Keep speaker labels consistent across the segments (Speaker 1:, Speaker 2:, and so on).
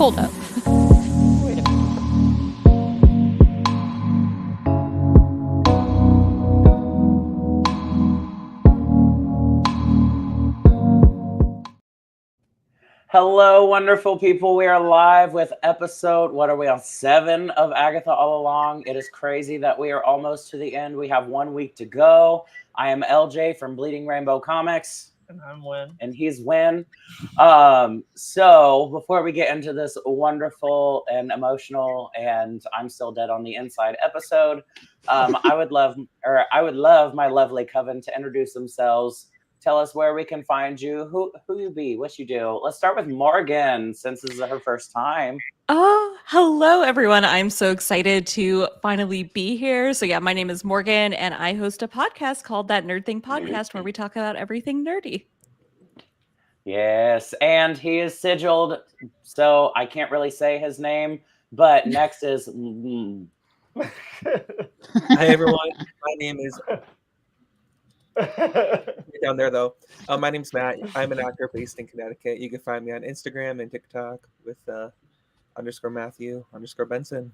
Speaker 1: Hold up. Wait a minute.
Speaker 2: Hello, wonderful people. We are live with episode, what are we on, 7 of Agatha All Along. It is crazy that we are almost to the end. We have 1 week to go. I am LJ from Bleeding Rainbow Comics.
Speaker 3: And I'm Win.
Speaker 2: And he's Win. So before we get into this wonderful and emotional and I'm still dead on the inside episode, I would love my lovely Coven to introduce themselves. Tell us where we can find you, who you be, what you do. Let's start with Morgan, since this is her first time.
Speaker 1: Oh, hello, everyone. I'm so excited to finally be here. So yeah, my name is Morgan, and I host a podcast called That Nerd Thing Podcast, where we talk about everything nerdy.
Speaker 2: Yes, and he is sigiled, so I can't really say his name, but next is...
Speaker 4: Hi, everyone. My name is... down there though. My name's Matt. I'm an actor based in Connecticut. You can find me on Instagram and TikTok with _Matthew_Benson.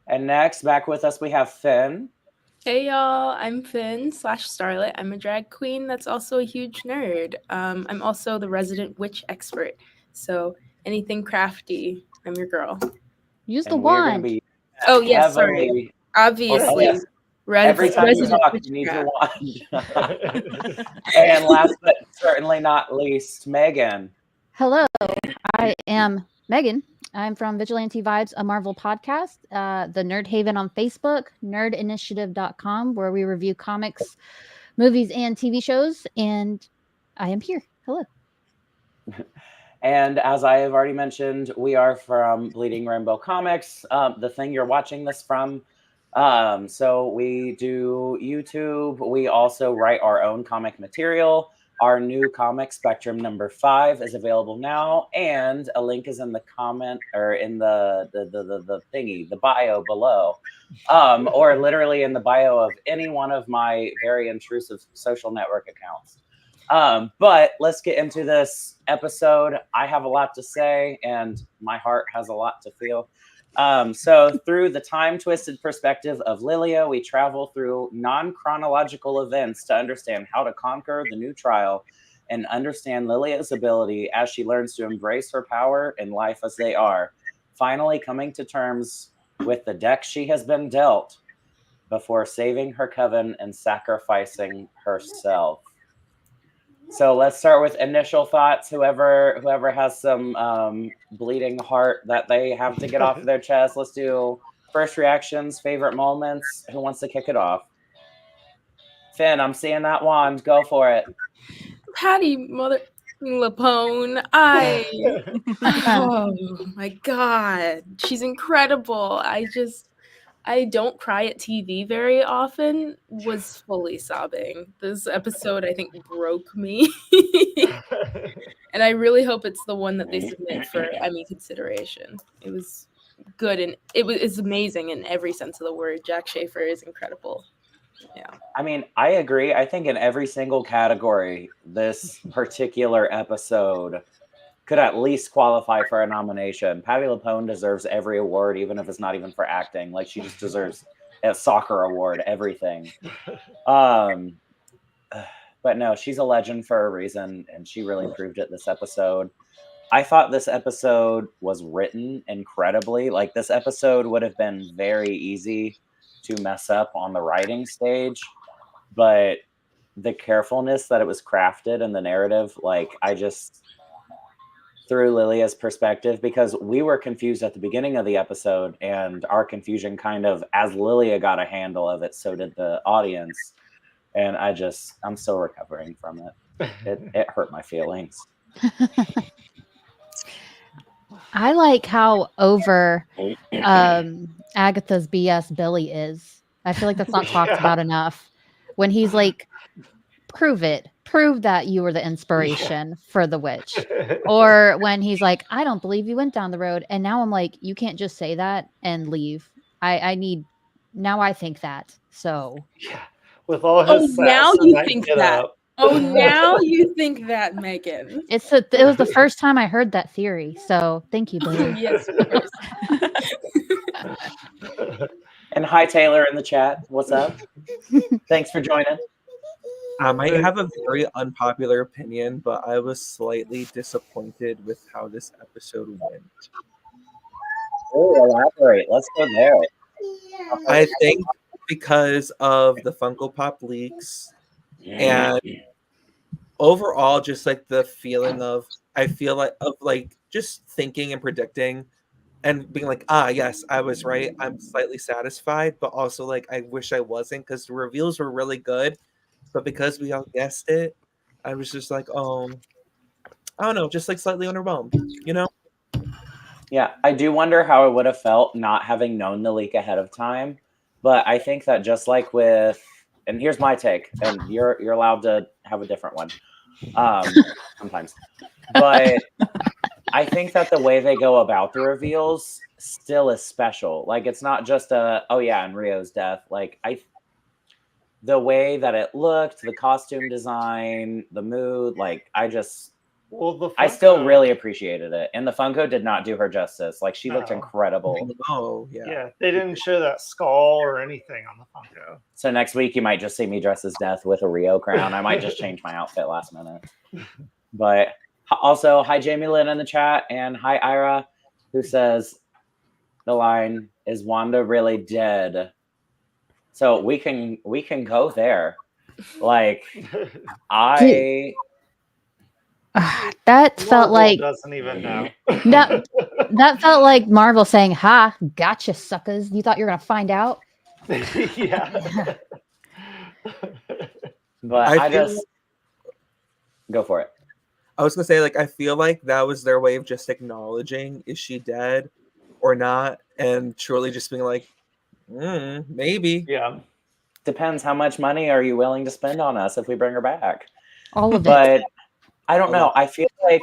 Speaker 2: And next, back with us, we have Finn.
Speaker 5: Hey y'all, I'm Finn /Starlet. I'm a drag queen that's also a huge nerd. I'm also the resident witch expert. So anything crafty, I'm your girl.
Speaker 1: Use the wand.
Speaker 5: Oh yes, sorry. Obviously.
Speaker 2: Yes. Every time you talk, you need your wand. And last but certainly not least, Megan.
Speaker 6: Hello, I am Megan. I'm from Vigilante Vibes, a Marvel podcast, the Nerd Haven on Facebook, nerdinitiative.com, where we review comics, movies, and TV shows. And I am here. Hello.
Speaker 2: And as I have already mentioned, we are from Bleeding Rainbow Comics, the thing you're watching this from. So we do YouTube. We also write our own comic material. Our new comic, Spectrum number 5, is available now, and a link is in the comment or in the thingy, the bio below, or literally in the bio of any one of my very intrusive social network accounts. But let's get into this episode. I have a lot to say, and my heart has a lot to feel. So through the time-twisted perspective of Lilia, we travel through non-chronological events to understand how to conquer the new trial and understand Lilia's ability as she learns to embrace her power and life as they are, finally coming to terms with the deck she has been dealt before saving her coven and sacrificing herself. So let's start with initial thoughts. Whoever has some bleeding heart that they have to get off their chest. Let's do first reactions, favorite moments. Who wants to kick it off? Finn, I'm seeing that wand. Go for it.
Speaker 5: Patty Mother Lapone. Oh my God. She's incredible. I don't cry at TV very often, was fully sobbing. This episode, I think, broke me. And I really hope it's the one that they submit for Emmy consideration. It was good, and it's amazing in every sense of the word. Jack Schaefer is incredible. Yeah.
Speaker 2: I mean, I agree. I think in every single category, this particular episode could at least qualify for a nomination. Patti LuPone deserves every award, even if it's not even for acting. Like, she just deserves a soccer award, everything. But no, she's a legend for a reason, and she really proved it this episode. I thought this episode was written incredibly. Like, this episode would have been very easy to mess up on the writing stage, but the carefulness that it was crafted in the narrative, like, I just... through Lilia's perspective, because we were confused at the beginning of the episode, and our confusion kind of, as Lilia got a handle of it, so did the audience. And I'm still recovering from it. It hurt my feelings.
Speaker 6: I like how over Agatha's BS Billy is. I feel like that's not talked about enough. When he's like, prove it. Prove that you were the inspiration for the witch. Or when he's like, I don't believe you went down the road. And now I'm like, you can't just say that and leave. I think that. So
Speaker 3: yeah, with all his
Speaker 5: now you think that. Oh, now you think that, Megan?
Speaker 6: It was the first time I heard that theory. So thank you, Billy.
Speaker 5: Yes, of course.
Speaker 2: And hi, Taylor in the chat. What's up? Thanks for joining.
Speaker 4: I might have a very unpopular opinion, but I was slightly disappointed with how this episode went.
Speaker 2: Oh, elaborate. Let's go there.
Speaker 4: I think because of the Funko Pop leaks and overall just like the feeling of I feel like just thinking and predicting and being like, yes, I was right. I'm slightly satisfied, but also like I wish I wasn't because the reveals were really good. But because we all guessed it, I was just like, I don't know, just like slightly underwhelmed, you know?
Speaker 2: Yeah, I do wonder how it would have felt not having known the leak ahead of time. But I think that just like with, and here's my take, and you're allowed to have a different one sometimes. But I think that the way they go about the reveals still is special. Like it's not just and Rio's death. Like the way that it looked, the costume design, the mood, like I still really appreciated it. And the Funko did not do her justice. Like she looked incredible.
Speaker 4: Oh, yeah.
Speaker 3: Yeah, they didn't show that skull or anything on the Funko.
Speaker 2: So next week you might just see me dress as Death with a Rio crown. I might just change my outfit last minute. But also, hi Jamie Lynn in the chat, and hi Ira, who says the line, "Is Wanda really dead?" So we can go there. Like
Speaker 6: That felt
Speaker 3: Marvel
Speaker 6: like
Speaker 3: doesn't even know.
Speaker 6: that felt like Marvel saying, "Ha, gotcha, suckers! You thought you were gonna find out."
Speaker 3: Yeah.
Speaker 2: But I just go for it.
Speaker 4: I was gonna say, like, I feel like that was their way of just acknowledging, is she dead or not? And truly just being like, maybe.
Speaker 3: Yeah.
Speaker 2: Depends how much money are you willing to spend on us if we bring her back.
Speaker 6: All of it.
Speaker 2: But I don't know. I feel like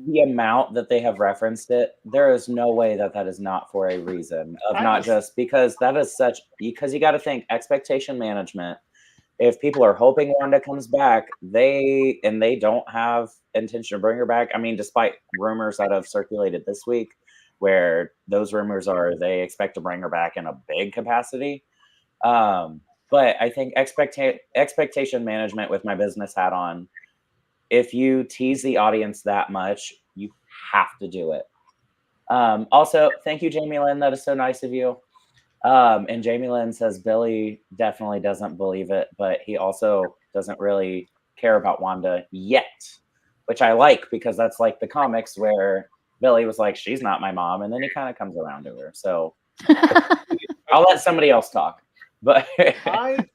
Speaker 2: the amount that they have referenced it, there is no way that is not for a reason of not just because that is because you got to think expectation management. If people are hoping Wanda comes back, they don't have intention to bring her back. I mean, despite rumors that have circulated this week, where those rumors are they expect to bring her back in a big capacity. But I think expectation management with my business hat on, if you tease the audience that much, you have to do it. Also, thank you, Jamie Lynn. That is so nice of you. And Jamie Lynn says Billy definitely doesn't believe it, but he also doesn't really care about Wanda yet, which I like because that's like the comics where Billy was like, she's not my mom. And then he kind of comes around to her. So I'll let somebody else talk. But
Speaker 3: I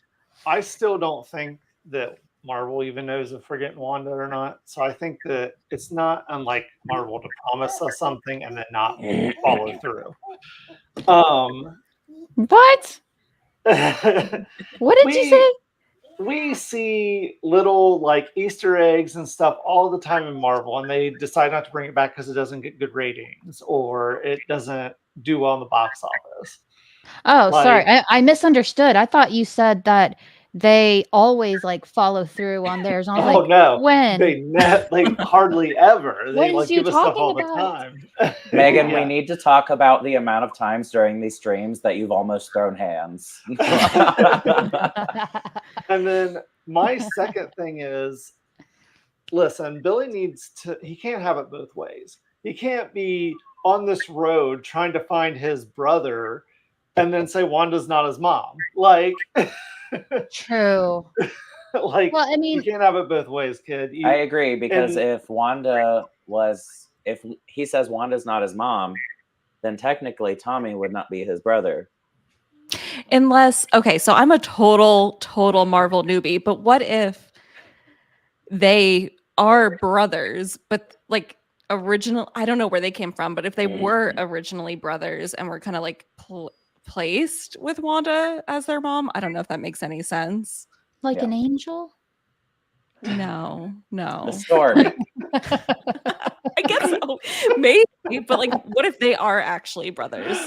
Speaker 3: still don't think that Marvel even knows if we're getting Wanda or not. So I think that it's not unlike Marvel to promise us something and then not follow through.
Speaker 6: What? What did you say?
Speaker 3: We see little like Easter eggs and stuff all the time in Marvel, and they decide not to bring it back because it doesn't get good ratings or it doesn't do well in the box office.
Speaker 6: Oh, sorry. I misunderstood. I thought you said that they always like follow through on theirs. And I was like,
Speaker 3: no.
Speaker 6: When?
Speaker 3: They hardly ever. They like give us stuff all the time.
Speaker 2: Megan, we need to talk about the amount of times during these streams that you've almost thrown hands.
Speaker 3: And then my second thing is, listen, Billy he can't have it both ways. He can't be on this road trying to find his brother and then say Wanda's not his mom. Like,
Speaker 6: true.
Speaker 3: Like, well, I mean, you can't have it both ways, kid.
Speaker 2: I agree, because if he says Wanda's not his mom, then technically Tommy would not be his brother.
Speaker 1: Unless, okay, so I'm a total Marvel newbie, but what if they are brothers, but like I don't know where they came from, but if they were originally brothers and were kind of like placed with Wanda as their mom, I don't know if that makes any sense.
Speaker 6: Like an angel?
Speaker 1: No.
Speaker 2: The story.
Speaker 1: I guess so. Maybe, but like, what if they are actually brothers?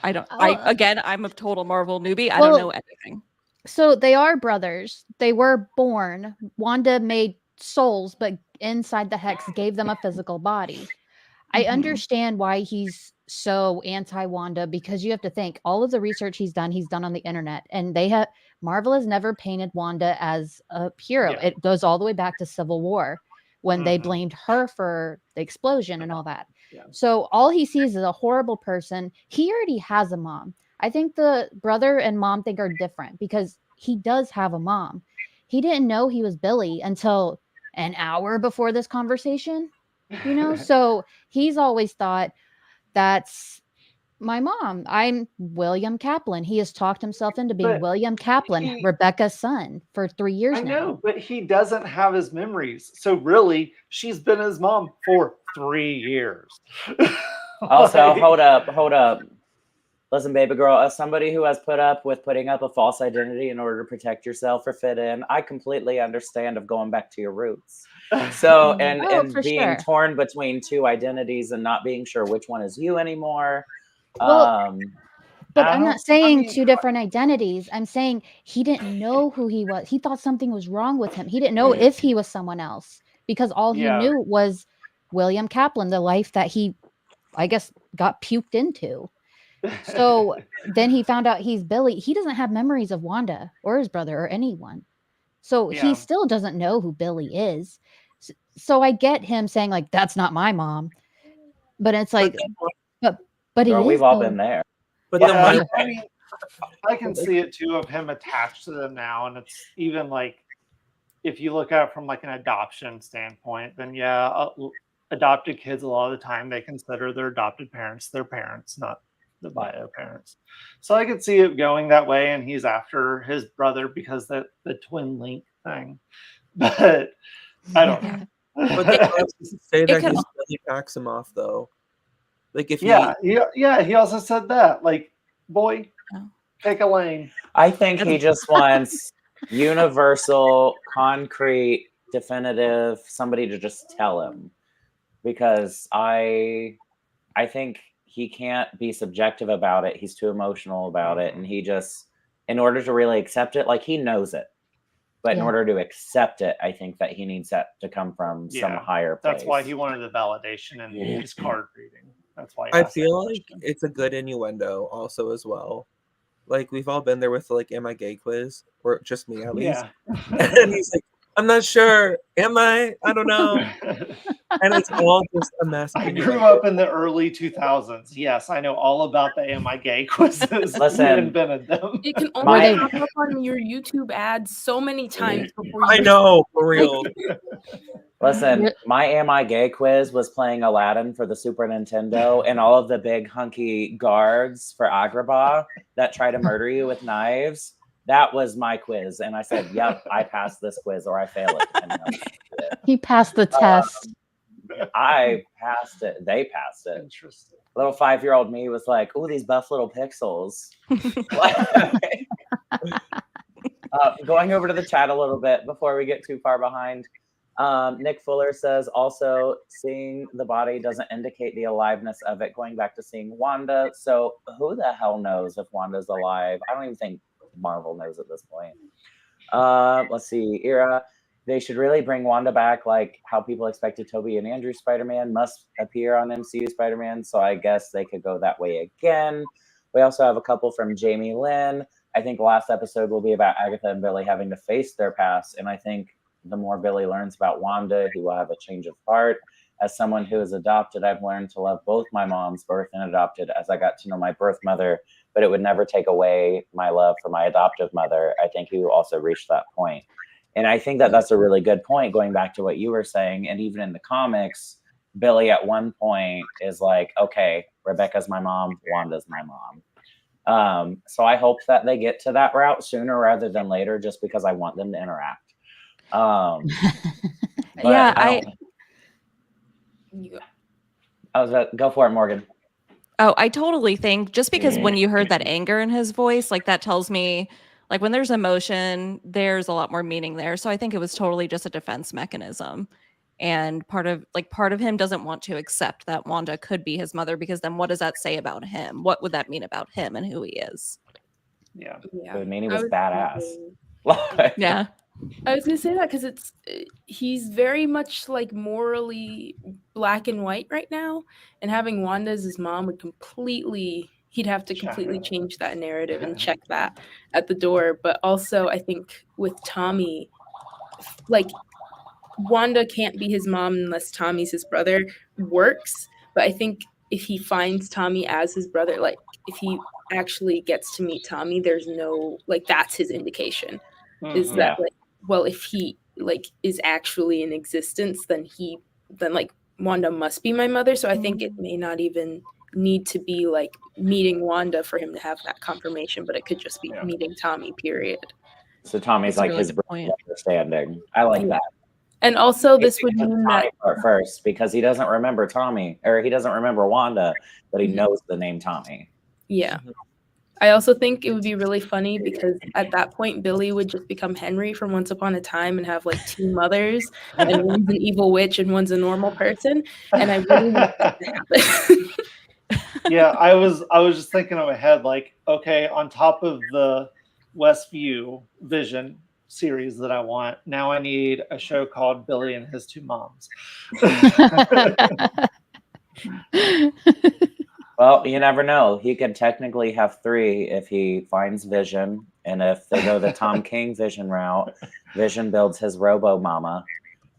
Speaker 1: I'm a total Marvel newbie. I don't know anything.
Speaker 6: So they are brothers. They were born. Wanda made souls, but inside the hex gave them a physical body. I
Speaker 1: Mhm.
Speaker 6: understand why he's so anti-Wanda, because you have to think all of the research he's done on the internet, and Marvel has never painted Wanda as a hero.
Speaker 3: Yeah.
Speaker 6: It goes all the way back to Civil War when they
Speaker 3: Mhm.
Speaker 6: blamed her for the explosion and all that.
Speaker 3: Yeah.
Speaker 6: So all he sees is a horrible person. He already has a mom. I think the brother and mom thing are different because he does have a mom. He didn't know he was Billy until an hour before this conversation, so he's always thought, that's my mom. I'm William Kaplan. He has talked himself into being
Speaker 3: But
Speaker 6: William Kaplan,
Speaker 3: he-
Speaker 6: Rebecca's son, for 3 years
Speaker 3: I
Speaker 6: now.
Speaker 3: know, but he doesn't have his memories. So really, she's been his mom for 3 years.
Speaker 2: Also,
Speaker 3: Like,
Speaker 2: hold up. Listen, baby girl, as somebody who has put up with putting up a false identity in order to protect yourself or fit in, I completely understand of going back to your roots. So, and
Speaker 6: for
Speaker 2: being
Speaker 6: sure.
Speaker 2: torn between two identities and not being sure which one is you anymore.
Speaker 6: Well, But I'm not saying
Speaker 3: mean,
Speaker 6: two different identities. I'm saying he didn't know who he was. He thought something was wrong with him. He didn't know if he was someone else because all he
Speaker 3: Yeah.
Speaker 6: knew was William Kaplan, the life that he, I guess, got puked into. So then he found out he's Billy. He doesn't have memories of Wanda or his brother or anyone. So
Speaker 3: Yeah.
Speaker 6: he still doesn't know who Billy is. So I get him saying, like, that's not my mom. But it's like, but it
Speaker 2: Girl,
Speaker 6: is.
Speaker 2: we've all
Speaker 6: though.
Speaker 2: been there.
Speaker 4: But
Speaker 3: Yeah,
Speaker 4: then why?
Speaker 3: I mean, I can see it too of him attached to them now, and it's even like if you look at it from like an adoption standpoint, then yeah, adopted kids a lot of the time they consider their adopted parents their parents, not the bio parents. So I could see it going that way, and he's after his brother because the twin link thing. But I don't know.
Speaker 4: But they also say that
Speaker 1: could
Speaker 4: he's Billy Maximoff, though. Like if
Speaker 3: he also said that, like, boy,
Speaker 1: Oh.
Speaker 3: take a lane.
Speaker 2: I think he just wants universal, concrete, definitive somebody to just tell him, because I think he can't be subjective about it. He's too emotional about it, and he just, in order to really accept it, like he knows it, but in
Speaker 6: Yeah.
Speaker 2: order to accept it, I think that he needs that to come from some
Speaker 3: Yeah,
Speaker 2: higher place.
Speaker 3: That's why he wanted the validation in his card reading. That's why he
Speaker 4: I
Speaker 3: asked that
Speaker 4: feel like
Speaker 3: question.
Speaker 4: it's a good innuendo also as well. Like we've all been there with like, am I gay quiz, or just me at least.
Speaker 3: Yeah.
Speaker 4: And he's like, I'm not sure. Am I? I don't know. And it's all just a mess.
Speaker 3: I grew up in the early 2000s. Yes, I know all about the Am I Gay quizzes.
Speaker 2: Listen,
Speaker 3: we invented them.
Speaker 5: It can
Speaker 2: My-
Speaker 5: only pop up on your YouTube ads so many times before you
Speaker 4: I know, for real.
Speaker 2: Listen, my Am I Gay quiz was playing Aladdin for the Super Nintendo, and all of the big hunky guards for Agrabah that try to murder you with knives. That was my quiz. And I said, yep, I passed this quiz or I fail it. depending on it.
Speaker 6: He passed the test.
Speaker 2: I passed it. They passed it.
Speaker 3: Interesting.
Speaker 2: Little 5-year-old me was like, oh, these buff little pixels. Going over to the chat a little bit before we get too far behind. Nick Fuller says, also, seeing the body doesn't indicate the aliveness of it, going back to seeing Wanda. So who the hell knows if Wanda's alive? I don't even think Marvel knows at this point. Let's see. Ira, they should really bring Wanda back, like how people expected Toby and Andrew Spider-Man must appear on MCU Spider-Man. So I guess they could go that way again. We also have a couple from Jamie Lynn. I think last episode will be about Agatha and Billy having to face their past. And I think the more Billy learns about Wanda, he will have a change of heart. As someone who is adopted, I've learned to love both my moms, birth and adopted, as I got to know my birth mother, but it would never take away my love for my adoptive mother. I think you also reached that point. And I think that that's a really good point, going back to what you were saying. And even in the comics, Billy at one point is like, okay, Rebecca's my mom, Wanda's my mom. So I hope that they get to that route sooner rather than later, just because I want them to interact.
Speaker 1: Yeah,
Speaker 2: Go for it, Morgan.
Speaker 1: I totally think just because when you heard that anger in his voice, like that tells me, like when there's emotion, there's a lot more meaning there. So I think it was totally just a defense mechanism. And part of him doesn't want to accept that Wanda could be his mother, because then what does that say about him? What would that mean about him and who he is?
Speaker 3: Yeah.
Speaker 5: Yeah.
Speaker 2: I mean, he
Speaker 5: I
Speaker 2: was
Speaker 5: was
Speaker 2: badass.
Speaker 5: thinking-
Speaker 1: Yeah.
Speaker 5: I was gonna say that because he's very much like morally black and white right now, and having Wanda as his mom would he'd have to completely change that narrative and check that at the door. But also, I think with Tommy, like Wanda can't be his mom unless Tommy's his brother works. But I think if he finds Tommy as his brother, like if he actually gets to meet Tommy, there's no like that's his indication. Is
Speaker 3: Mhm.
Speaker 5: that like well if he like is actually in existence then like Wanda must be my mother, so I think it may not even need to be like meeting Wanda for him to have that confirmation, but it could just be
Speaker 3: Yeah.
Speaker 5: meeting Tommy, period.
Speaker 2: So Tommy's
Speaker 1: That's a
Speaker 2: like
Speaker 1: really
Speaker 2: his
Speaker 1: good
Speaker 2: brother
Speaker 1: point.
Speaker 2: understanding. I like
Speaker 5: Yeah.
Speaker 2: that.
Speaker 5: And also this
Speaker 2: He
Speaker 5: would
Speaker 2: takes the
Speaker 5: mean
Speaker 2: Tommy
Speaker 5: that
Speaker 2: part first because he doesn't remember Tommy, or he doesn't remember Wanda, but he
Speaker 5: Mhm.
Speaker 2: knows the name Tommy.
Speaker 5: yeah. I also think it would be really funny because at that point Billy would just become Henry from Once Upon a Time and have like two mothers, and one's an evil witch and one's a normal person, and I really want that to happen.
Speaker 3: Yeah, I was just thinking in my head, like, okay, on top of the Westview Vision series that I want, now I need a show called Billy and His Two Moms.
Speaker 2: Well, you never know. He could technically have 3 if he finds Vision, and if they go the Tom King Vision route, Vision builds his Robo Mama,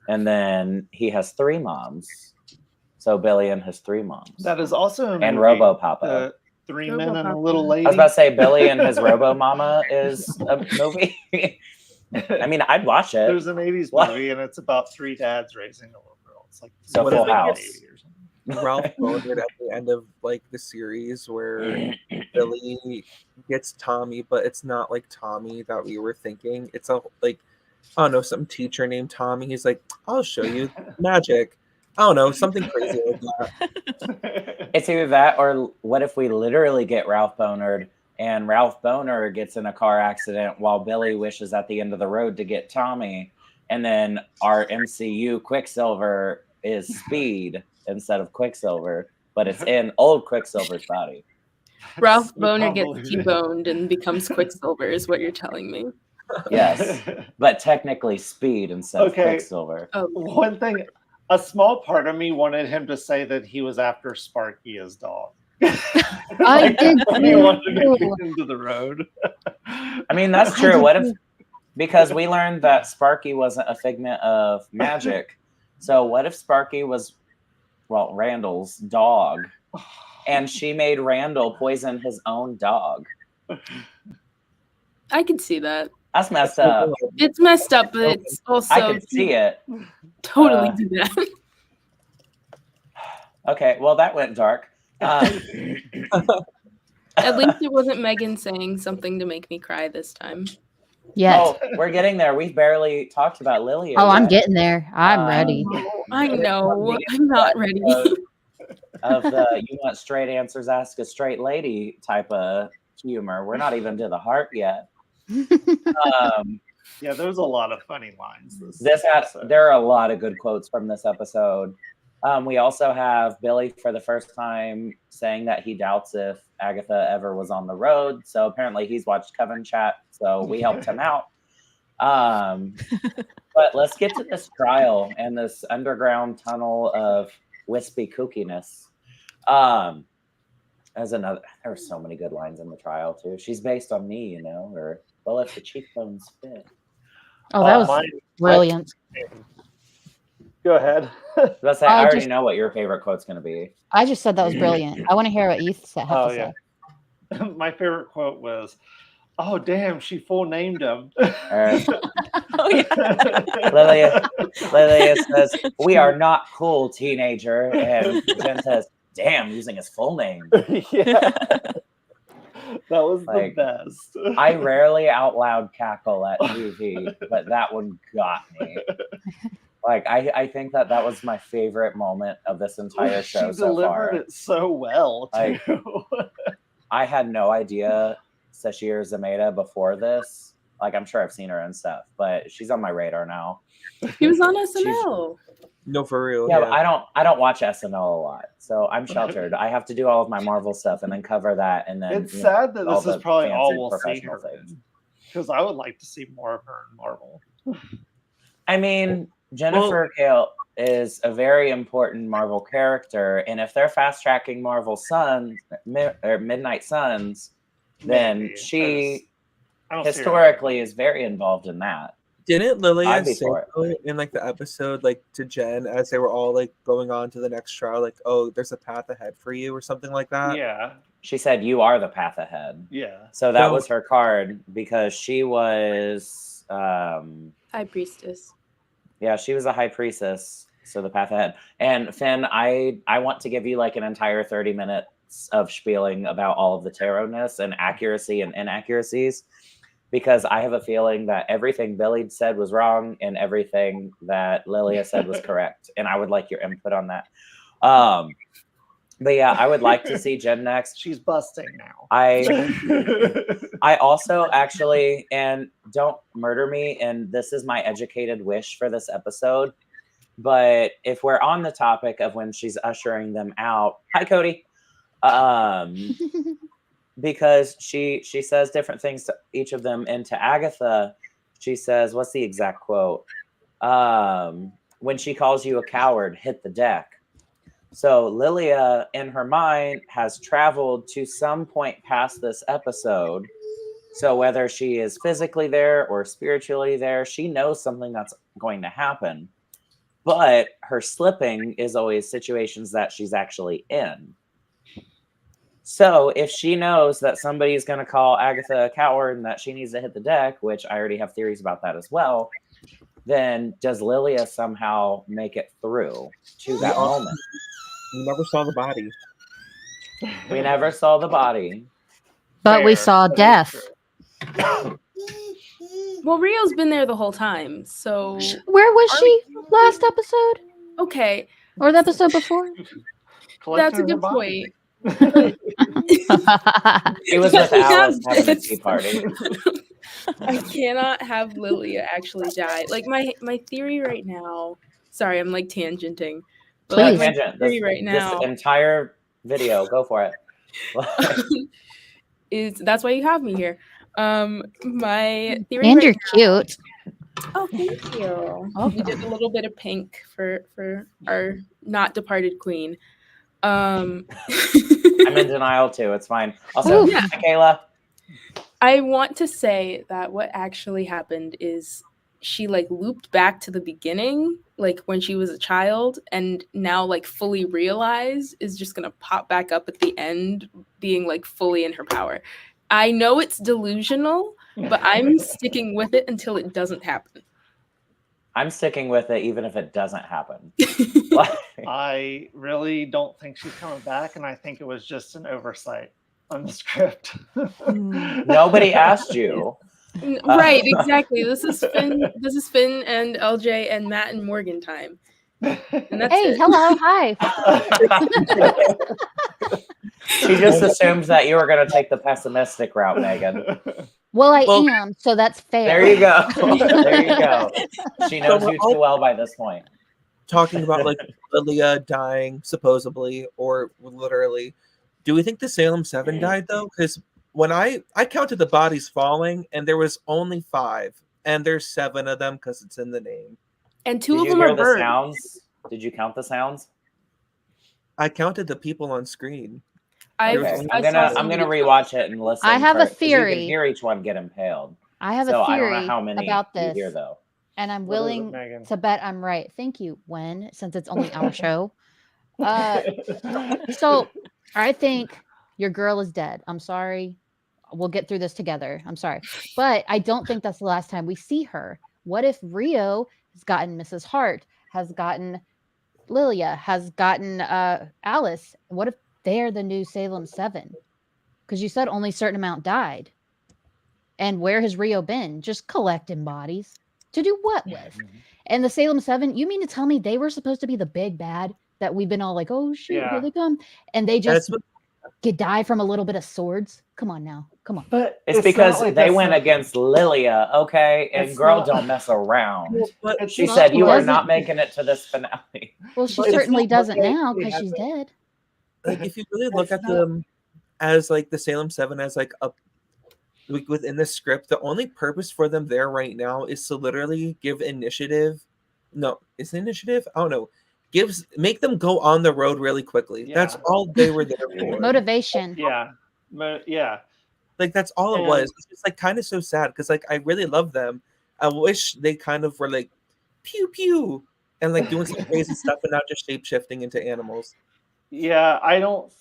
Speaker 2: and then he has 3 moms. So Billy and his 3 moms.
Speaker 3: That is also a
Speaker 2: And
Speaker 3: movie,
Speaker 2: Robo Papa.
Speaker 3: Three
Speaker 5: Robo
Speaker 3: Men and a
Speaker 5: Papa.
Speaker 3: Little Lady.
Speaker 2: I was about to say Billy and his Robo Mama is a movie. I mean, I'd watch it.
Speaker 3: There's an 80s
Speaker 2: What?
Speaker 3: movie, and it's about 3 dads raising a little girl. It's like
Speaker 2: So
Speaker 3: what
Speaker 4: Full
Speaker 3: if it
Speaker 2: House.
Speaker 3: gets 80 or something?
Speaker 4: Ralph Boner at the end of like the series where Billy gets Tommy, but it's not like Tommy that we were thinking. It's a like I don't know, some teacher named Tommy. He's like, I'll show you magic. I don't know, something crazy like that.
Speaker 2: It's either that or what if we literally get Ralph Bonered and Ralph Boner gets in a car accident while Billy wishes at the end of the road to get Tommy, and then our MCU Quicksilver is Speed instead of Quicksilver, but it's in old Quicksilver's body.
Speaker 5: Ralph
Speaker 3: That's
Speaker 5: Boner
Speaker 3: probably-
Speaker 5: gets T-boned and becomes Quicksilver is what you're telling me.
Speaker 2: Yes, but technically Speed instead of
Speaker 3: Okay.
Speaker 2: Quicksilver.
Speaker 5: Oh,
Speaker 3: One thing, a small part of me wanted him to say that he was after Sparky, his dog.
Speaker 6: I did
Speaker 3: He
Speaker 6: too.
Speaker 3: wanted to get into the road.
Speaker 2: I mean, that's
Speaker 6: I
Speaker 2: true.
Speaker 6: did
Speaker 2: What if,
Speaker 6: too.
Speaker 2: because we learned that Sparky wasn't a figment of magic. So what if Sparky was, well, Randall's dog, and she made Randall poison his own dog?
Speaker 5: I could see that.
Speaker 2: That's messed up.
Speaker 5: It's messed up, but it's also
Speaker 2: I could see it.
Speaker 5: totally do that.
Speaker 2: Okay, well, that went dark.
Speaker 5: At least it wasn't Megan saying something to make me cry this time.
Speaker 6: Yes.
Speaker 2: Oh, we're getting there. We've barely talked about Lily.
Speaker 6: Oh, I'm
Speaker 2: yet.
Speaker 6: getting there. I'm ready.
Speaker 5: I know. I'm not ready.
Speaker 2: Of the you want straight answers, ask a straight lady type of humor. We're not even to the heart yet.
Speaker 3: Yeah, there's a lot of funny lines.
Speaker 2: There are a lot of good quotes from this episode. We also have Billy for the first time saying that he doubts if Agatha ever was on the road. So apparently he's watched Coven Chat. So we helped him out. But let's get to this trial and this underground tunnel of wispy kookiness. There are so many good lines in the trial too. She's based on me, you know, or well, if the cheekbones fit.
Speaker 6: Oh, that was
Speaker 3: mine-
Speaker 6: brilliant.
Speaker 3: Go ahead.
Speaker 2: Let's say I already know what your favorite quote's going to be.
Speaker 6: I just said that was brilliant. I want to hear what you have
Speaker 3: Oh,
Speaker 6: to say.
Speaker 3: yeah. My favorite quote was, "Oh damn, she full named him."
Speaker 1: Oh yeah.
Speaker 2: Lilia says, "We are not cool, teenager," and Jen says, "Damn, using his full name."
Speaker 3: Yeah. That was
Speaker 2: Like,
Speaker 3: the best.
Speaker 2: I rarely out loud cackle at TV, but that one got me. Like, I think that was my favorite moment of this entire show
Speaker 3: She
Speaker 2: so
Speaker 3: delivered
Speaker 2: far.
Speaker 3: it so well,
Speaker 2: Like,
Speaker 3: too.
Speaker 2: I had no idea Sashir Zameda before this. Like, I'm sure I've seen her and stuff, but she's on my radar now.
Speaker 5: He was on SNL.
Speaker 4: No, for real.
Speaker 2: Yeah, but I don't watch SNL a lot, so I'm sheltered. I have to do all of my Marvel stuff and then cover that, and then
Speaker 3: It's sad that
Speaker 2: all
Speaker 3: this is
Speaker 2: the
Speaker 3: probably all
Speaker 2: fancy
Speaker 3: we'll see
Speaker 2: professional
Speaker 3: her
Speaker 2: things.
Speaker 3: in. Because I would like to see more of her in Marvel.
Speaker 2: I mean, Jennifer Kale is a very important Marvel character, and if they're fast tracking Marvel Suns or Midnight Suns, then
Speaker 3: Maybe.
Speaker 2: she
Speaker 3: I don't see her.
Speaker 2: historically is very involved in that.
Speaker 4: Didn't Lilia
Speaker 2: I'd be
Speaker 4: say
Speaker 2: for it.
Speaker 4: so in like the episode, like to Jen as they were all like going on to the next trial, like, "Oh, there's a path ahead for you," or something like that?
Speaker 3: Yeah.
Speaker 2: She said, "You are the path ahead."
Speaker 3: Yeah.
Speaker 2: So that
Speaker 4: So-
Speaker 2: was her card because she was,
Speaker 5: High Priestess.
Speaker 2: yeah, she was a high priestess. So the path ahead. And Finn, I want to give you like an entire 30 minutes of spieling about all of the tarotness and accuracy and inaccuracies, because I have a feeling that everything Billy said was wrong and everything that Lilia said was correct. And I would like your input on that. But yeah, I would like to see Jen next.
Speaker 3: She's busting now.
Speaker 2: I also actually, and don't murder me, and this is my educated wish for this episode, but if we're on the topic of when she's ushering them out, hi Cody, because she says different things to each of them, and to Agatha, she says, what's the exact quote? When she calls you a coward, hit the deck. So Lilia, in her mind, has traveled to some point past this episode. So whether she is physically there or spiritually there, she knows something that's going to happen. But her slipping is always situations that she's actually in. So if she knows that somebody's going to call Agatha a coward and that she needs to hit the deck, which I already have theories about that as well, then does Lilia somehow make it through to that moment?
Speaker 4: We never saw the body.
Speaker 2: We never saw the body.
Speaker 6: But we
Speaker 3: Fair.
Speaker 6: saw
Speaker 3: That is
Speaker 6: death.
Speaker 3: true.
Speaker 5: Well, Rio's been there the whole time, so
Speaker 6: Where was she last episode?
Speaker 5: okay,
Speaker 6: Or the episode before?
Speaker 5: that's a
Speaker 3: Collecting her
Speaker 5: good
Speaker 3: body.
Speaker 5: point.
Speaker 2: She was with Alice having a tea party.
Speaker 5: I cannot have Lilia actually die. Like my theory right now. Sorry, I'm like tangenting. But
Speaker 6: Please.
Speaker 5: my
Speaker 2: Tangent.
Speaker 5: theory right now
Speaker 2: This entire video, go for it.
Speaker 5: is that's why you have me here. My theory
Speaker 6: And
Speaker 5: right
Speaker 6: you're cute.
Speaker 5: Oh, thank you.
Speaker 6: Welcome.
Speaker 5: We did a little bit of pink for our not departed queen.
Speaker 2: I'm in denial too. It's fine. Also,
Speaker 6: Ooh.
Speaker 5: Yeah.
Speaker 2: Michaela,
Speaker 5: I want to say that what actually happened is she like looped back to the beginning, like when she was a child, and now like fully realized is just gonna pop back up at the end, being like fully in her power. I know it's delusional, but I'm sticking with it until it doesn't happen.
Speaker 2: I'm sticking with it even if it doesn't happen.
Speaker 3: I really don't think she's coming back, and I think it was just an oversight on the script.
Speaker 2: Nobody asked you.
Speaker 5: Right, exactly. This is Finn and LJ and Matt and Morgan time. And that's
Speaker 6: Hey,
Speaker 5: it.
Speaker 6: hello, hi.
Speaker 2: She just assumed that you were going to take the pessimistic route, Megan.
Speaker 6: Well, I
Speaker 4: Well-
Speaker 6: am, so that's fair.
Speaker 2: There you go. There you go. She knows
Speaker 4: So
Speaker 2: you too well by this point.
Speaker 4: Talking about like Lilia dying, supposedly, or literally. Do we think the Salem 7 died though? Because when I counted the bodies falling, and there was only 5, and there's 7 of them because it's in the name.
Speaker 5: And two
Speaker 2: Did
Speaker 5: of
Speaker 2: you
Speaker 5: them
Speaker 2: hear
Speaker 5: are
Speaker 2: the
Speaker 5: birds.
Speaker 2: sounds? Did you count the sounds?
Speaker 4: I counted the people on screen.
Speaker 5: I
Speaker 2: Okay.
Speaker 5: I
Speaker 2: I'm
Speaker 5: saw
Speaker 2: gonna
Speaker 5: somebody
Speaker 2: rewatch it and listen.
Speaker 6: I have a
Speaker 2: 'cause you can
Speaker 6: theory.
Speaker 2: hear each one get impaled.
Speaker 6: I have
Speaker 2: So
Speaker 6: a
Speaker 2: I don't
Speaker 6: theory
Speaker 2: know how many
Speaker 6: about
Speaker 2: you
Speaker 6: this,
Speaker 2: hear though.
Speaker 6: and I'm
Speaker 3: What is it,
Speaker 6: willing
Speaker 3: Megan?
Speaker 6: to bet I'm right. Thank you, Wen, since it's only our show. So I think your girl is dead. I'm sorry. We'll get through this together. I'm sorry. But I don't think that's the last time we see her. What if Rio has gotten Mrs. Hart, has gotten Lilia, has gotten Alice? What if they're the new Salem 7? Because you said only a certain amount died. And where has Rio been? Just collecting bodies. To do what with? And the Salem 7, you mean to tell me they were supposed to be the big bad that we've been all like, oh shoot,
Speaker 3: Yeah.
Speaker 6: here they come. And they just could die from a little bit of swords. Come on now. Come on.
Speaker 3: But
Speaker 2: It's
Speaker 3: not
Speaker 2: because
Speaker 3: like
Speaker 2: they
Speaker 3: that's
Speaker 2: went
Speaker 3: not-
Speaker 2: against Lilia, okay? And
Speaker 3: It's
Speaker 2: girl
Speaker 3: not-
Speaker 2: don't mess around.
Speaker 4: But
Speaker 3: It's
Speaker 2: She
Speaker 3: not
Speaker 2: said, you
Speaker 3: like-
Speaker 2: are not making it to this finale.
Speaker 6: Well, she
Speaker 3: But it's
Speaker 6: certainly
Speaker 3: not
Speaker 6: doesn't
Speaker 3: like
Speaker 6: now
Speaker 3: they
Speaker 6: because
Speaker 3: have
Speaker 6: she's
Speaker 3: it.
Speaker 6: dead.
Speaker 4: like if you really look
Speaker 3: It's
Speaker 4: at
Speaker 3: not-
Speaker 4: them as like the Salem 7 as like a like within the script, the only purpose for them there right now is to literally give initiative. No, is it initiative? I don't know. Make them go on the road really quickly. That's
Speaker 3: Yeah.
Speaker 4: all they were there for.
Speaker 6: Motivation.
Speaker 3: Yeah. Yeah.
Speaker 4: Like that's all it
Speaker 3: And-
Speaker 4: was. It's just like kind of so sad because like I really love them. I wish they kind of were like pew pew and like doing some crazy stuff and not just shape shifting into animals.
Speaker 3: Yeah, I don't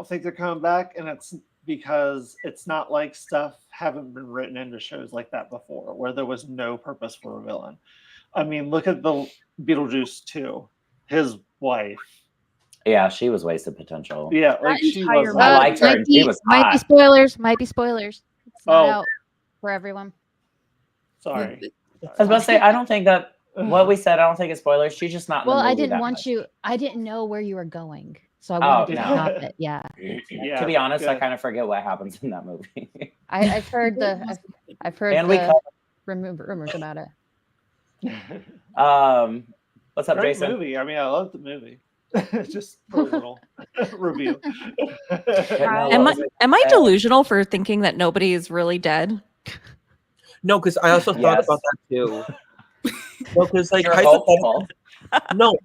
Speaker 3: think they're coming back, and it's because it's not like stuff haven't been written into shows like that before, where there was no purpose for a villain. I mean, look at the Beetlejuice 2, his wife.
Speaker 2: Yeah, she was wasted potential.
Speaker 3: Yeah, like she
Speaker 5: entire
Speaker 3: was.
Speaker 2: I liked her, and she was
Speaker 6: might be
Speaker 2: hot.
Speaker 6: spoilers. Might be spoilers. It's not
Speaker 3: Oh.
Speaker 6: out for everyone.
Speaker 3: Sorry.
Speaker 2: I was about to say, I don't think that what we said, I don't think it's spoilers. She's just not in
Speaker 6: Well,
Speaker 2: the movie
Speaker 6: I didn't
Speaker 2: that
Speaker 6: want
Speaker 2: much.
Speaker 6: you. I didn't know where you were going, so I wanted to
Speaker 3: no.
Speaker 6: stop it. Yeah,
Speaker 3: Yeah,
Speaker 2: To be honest, I
Speaker 3: good.
Speaker 2: kind of forget what happens in that movie.
Speaker 6: I've heard I've heard
Speaker 2: And we
Speaker 6: the rumors about it.
Speaker 2: What's up,
Speaker 3: Great
Speaker 2: Jason?
Speaker 3: movie. I mean, I love the movie. Just for a little review.
Speaker 1: Am I delusional for thinking that nobody is really dead?
Speaker 4: No, because I also thought
Speaker 2: Yes.
Speaker 4: about that too. No, because like
Speaker 2: You're
Speaker 4: hypothetically,
Speaker 2: hopeful.
Speaker 4: no,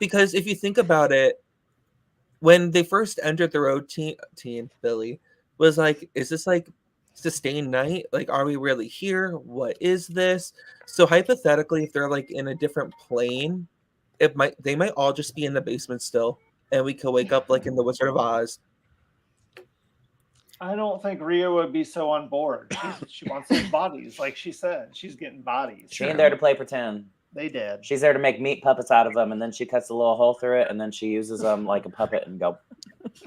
Speaker 4: because if you think about it, when they first entered the road, teen Billy was like, "Is this like sustained night? Like, are we really here? What is this?" So hypothetically, if they're like in a different plane, they might all just be in the basement still, and we could wake up like in the Wizard of Oz.
Speaker 3: I don't think Rio would be so on board. She wants those bodies, like she said. She's getting bodies.
Speaker 2: She ain't there to play pretend.
Speaker 3: They did.
Speaker 2: She's there to make meat puppets out of them, and then she cuts a little hole through it, and then she uses them like a puppet and go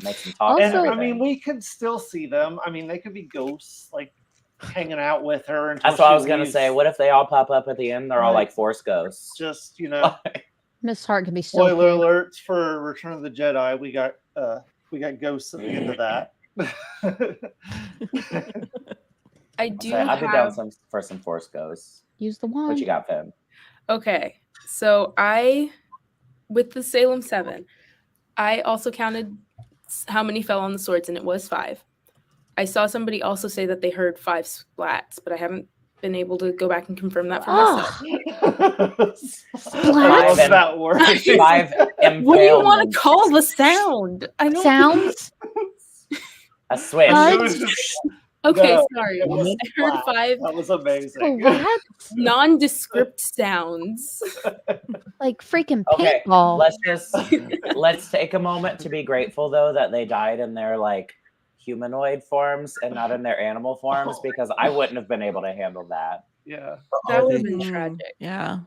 Speaker 2: makes them talk.
Speaker 3: And
Speaker 2: and
Speaker 3: I
Speaker 2: everything.
Speaker 3: mean, we could still see them. I mean, they could be ghosts, like hanging out with her. Until
Speaker 2: That's what
Speaker 3: she
Speaker 2: I was gonna
Speaker 3: leaves.
Speaker 2: say. What if they all pop up at the end? They're all
Speaker 3: Right.
Speaker 2: like Force ghosts.
Speaker 3: Just
Speaker 6: Miss Hart can be so
Speaker 3: spoiler
Speaker 6: cute.
Speaker 3: alerts for Return of the Jedi. We got ghosts at the end of that.
Speaker 5: I do
Speaker 2: I'd be down
Speaker 5: have.
Speaker 2: for some Force ghosts.
Speaker 6: Use the
Speaker 2: What
Speaker 6: wand.
Speaker 2: you got, Finn?
Speaker 5: Okay, so with the Salem 7, I also counted how many fell on the swords, and it was 5. I saw somebody also say that they heard 5 splats, but I haven't been able to go back and confirm that for myself.
Speaker 3: How does that work?
Speaker 2: 5
Speaker 5: What do you want
Speaker 2: impalements.
Speaker 5: to call the sound? I don't.
Speaker 6: Sounds.
Speaker 2: A switch.
Speaker 3: It was just
Speaker 5: Okay,
Speaker 3: No,
Speaker 5: sorry.
Speaker 3: it was
Speaker 5: I heard
Speaker 3: flat.
Speaker 5: 5
Speaker 3: That was amazing.
Speaker 6: What?
Speaker 5: nondescript sounds.
Speaker 6: Like freaking
Speaker 2: Okay,
Speaker 6: paintball.
Speaker 2: let's take a moment to be grateful though that they died in their like humanoid forms and not in their animal forms, because I wouldn't have been able to handle that.
Speaker 3: Yeah.
Speaker 5: That would have
Speaker 1: Mm,
Speaker 5: been tragic.
Speaker 1: Yeah.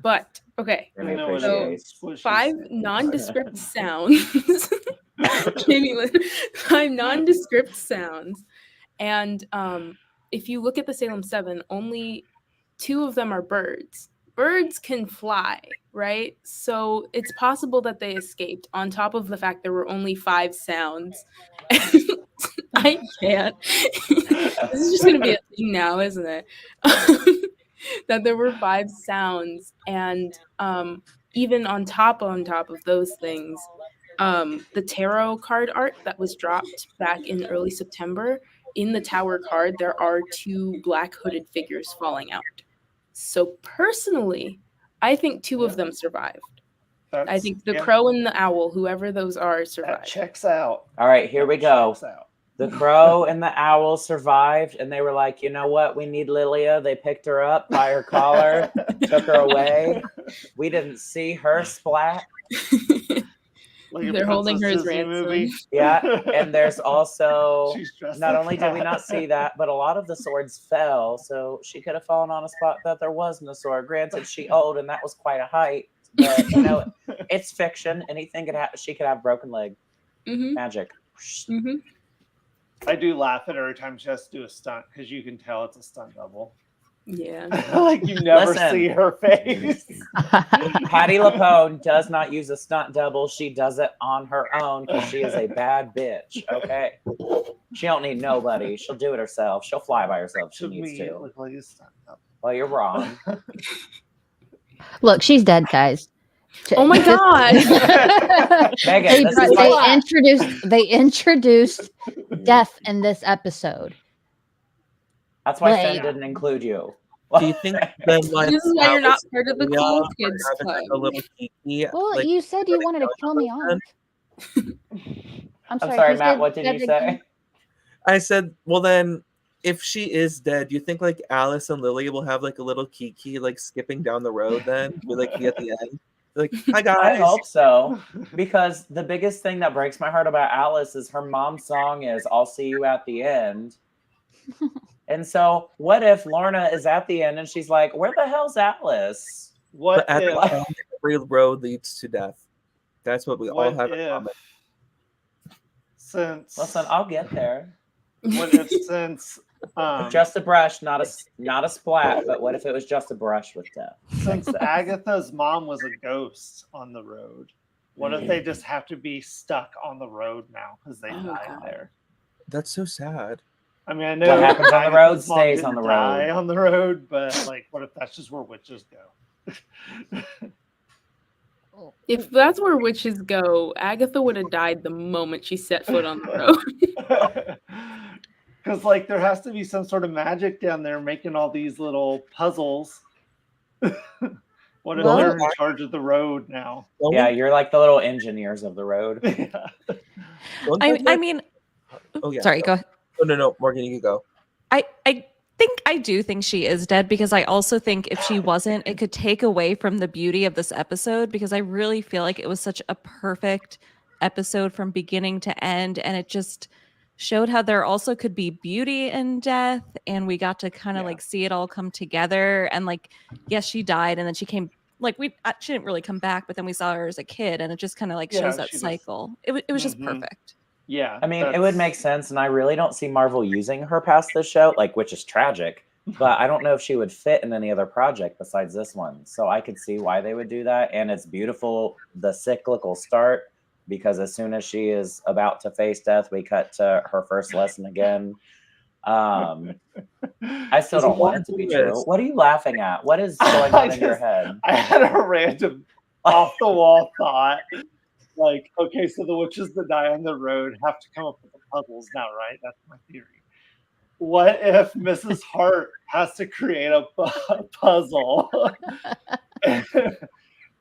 Speaker 5: But okay,
Speaker 2: Really
Speaker 3: I know what
Speaker 2: appreciate
Speaker 3: it
Speaker 2: it.
Speaker 3: is. What she
Speaker 5: 5
Speaker 3: said.
Speaker 5: nondescript sounds. Jamie, 5 nondescript sounds. And if you look at the Salem 7, only 2 of them are birds. Birds can fly, right? So it's possible that they escaped, on top of the fact there were only 5 sounds. I can't. This is just going to be a thing now, isn't it? That there were 5 sounds. And even on top of those things, the tarot card art that was dropped back in early September, in the tower card, there are 2 black hooded figures falling out. So personally, I think 2 of them survived. I think the crow and the owl, whoever those are,
Speaker 3: that
Speaker 5: survived.
Speaker 3: checks out.
Speaker 2: All right, here we go.
Speaker 3: Checks out.
Speaker 2: The crow and the owl survived, and they were like, you know what? We need Lilia. They picked her up by her collar, took her away. We didn't see her splat.
Speaker 3: Like a
Speaker 5: They're holding her as
Speaker 3: Princess Disney
Speaker 5: ransom.
Speaker 3: movie.
Speaker 2: Yeah, and there's also
Speaker 3: She's dressed
Speaker 2: not
Speaker 3: like
Speaker 2: only did we
Speaker 3: that.
Speaker 2: not see that, but a lot of the swords fell, so she could have fallen on a spot that there was no sword. Granted, she old, and that was quite a height, but you know, it's fiction. Anything could happen. She could have broken leg.
Speaker 5: Mhm,
Speaker 2: Magic.
Speaker 3: I do laugh at every time she has to do a stunt because you can tell it's a stunt double.
Speaker 5: Yeah.
Speaker 3: Like you never
Speaker 2: Listen.
Speaker 3: see her face.
Speaker 2: Patty LaPone does not use a stunt double. She does it on her own because she is a bad bitch. Okay. She don't need nobody. She'll do it herself. She'll fly by herself if she
Speaker 3: To
Speaker 2: needs
Speaker 3: me,
Speaker 2: to.
Speaker 3: it looked like a stunt double.
Speaker 2: Well, you're wrong.
Speaker 6: Look, she's dead, guys.
Speaker 5: Oh my god.
Speaker 2: Megan, this is
Speaker 6: they
Speaker 2: why
Speaker 6: introduced death in this episode.
Speaker 2: that's why
Speaker 6: like-
Speaker 2: Finn didn't include you.
Speaker 4: Do you think then like
Speaker 5: This is why you're not
Speaker 4: Alice
Speaker 5: part of the
Speaker 4: and
Speaker 5: cool
Speaker 4: Leah
Speaker 5: kids
Speaker 4: are having,
Speaker 5: club.
Speaker 4: like, a little kiki?
Speaker 6: Well,
Speaker 4: like,
Speaker 6: you said you
Speaker 4: they
Speaker 6: wanted to
Speaker 4: know
Speaker 6: kill
Speaker 4: each
Speaker 6: me
Speaker 4: other
Speaker 6: off. I'm
Speaker 2: sorry,
Speaker 6: you
Speaker 2: Matt.
Speaker 6: said
Speaker 2: What did you
Speaker 6: that
Speaker 2: say?
Speaker 4: I said, well then, if she is dead, do you think like Alice and Lily will have like a little kiki like skipping down the road then? Will like be at the end? Like, hi guys.
Speaker 2: I hope so. Because the biggest thing that breaks my heart about Alice is her mom's song is I'll see you at the end. And so what if Lorna is at the end and she's like, where the hell's Alice?
Speaker 3: What
Speaker 4: But at the
Speaker 3: if?
Speaker 4: end, every road leads to death. That's what we all
Speaker 3: What
Speaker 4: have in
Speaker 3: if?
Speaker 4: common.
Speaker 3: Since
Speaker 2: Listen, I'll get there.
Speaker 3: what if since
Speaker 2: Just a brush, not a splat, but what if it was just a brush with death?
Speaker 3: since Agatha's mom was a ghost on the road, what if they just have to be stuck on the road now because they
Speaker 5: Oh,
Speaker 3: died
Speaker 5: God.
Speaker 3: there?
Speaker 4: That's so sad.
Speaker 3: I mean, I know
Speaker 2: What happens on the road
Speaker 3: Agatha's mom
Speaker 2: stays
Speaker 3: didn't
Speaker 2: on the
Speaker 3: die
Speaker 2: road.
Speaker 3: on the road, but like, what if that's just where witches go?
Speaker 5: If that's where witches go, Agatha would have died the moment she set foot on the road.
Speaker 3: Because like there has to be some sort of magic down there making all these little puzzles. What if
Speaker 6: Well-
Speaker 3: they're in charge of the road now?
Speaker 4: Don't
Speaker 2: Yeah,
Speaker 4: we-
Speaker 2: you're like the little engineers of the road.
Speaker 3: Yeah.
Speaker 4: don't
Speaker 1: I
Speaker 4: they-
Speaker 1: mean,
Speaker 4: oh yeah.
Speaker 1: sorry, go ahead.
Speaker 4: Oh, no, Morgan, you can go.
Speaker 1: I do think she is dead because I also think if she wasn't, it could take away from the beauty of this episode because I really feel like it was such a perfect episode from beginning to end. And it just showed how there also could be beauty in death. And we got to kind of
Speaker 3: Yeah.
Speaker 1: like see it all come together. And like, yes, she died and then she came like she didn't really come back, but then we saw her as a kid and it just kind of like
Speaker 3: Yeah,
Speaker 1: shows that
Speaker 3: she was-
Speaker 1: cycle. It was just
Speaker 3: Mhm.
Speaker 1: perfect.
Speaker 3: Yeah.
Speaker 2: I mean, it
Speaker 3: that's-
Speaker 2: would make sense, and I really don't see Marvel using her past this show, like, which is tragic. But I don't know if she would fit in any other project besides this one. So I could see why they would do that. And it's beautiful, the cyclical start, because as soon as she is about to face death, we cut to her first lesson again. I still
Speaker 4: There's a
Speaker 2: don't want it to be true.
Speaker 4: twist.
Speaker 2: What are you laughing at? What is going on in your
Speaker 3: just-
Speaker 2: head?
Speaker 3: I had a random off the wall thought. Like, okay, so the witches that die on the road have to come up with the puzzles now, right? That's my theory. What if Mrs. Hart has to create a puzzle?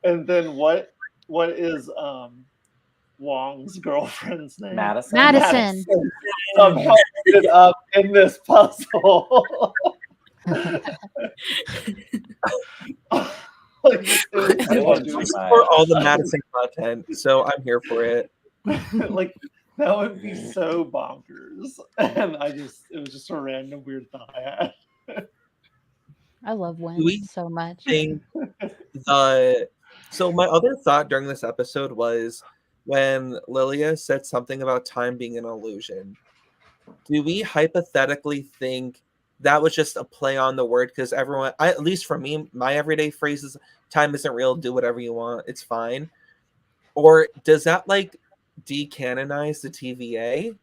Speaker 3: And then what is Wong's girlfriend's name?
Speaker 2: Madison?
Speaker 6: Madison.
Speaker 3: Somehow ended up in this puzzle. Like, it was
Speaker 2: That's
Speaker 3: so
Speaker 2: one
Speaker 3: stupid.
Speaker 2: too much.
Speaker 4: For all the Madison content, so I'm here for it.
Speaker 3: Like that would be so bonkers. And it was just a random weird thought I had.
Speaker 6: I love
Speaker 4: We-
Speaker 6: Wynn so much.
Speaker 4: Think so my other thought during this episode was when Lilia said something about time being an illusion. Do we hypothetically think that was just a play on the word? Because everyone, at least for me, my everyday phrase is time isn't real, do whatever you want, it's fine. Or does that like decanonize the TVA?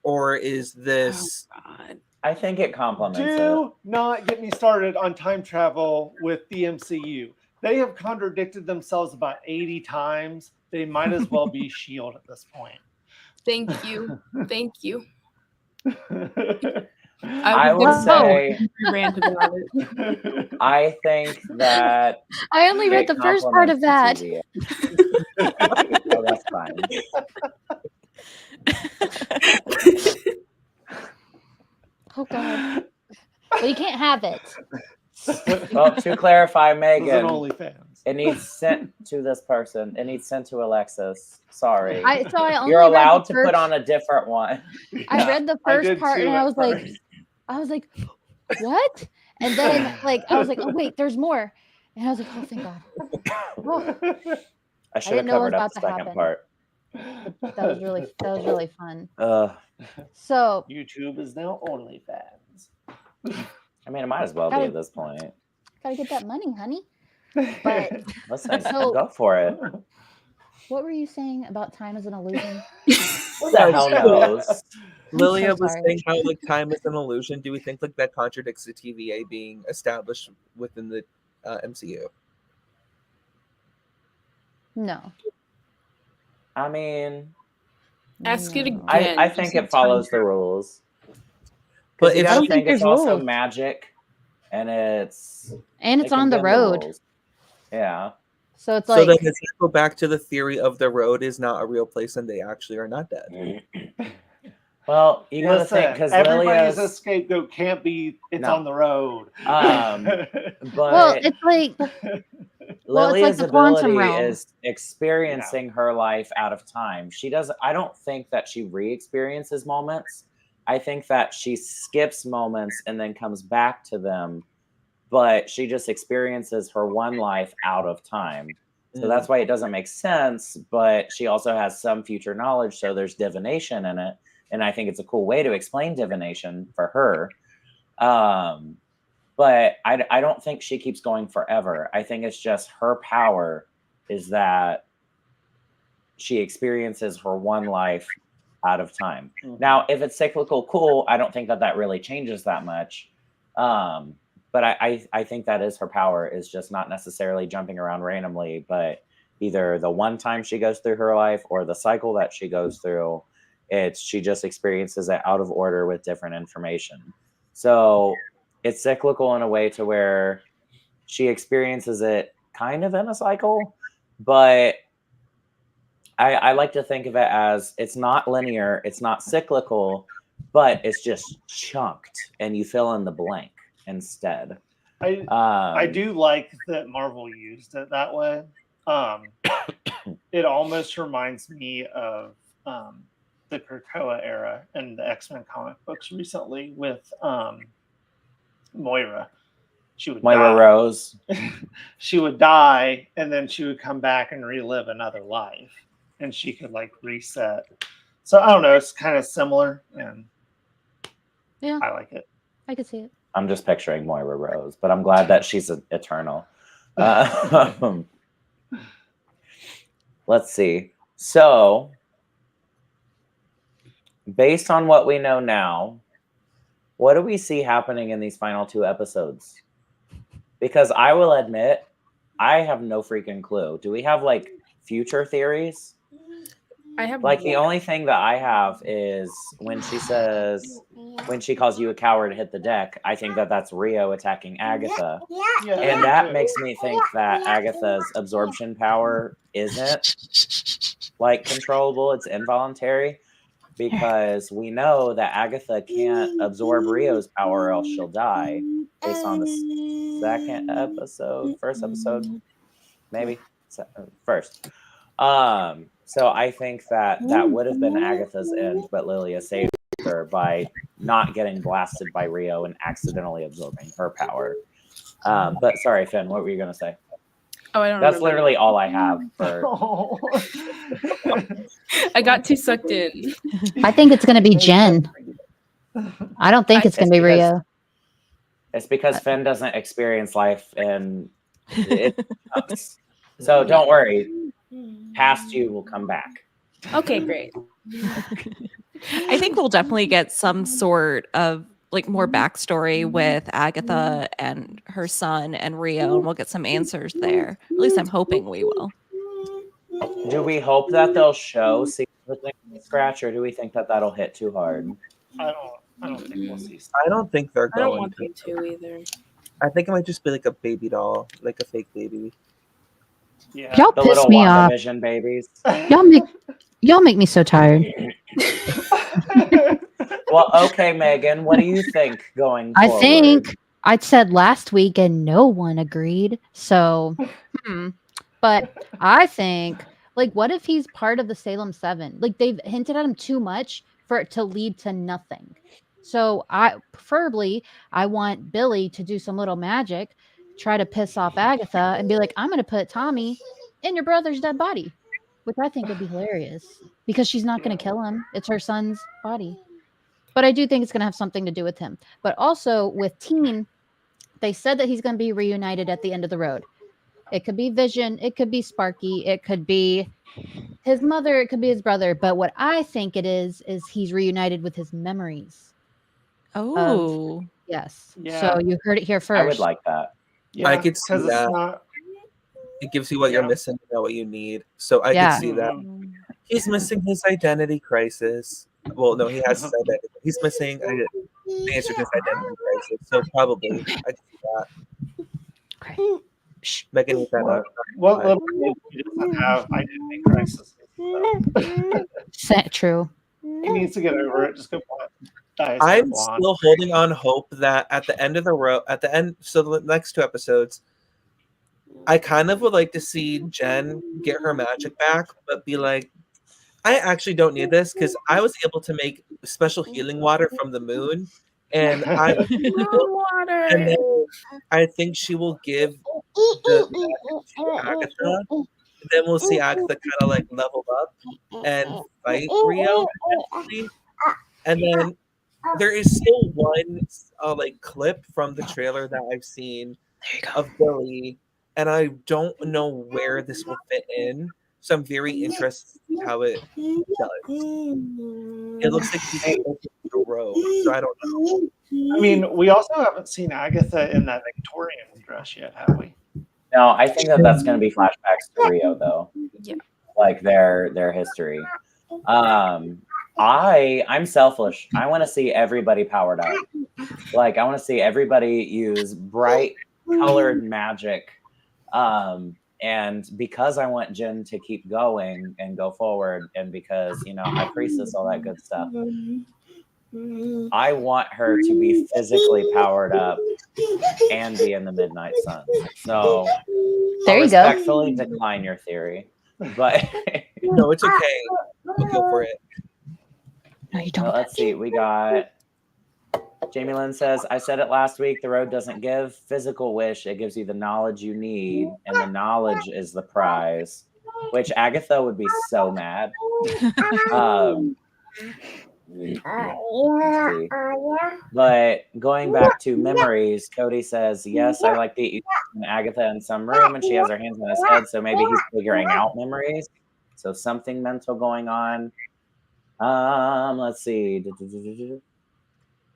Speaker 4: Or is this
Speaker 5: God.
Speaker 2: I think it complements it.
Speaker 3: Do not get me started on time travel with the MCU. They have contradicted themselves about 80 times. They might as well be S.H.I.E.L.D. at this point.
Speaker 5: Thank you. Thank you.
Speaker 2: I would
Speaker 5: was
Speaker 2: say,
Speaker 5: gonna rant about it.
Speaker 2: I think that
Speaker 6: I only read
Speaker 2: it
Speaker 6: the first part of that.
Speaker 2: complements the TVA. Oh, that's fine.
Speaker 6: Oh God. Well, you can't have it.
Speaker 2: Well, to clarify,
Speaker 3: This is an
Speaker 2: Megan,
Speaker 3: OnlyFans.
Speaker 2: it needs sent to this person. It needs sent to Alexis. Sorry.
Speaker 6: I only
Speaker 2: You're
Speaker 6: read
Speaker 2: allowed
Speaker 6: the
Speaker 2: to
Speaker 6: first,
Speaker 2: put on a different one.
Speaker 6: I read the first
Speaker 3: did
Speaker 6: part
Speaker 3: too
Speaker 6: and
Speaker 3: at
Speaker 6: I was
Speaker 3: first.
Speaker 6: like, what? And then like I was like, oh wait, there's more. And I was like, oh thank God. Oh,
Speaker 2: I should have
Speaker 6: didn't know it was
Speaker 2: covered up
Speaker 6: about
Speaker 2: the
Speaker 6: to
Speaker 2: second
Speaker 6: happen.
Speaker 2: part.
Speaker 6: that was really fun.
Speaker 2: Ugh.
Speaker 6: So
Speaker 3: YouTube is now OnlyFans.
Speaker 2: I mean, it might as well be at this point.
Speaker 6: Gotta get that money, honey. But
Speaker 2: Listen,
Speaker 6: So-
Speaker 2: go for it.
Speaker 6: what were you saying about time as an illusion?
Speaker 2: Who the hell knows?
Speaker 4: Lilia
Speaker 6: so
Speaker 4: was
Speaker 6: sorry.
Speaker 4: saying how like time is an illusion. Do we think like that contradicts the TVA being established within the MCU?
Speaker 6: No.
Speaker 2: I mean,
Speaker 5: Ask it
Speaker 6: No.
Speaker 5: again.
Speaker 2: I think it follows the rules.
Speaker 4: But
Speaker 2: But you
Speaker 4: if-
Speaker 2: gotta
Speaker 6: I don't
Speaker 2: think
Speaker 6: think
Speaker 2: it's
Speaker 6: there's
Speaker 2: also
Speaker 6: rules.
Speaker 2: magic, and it's
Speaker 6: And it's
Speaker 2: it can
Speaker 6: on the
Speaker 2: bend
Speaker 6: road.
Speaker 2: rules. Yeah.
Speaker 6: So it's
Speaker 4: So
Speaker 6: like
Speaker 4: then does that go back to the theory of the road is not a real place and they actually are not dead?
Speaker 2: Well, you gotta think
Speaker 3: Listen,
Speaker 2: because
Speaker 3: everybody's a
Speaker 2: Lilia's,
Speaker 3: scapegoat can't be. It's
Speaker 2: No.
Speaker 3: on the road.
Speaker 2: but
Speaker 6: well, it's like
Speaker 2: Lilia's
Speaker 6: the quantum
Speaker 2: ability
Speaker 6: realm.
Speaker 2: is experiencing her life out of time. She doesn't. I don't think that she re-experiences moments. I think that she skips moments and then comes back to them, but she just experiences her one life out of time. So that's why it doesn't make sense. But she also has some future knowledge, so there's divination in it, and I think it's a cool way to explain divination for her. But I don't think she keeps going forever. I think it's just her power is that she experiences her one life out of time. Now, if it's cyclical, cool. I don't think that really changes that much. But I think that is her power, is just not necessarily jumping around randomly, but either the one time she goes through her life or the cycle that she goes through, she just experiences it out of order with different information. So it's cyclical in a way to where she experiences it kind of in a cycle, but I like to think of it as it's not linear, it's not cyclical, but it's just chunked and you fill in the blank instead.
Speaker 3: I do like that Marvel used it that way. It almost reminds me of the Krakoa era and the X-Men comic books recently with Moira. She would
Speaker 2: Moira
Speaker 3: die.
Speaker 2: Rose.
Speaker 3: She would die, and then she would come back and relive another life, and she could like reset. So I don't know. It's kind of similar, and
Speaker 6: Yeah.
Speaker 3: I like it.
Speaker 6: I could see it.
Speaker 2: I'm just picturing Moira Rose, but I'm glad that she's eternal. Let's see. So, based on what we know now, what do we see happening in these final 2 episodes? Because I will admit, I have no freaking clue. Do we have like future theories?
Speaker 5: I have
Speaker 2: Like the
Speaker 5: one.
Speaker 2: only thing that I have is when she calls you a coward, hit the deck. I think that that's Rio attacking Agatha.
Speaker 3: Yeah,
Speaker 2: And that makes me think that Agatha's absorption power isn't like controllable, it's involuntary, because we know that Agatha can't absorb Rio's power or else she'll die, based on the first episode, maybe first. So I think that would have been Agatha's end, but Lilia saved her by not getting blasted by Rio and accidentally absorbing her power. But sorry, Finn, what were you gonna say?
Speaker 5: Oh, I don't
Speaker 2: That's
Speaker 5: remember.
Speaker 2: literally all I have for.
Speaker 3: Oh.
Speaker 5: I got too sucked in.
Speaker 6: I think it's gonna be Jen. I don't think it's gonna be Rio.
Speaker 2: It's because Finn doesn't experience life, and it sucks. So don't worry, past you will come back.
Speaker 5: Okay, great.
Speaker 1: I think we'll definitely get some sort of like more backstory with Agatha and her son and Rio, and we'll get some answers there. At least I'm hoping we will.
Speaker 2: Do we hope that they'll show see everything from scratch, or do we think that that'll hit too hard?
Speaker 3: I don't think we'll see.
Speaker 4: I don't think they're
Speaker 5: I don't
Speaker 4: going
Speaker 5: want
Speaker 4: to.
Speaker 5: them to either.
Speaker 4: I think it might just be like a baby doll, like a fake baby.
Speaker 3: Yeah.
Speaker 6: Y'all
Speaker 2: The
Speaker 6: piss
Speaker 2: little
Speaker 6: me off.
Speaker 2: WandaVision babies.
Speaker 6: Y'all make me so tired.
Speaker 2: Well, okay, Megan, what do you think going
Speaker 6: I
Speaker 2: forward?
Speaker 6: think I said last week and no one agreed. So, but I think, like, what if he's part of the Salem 7? Like, they've hinted at him too much for it to lead to nothing. So, preferably, I want Billy to do some little magic, try to piss off Agatha, and be like, I'm going to put Tommy in your brother's dead body, which I think would be hilarious because she's not going to kill him. It's her son's body. But I do think it's going to have something to do with him. But also with Teen, they said that he's going to be reunited at the end of the road. It could be Vision, it could be Sparky, it could be his mother, it could be his brother. But what I think it is he's reunited with his memories.
Speaker 1: Oh.
Speaker 6: Yes.
Speaker 3: Yeah.
Speaker 6: So you heard it here first.
Speaker 2: I would like that.
Speaker 3: Yeah,
Speaker 4: I could see
Speaker 3: 'cause
Speaker 4: that.
Speaker 3: it's not.
Speaker 4: It gives you what you're missing, you know what you need. So I
Speaker 6: Yeah.
Speaker 4: could see that.
Speaker 3: Mhm.
Speaker 4: He's missing his identity crisis. Well, no, he has his identity. He's missing the answer to his identity crisis. So probably I can see that.
Speaker 6: Okay.
Speaker 4: Shh, Megan, eat that up.
Speaker 3: What little kid he doesn't have identity crisis?
Speaker 6: True.
Speaker 3: He needs to get over it. Just go dye his hair
Speaker 4: I'm
Speaker 3: blonde.
Speaker 4: still holding on hope that at the end of the row, at the end, so the next 2 episodes, I kind of would like to see Jen get her magic back, but be like, I actually don't need this because I was able to make special healing water from the moon, and
Speaker 5: Water.
Speaker 4: and then I think she will give the magic to Agatha. Then we'll see Agatha kind of like level up and fight Rio eventually. And then there is still one like clip from the trailer that I've seen of Billy, and I don't know where this will fit in. So I'm very interested in how it does. It looks like he's open the road, so I don't know.
Speaker 3: I mean, we also haven't seen Agatha in that Victorian dress yet, have we?
Speaker 2: No, I think that that's going to be flashbacks to Rio, though.
Speaker 5: Yeah.
Speaker 2: Like their history. I'm selfish. I want to see everybody powered up. Like I want to see everybody use bright colored magic. And because I want Jen to keep going and go forward, and because High Priestess, all that good stuff, I want her to be physically powered up and be in the Midnight Sun. So
Speaker 6: There
Speaker 2: I'll
Speaker 6: you go.
Speaker 2: respectfully decline your theory, but
Speaker 4: No, it's okay. We'll go for it.
Speaker 6: No, you don't.
Speaker 2: well, let's see. We got Jamie Lynn says, I said it last week, the road doesn't give physical wish. It gives you the knowledge you need, and the knowledge is the prize, which Agatha would be so mad. Let's see. But going back to memories, Cody says, yes, I like the Agatha in some room, and she has her hands on his head, so maybe he's figuring out memories. So something mental going on. Let's see.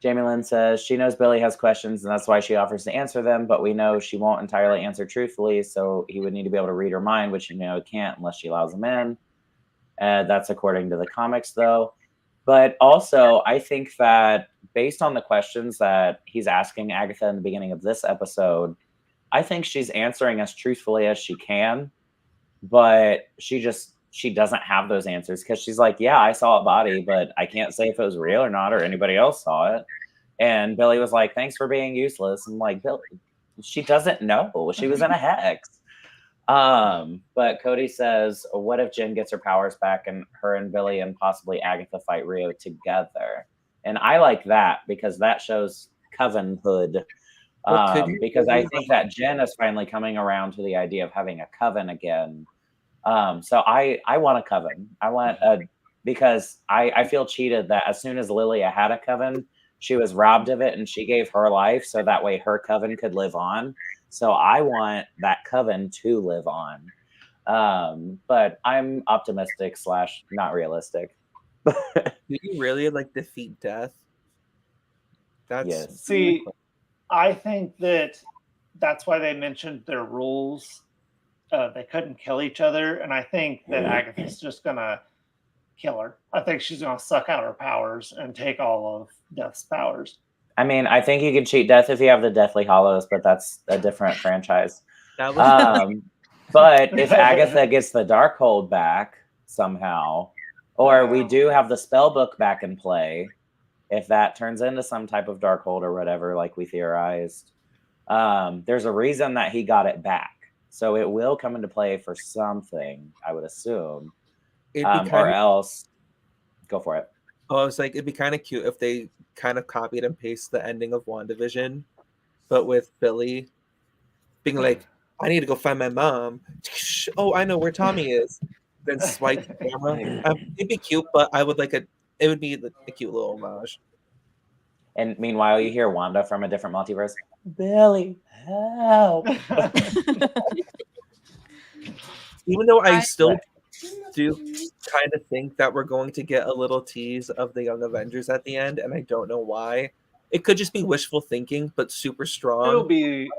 Speaker 2: Jamie Lynn says she knows Billy has questions, and that's why she offers to answer them, but we know she won't entirely answer truthfully, so he would need to be able to read her mind, which he can't unless she allows him in. That's according to the comics, though. But also, I think that based on the questions that he's asking Agatha in the beginning of this episode, I think she's answering as truthfully as she can, but she doesn't have those answers because she's like, yeah, I saw a body, but I can't say if it was real or not, or anybody else saw it. And Billy was like, thanks for being useless. I'm like, Billy, she doesn't know. She was in a hex. But Cody says, what if Jen gets her powers back and her and Billy and possibly Agatha fight Rio together? And I like that because that shows covenhood. Because I think that Jen is finally coming around to the idea of having a coven again. So I want a coven. I want because I feel cheated that as soon as Lilia had a coven, she was robbed of it and she gave her life so that way her coven could live on. So I want that coven to live on. But I'm optimistic / not realistic.
Speaker 4: Do you really defeat death? That's
Speaker 2: Yes.
Speaker 3: See, I think that's why they mentioned their rules. They couldn't kill each other, and I think that Agatha's just gonna kill her. I think she's gonna suck out her powers and take all of Death's powers.
Speaker 2: I mean, I think you can cheat death if you have the Deathly Hollows, but that's a different franchise.
Speaker 4: that was
Speaker 2: But if Agatha gets the Darkhold back somehow, or we do have the spell book back in play, if that turns into some type of Darkhold or whatever, like we theorized, there's a reason that he got it back. So it will come into play for something, I would assume. Or else, go for it.
Speaker 4: Oh, I was like, it'd be kind of cute if they kind of copied and pasted the ending of WandaVision, but with Billy being like, I need to go find my mom. Oh, I know where Tommy is. Then swipe the camera. It'd be cute, but I would it would be a cute little homage.
Speaker 2: And meanwhile, you hear Wanda from a different multiverse. Billy, help!
Speaker 4: Even though I still do kind of think that we're going to get a little tease of the Young Avengers at the end, and I don't know why. It could just be wishful thinking, but super strong.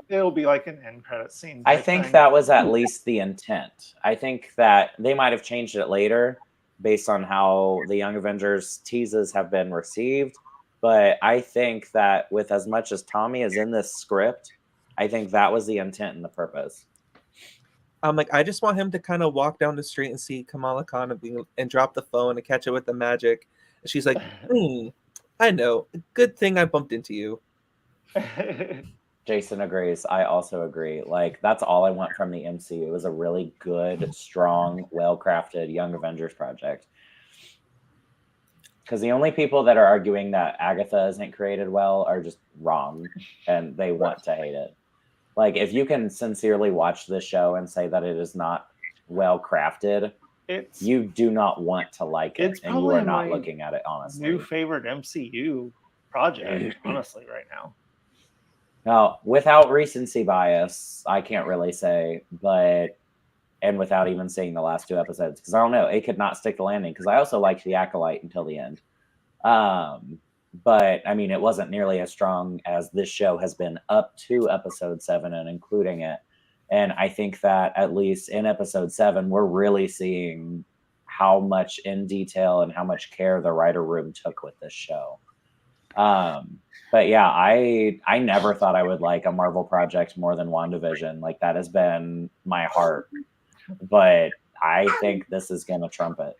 Speaker 3: It'll be like an end credit scene.
Speaker 2: I think that was at least the intent. I think that they might have changed it later based on how the Young Avengers teases have been received. But I think that with as much as Tommy is in this script, I think that was the intent and the purpose.
Speaker 4: I'm like, I just want him to kind of walk down the street and see Kamala Khan and drop the phone and catch it with the magic. And she's like, I know. Good thing I bumped into you.
Speaker 2: Jason agrees. I also agree. Like, that's all I want from the MCU. It was a really good, strong, well-crafted Young Avengers project. Because the only people that are arguing that Agatha isn't created well are just wrong, and they want to hate it. Like, if you can sincerely watch this show and say that it is not well-crafted, you do not want to like it, and you are not looking at it honestly.
Speaker 3: New favorite MCU project, honestly, right now.
Speaker 2: Now, without recency bias, I can't really say, and without even seeing the last 2 episodes, because I don't know, it could not stick the landing, because I also liked The Acolyte until the end. But, I mean, it wasn't nearly as strong as this show has been up to episode 7 and including it. And I think that at least in episode 7, we're really seeing how much in detail and how much care the writer room took with this show. But yeah, I never thought I would like a Marvel project more than WandaVision. Like, that has been my heart. But I think this is going to trump it.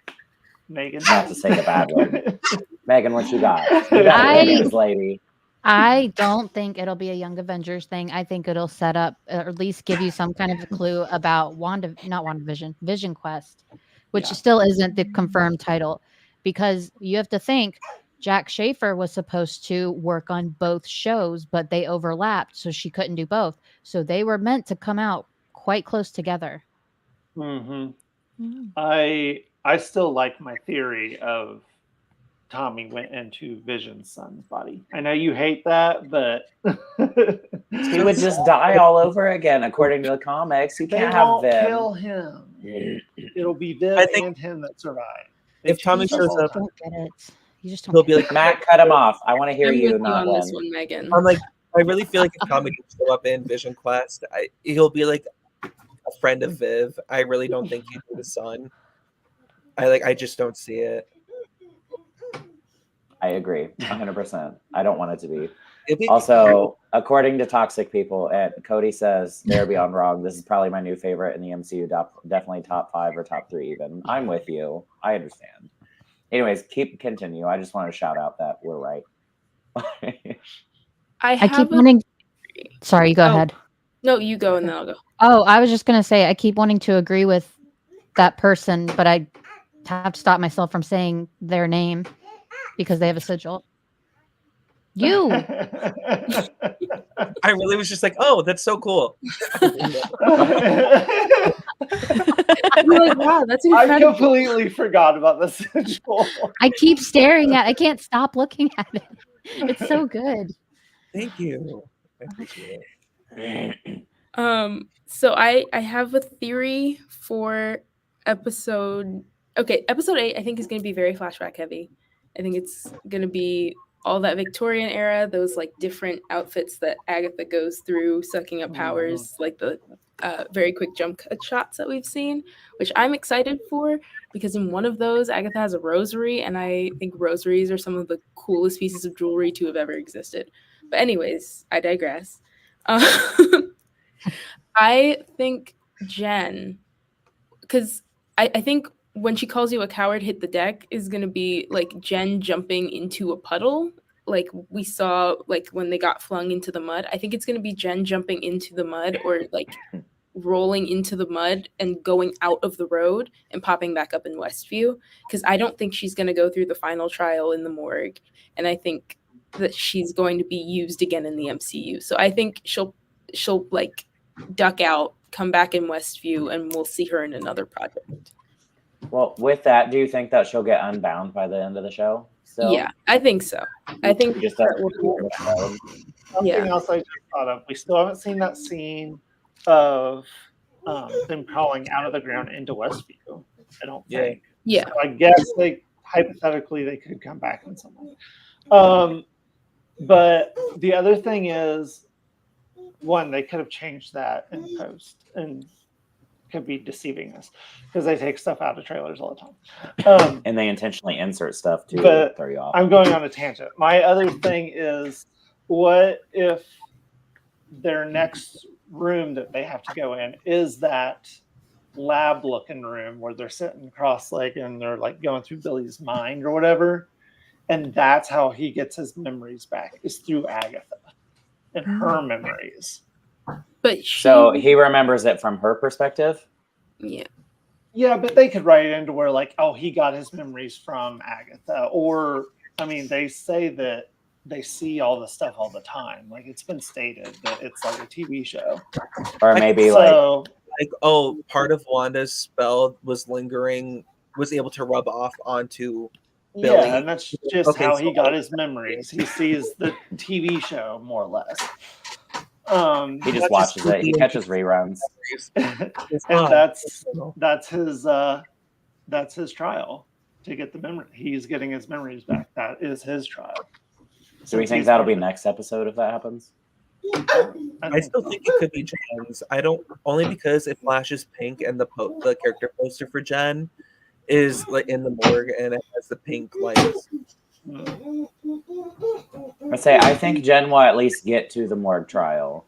Speaker 3: Megan.
Speaker 2: Not to say the bad word. Megan, what you got? You got this, lady.
Speaker 6: I don't think it'll be a Young Avengers thing. I think it'll set up, or at least give you some kind of a clue about Vision Quest, which still isn't the confirmed title, because you have to think Jack Schaefer was supposed to work on both shows, but they overlapped, so she couldn't do both. So they were meant to come out quite close together.
Speaker 3: I still like my theory of Tommy went into Vision's son's body. I know you hate that, but
Speaker 2: he would just die all over again, according to the comics. You can't have Viv.
Speaker 3: Kill him. It'll be Viv and him that survive.
Speaker 4: If Tommy shows up,
Speaker 6: don't get it. You just don't.
Speaker 4: He'll be like,
Speaker 2: Matt, cut him off. I want to hear
Speaker 5: I'm
Speaker 2: you,
Speaker 5: with
Speaker 2: not
Speaker 5: on this
Speaker 2: him.
Speaker 5: one, Megan.
Speaker 4: I'm like, I really feel like if Tommy could show up in Vision Quest, he'll be like a friend of Viv. I really don't think he'd be the son. I just don't see it.
Speaker 2: I agree, 100%. I don't want it to be. Also, according to Toxic People, and Cody says, they're beyond wrong. This is probably my new favorite in the MCU. Definitely top 5 or top 3 even. I'm with you. I understand. Anyways, continue. I just want to shout out that we're right.
Speaker 6: I keep wanting. Sorry, you go ahead.
Speaker 5: No, you go and then I'll go.
Speaker 6: Oh, I was just going to say, I keep wanting to agree with that person, but I have to stop myself from saying their name because they have a sigil. You.
Speaker 4: I really was just like, oh, that's so cool.
Speaker 5: I'm like, wow, that's incredible.
Speaker 3: I completely forgot about the sigil.
Speaker 6: I keep staring at it. I can't stop looking at it. It's so good.
Speaker 4: Thank you. I appreciate it.
Speaker 5: So I have a theory for episode 8. I think is going to be very flashback heavy. I think it's going to be all that Victorian era, those like different outfits that Agatha goes through, sucking up powers, like the very quick jump cut shots that we've seen, which I'm excited for because in one of those, Agatha has a rosary, and I think rosaries are some of the coolest pieces of jewelry to have ever existed. But anyways, I digress. I think Jen, because I think when she calls you a coward, hit the deck is going to be like Jen jumping into a puddle. Like we saw, like when they got flung into the mud. I think it's going to be Jen jumping into the mud or like rolling into the mud and going out of the road and popping back up in Westview. Because I don't think she's going to go through the final trial in the morgue. And I think that she's going to be used again in the MCU. So I think she'll like duck out, come back in Westview, and we'll see her in another project.
Speaker 2: Well, with that, do you think that she'll get unbound by the end of the show? So
Speaker 5: Yeah, I think so. I think
Speaker 2: She just
Speaker 5: that
Speaker 2: doesn't
Speaker 5: will be
Speaker 2: know the road.
Speaker 3: Something else I just thought of. We still haven't seen that scene of them crawling out of the ground into Westview. I don't think.
Speaker 5: Yeah.
Speaker 3: So I guess hypothetically they could come back in some way. But the other thing is, one, they could have changed that in post and could be deceiving us because they take stuff out of trailers all the time.
Speaker 2: And they intentionally insert stuff to
Speaker 3: But
Speaker 2: throw you off.
Speaker 3: I'm going on a tangent. My other thing is, what if their next room that they have to go in is that lab looking room where they're sitting cross-legged and they're like going through Billy's mind or whatever, and that's how he gets his memories back, is through Agatha and her memories.
Speaker 5: But
Speaker 2: So he remembers it from her perspective?
Speaker 3: Yeah, but they could write it into where like, oh, he got his memories from Agatha. Or, I mean, they say that they see all the stuff all the time. Like, it's been stated that it's like a TV show.
Speaker 2: Or maybe
Speaker 4: part of Wanda's spell was lingering, was able to rub off onto Billy.
Speaker 3: Yeah, and that's just how he got his memories. He sees the TV show more or less.
Speaker 2: He just watches it. He catches reruns.
Speaker 3: And that's his trial to get the memory. He's getting his memories back. That is his trial.
Speaker 2: Do we think that'll be next episode if that happens?
Speaker 4: I still think it could be Jen's. I don't, only because it flashes pink and the character poster for Jen is like in the morgue and it has the pink lights.
Speaker 2: I think Jen will at least get to the morgue trial.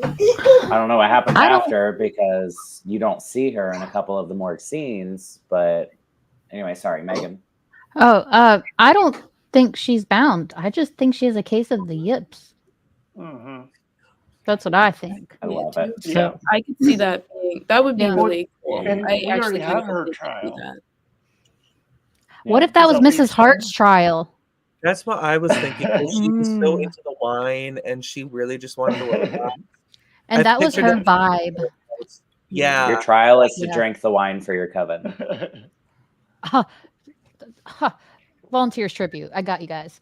Speaker 2: I don't know what happens after because you don't see her in a couple of the morgue scenes. But anyway, sorry, Megan.
Speaker 6: I don't think she's bound. I just think she has a case of the yips.
Speaker 3: Mm-hmm.
Speaker 6: That's what I think.
Speaker 2: I love it.
Speaker 5: So I could see that being, that would be really cool.
Speaker 3: And
Speaker 5: I
Speaker 3: we
Speaker 5: actually
Speaker 3: already had her
Speaker 5: think
Speaker 3: trial.
Speaker 5: that.
Speaker 6: What if that was Mrs. Hart's trial?
Speaker 4: That's what I was thinking. She was so into the wine and she really just wanted to relax.
Speaker 6: And that was her vibe.
Speaker 4: Yeah.
Speaker 2: Your trial is to drink the wine for your coven.
Speaker 6: Volunteers tribute. I got you guys.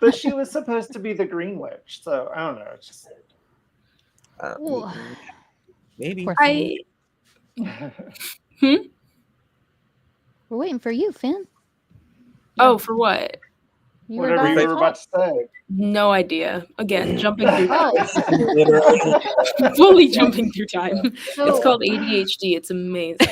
Speaker 3: But she was supposed to be the Green Witch, so I don't know. It's just
Speaker 4: maybe.
Speaker 6: We're waiting for you, Finn.
Speaker 5: Oh, for what?
Speaker 3: Whatever you were about to say.
Speaker 5: No idea. Again, jumping through time.
Speaker 6: Oh.
Speaker 5: Fully jumping through time. It's called ADHD. It's amazing.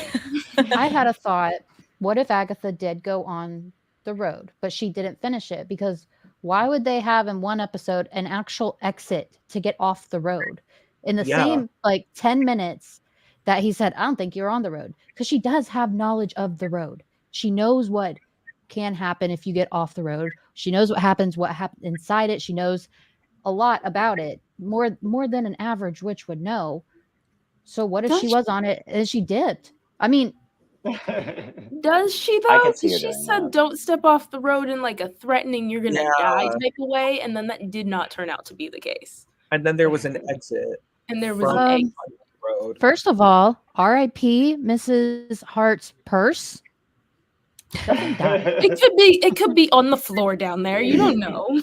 Speaker 6: I had a thought. What if Agatha did go on the road, but she didn't finish it? Because why would they have in one episode an actual exit to get off the road? In the same 10 minutes that he said, I don't think you're on the road. Because she does have knowledge of the road. She knows what can happen if you get off the road. She knows what happens inside it. She knows a lot about it, more than an average witch would know. So what if she was on it and she dipped? I mean,
Speaker 5: does she though?
Speaker 2: I can see her
Speaker 5: She
Speaker 2: doing
Speaker 5: said
Speaker 2: that.
Speaker 5: don't step off the road in like a threatening you're gonna die type of way, and then that did not turn out to be the case.
Speaker 4: And then there was an exit.
Speaker 5: And there was an exit.
Speaker 4: Road.
Speaker 6: First of all, R.I.P. Mrs. Hart's purse.
Speaker 5: It could be on the floor down there. You don't know.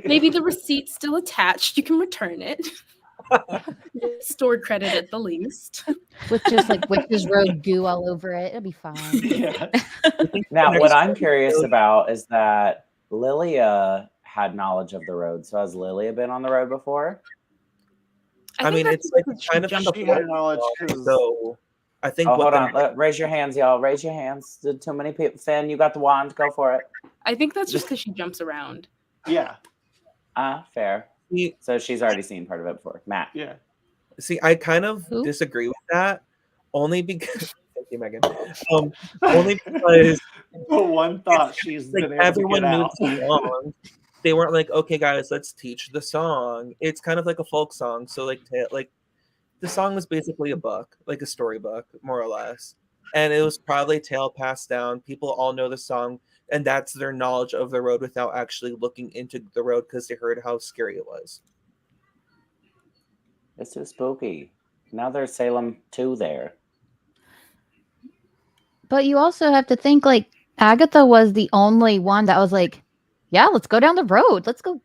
Speaker 5: Maybe the receipt's still attached. You can return it. Stored credit at the least.
Speaker 6: With just like Witch's Road goo all over it. It'll be fine.
Speaker 3: Yeah.
Speaker 2: Now, what I'm curious about is that Lilia had knowledge of the road. So has Lilia been on the road before?
Speaker 4: I mean, it's like kind of
Speaker 3: She had knowledge.
Speaker 4: So I think.
Speaker 2: Oh, hold on. Raise your hands, y'all. Raise your hands. Did too many people? Finn, you got the wand. Go for it.
Speaker 5: I think that's just because she jumps around.
Speaker 3: Yeah.
Speaker 2: Fair. So she's already seen part of it before. Matt.
Speaker 3: Yeah.
Speaker 4: See, I kind of disagree with that, only because. Thank you, Megan. Only because.
Speaker 3: One thought she's
Speaker 4: like
Speaker 3: been able
Speaker 4: everyone
Speaker 3: to get
Speaker 4: knew
Speaker 3: out.
Speaker 4: the song. They weren't like, okay, guys, let's teach the song. It's kind of like a folk song. So like the song was basically a book, like a storybook, more or less. And it was probably a tale passed down. People all know the song, and that's their knowledge of the road without actually looking into the road because they heard how scary it was.
Speaker 2: It's too spooky. Now there's Salem 2 there.
Speaker 6: But you also have to think like Agatha was the only one that was like, yeah, let's go down the road. Let's go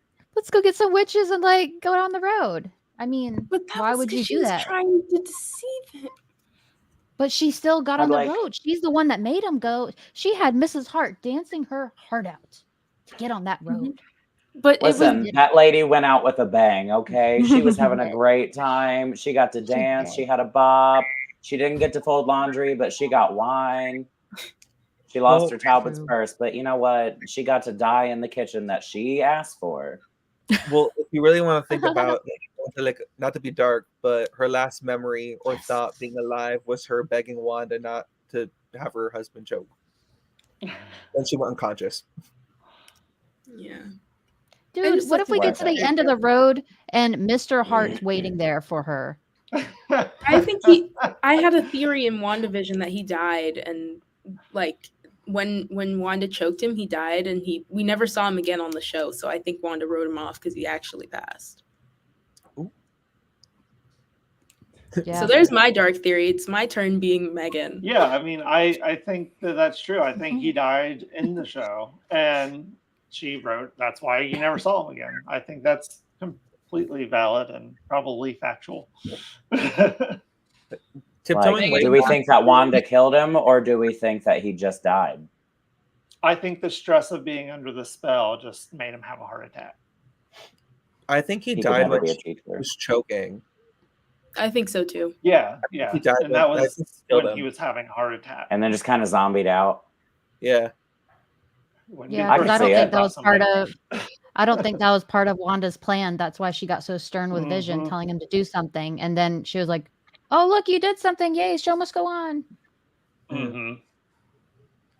Speaker 6: get some witches and like go down the road. I mean,
Speaker 5: But that
Speaker 6: why
Speaker 5: was
Speaker 6: would
Speaker 5: 'cause
Speaker 6: you
Speaker 5: she
Speaker 6: do
Speaker 5: was
Speaker 6: that?
Speaker 5: trying to deceive him.
Speaker 6: But she still got on
Speaker 2: I'm
Speaker 6: the
Speaker 2: like-
Speaker 6: road. She's the one that made him go. She had Mrs. Hart dancing her heart out to get on that road.
Speaker 5: But
Speaker 2: Listen, that lady went out with a bang, okay? She was having a
Speaker 6: Yeah.
Speaker 2: great time. She got to dance.
Speaker 6: did.
Speaker 2: She had a bop. She didn't get to fold laundry, but she got wine. She lost
Speaker 4: Well,
Speaker 2: her Talbot's
Speaker 6: true.
Speaker 2: purse, but you know what? She got to die in the kitchen that she asked for.
Speaker 4: Well, if you really want to think about like not to be dark, but her last memory or thought being alive was her begging Wanda not to have her husband choke. Then she went unconscious.
Speaker 5: yeah.
Speaker 6: Dude,
Speaker 5: just
Speaker 6: what
Speaker 5: like
Speaker 6: if we
Speaker 2: to
Speaker 6: get to
Speaker 2: watch
Speaker 6: the
Speaker 2: it.
Speaker 6: end of the road and Mr. Hart's waiting there for her?
Speaker 5: I think I had a theory in WandaVision that he died, and like when Wanda choked him, he died, and we never saw him again on the show. So I think Wanda wrote him off because he actually passed.
Speaker 6: Yeah.
Speaker 5: So there's my dark theory. It's my turn being Megan.
Speaker 3: Yeah, I mean, I think that's true. I think he died in the show, and she wrote, that's why you never saw him again. I think that's completely valid and probably factual.
Speaker 4: Tiptoeing
Speaker 2: Like,
Speaker 4: way
Speaker 2: do we
Speaker 4: back-
Speaker 2: think that Wanda killed him, or do we think that he just died?
Speaker 3: I think the stress of being under the spell just made him have a heart attack.
Speaker 4: I think he
Speaker 2: He could
Speaker 4: died
Speaker 2: never
Speaker 4: when
Speaker 2: be a
Speaker 4: she
Speaker 2: teacher.
Speaker 4: was choking.
Speaker 5: I think so too.
Speaker 3: Yeah,
Speaker 4: He
Speaker 3: yeah.
Speaker 4: died
Speaker 3: And that
Speaker 4: when- I
Speaker 3: was
Speaker 4: think he killed
Speaker 3: when
Speaker 4: him.
Speaker 3: he was having a heart attack.
Speaker 2: And then just kind of zombied out.
Speaker 4: Yeah.
Speaker 3: When
Speaker 6: Yeah,
Speaker 3: we
Speaker 2: I
Speaker 6: because
Speaker 2: can
Speaker 6: I don't
Speaker 2: see
Speaker 6: think
Speaker 2: it.
Speaker 6: that was part
Speaker 3: Something.
Speaker 6: of. I don't think that was part of Wanda's plan. That's why she got so stern with Vision,
Speaker 3: Mhm.
Speaker 6: telling him to do something, and then she was like, "Oh, look, you did something! Yay, show must go on."
Speaker 3: Mhm.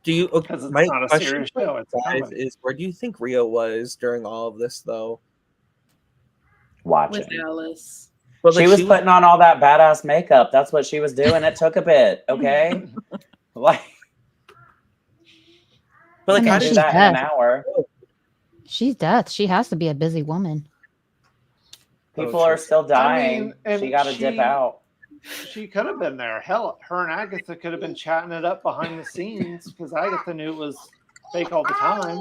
Speaker 4: Do you?
Speaker 3: Because it's
Speaker 4: my
Speaker 3: not a
Speaker 4: question
Speaker 3: serious
Speaker 4: for
Speaker 3: show.
Speaker 4: you
Speaker 3: It's a
Speaker 4: guys
Speaker 3: comedy.
Speaker 4: is where do you think Rio was during all of this, though?
Speaker 2: Watching.
Speaker 5: With Alice.
Speaker 4: But
Speaker 2: She was putting on all that badass makeup. That's what she was doing. It took a bit, okay? Like,
Speaker 4: But like,
Speaker 6: I mean,
Speaker 4: how
Speaker 2: do
Speaker 4: did
Speaker 6: she's
Speaker 2: that in an
Speaker 6: dead.
Speaker 2: hour.
Speaker 6: She's death. She has to be a busy woman.
Speaker 2: People
Speaker 4: true.
Speaker 2: are still dying.
Speaker 3: I mean, and
Speaker 2: she got to dip out.
Speaker 3: She could have been there. Hell, her and Agatha could have been chatting it up behind the scenes because Agatha knew it was fake all the time.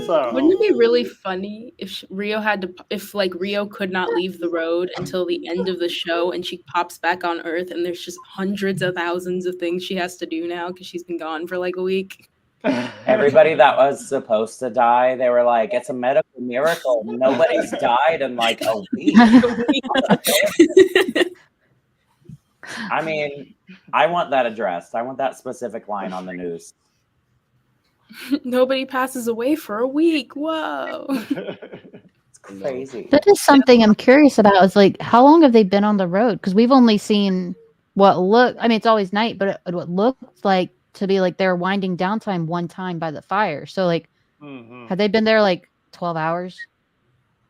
Speaker 3: So
Speaker 5: Wouldn't it be really funny if Rio had to, if like Rio could not leave the road until the end of the show, and she pops back on Earth, and there's just hundreds of thousands of things she has to do now because she's been gone for like a week.
Speaker 2: Everybody that was supposed to die, they were like, it's a medical miracle. Nobody's died in like a week. I mean, I want that addressed. I want that specific line on the news.
Speaker 5: Nobody passes away for a week. Whoa.
Speaker 2: It's crazy.
Speaker 6: That is something I'm curious about. Is like, how long have they been on the road? Because we've only seen what look. I mean, it's always night, but what looked like to be like they're winding down time one time by the fire. So like,
Speaker 3: Mhm.
Speaker 6: have they been there like 12 hours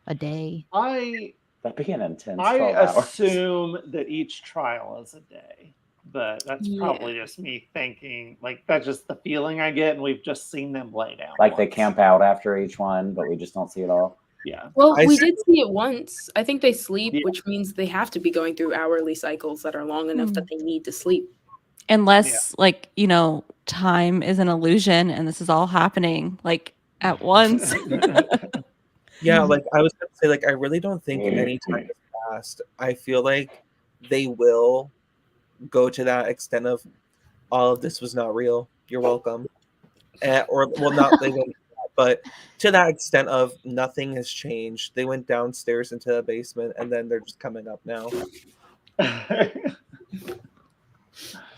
Speaker 6: a day?
Speaker 2: That'd be an intense
Speaker 3: I
Speaker 2: 12 hours.
Speaker 3: assume that each trial is a day, but that's
Speaker 5: Yeah.
Speaker 3: probably just me thinking. Like that's just the feeling I get, and we've just seen them lay down.
Speaker 2: Like they
Speaker 3: once.
Speaker 2: camp out after each one, but we just don't see it all.
Speaker 3: Yeah.
Speaker 5: Well,
Speaker 4: I
Speaker 5: we
Speaker 4: see-
Speaker 5: did see it once. I think they sleep,
Speaker 3: Yeah.
Speaker 5: which means they have to be going through hourly cycles that are long enough that they need to sleep.
Speaker 1: Unless, like, you know, time is an illusion and this is all happening like at once.
Speaker 4: Yeah, like I was gonna say, like I really don't think any time has passed. I feel like they will go to that extent of all of this was not real. You're welcome, or well, not they won't, but to that extent of nothing has changed. They went downstairs into the basement, and then they're just coming up now.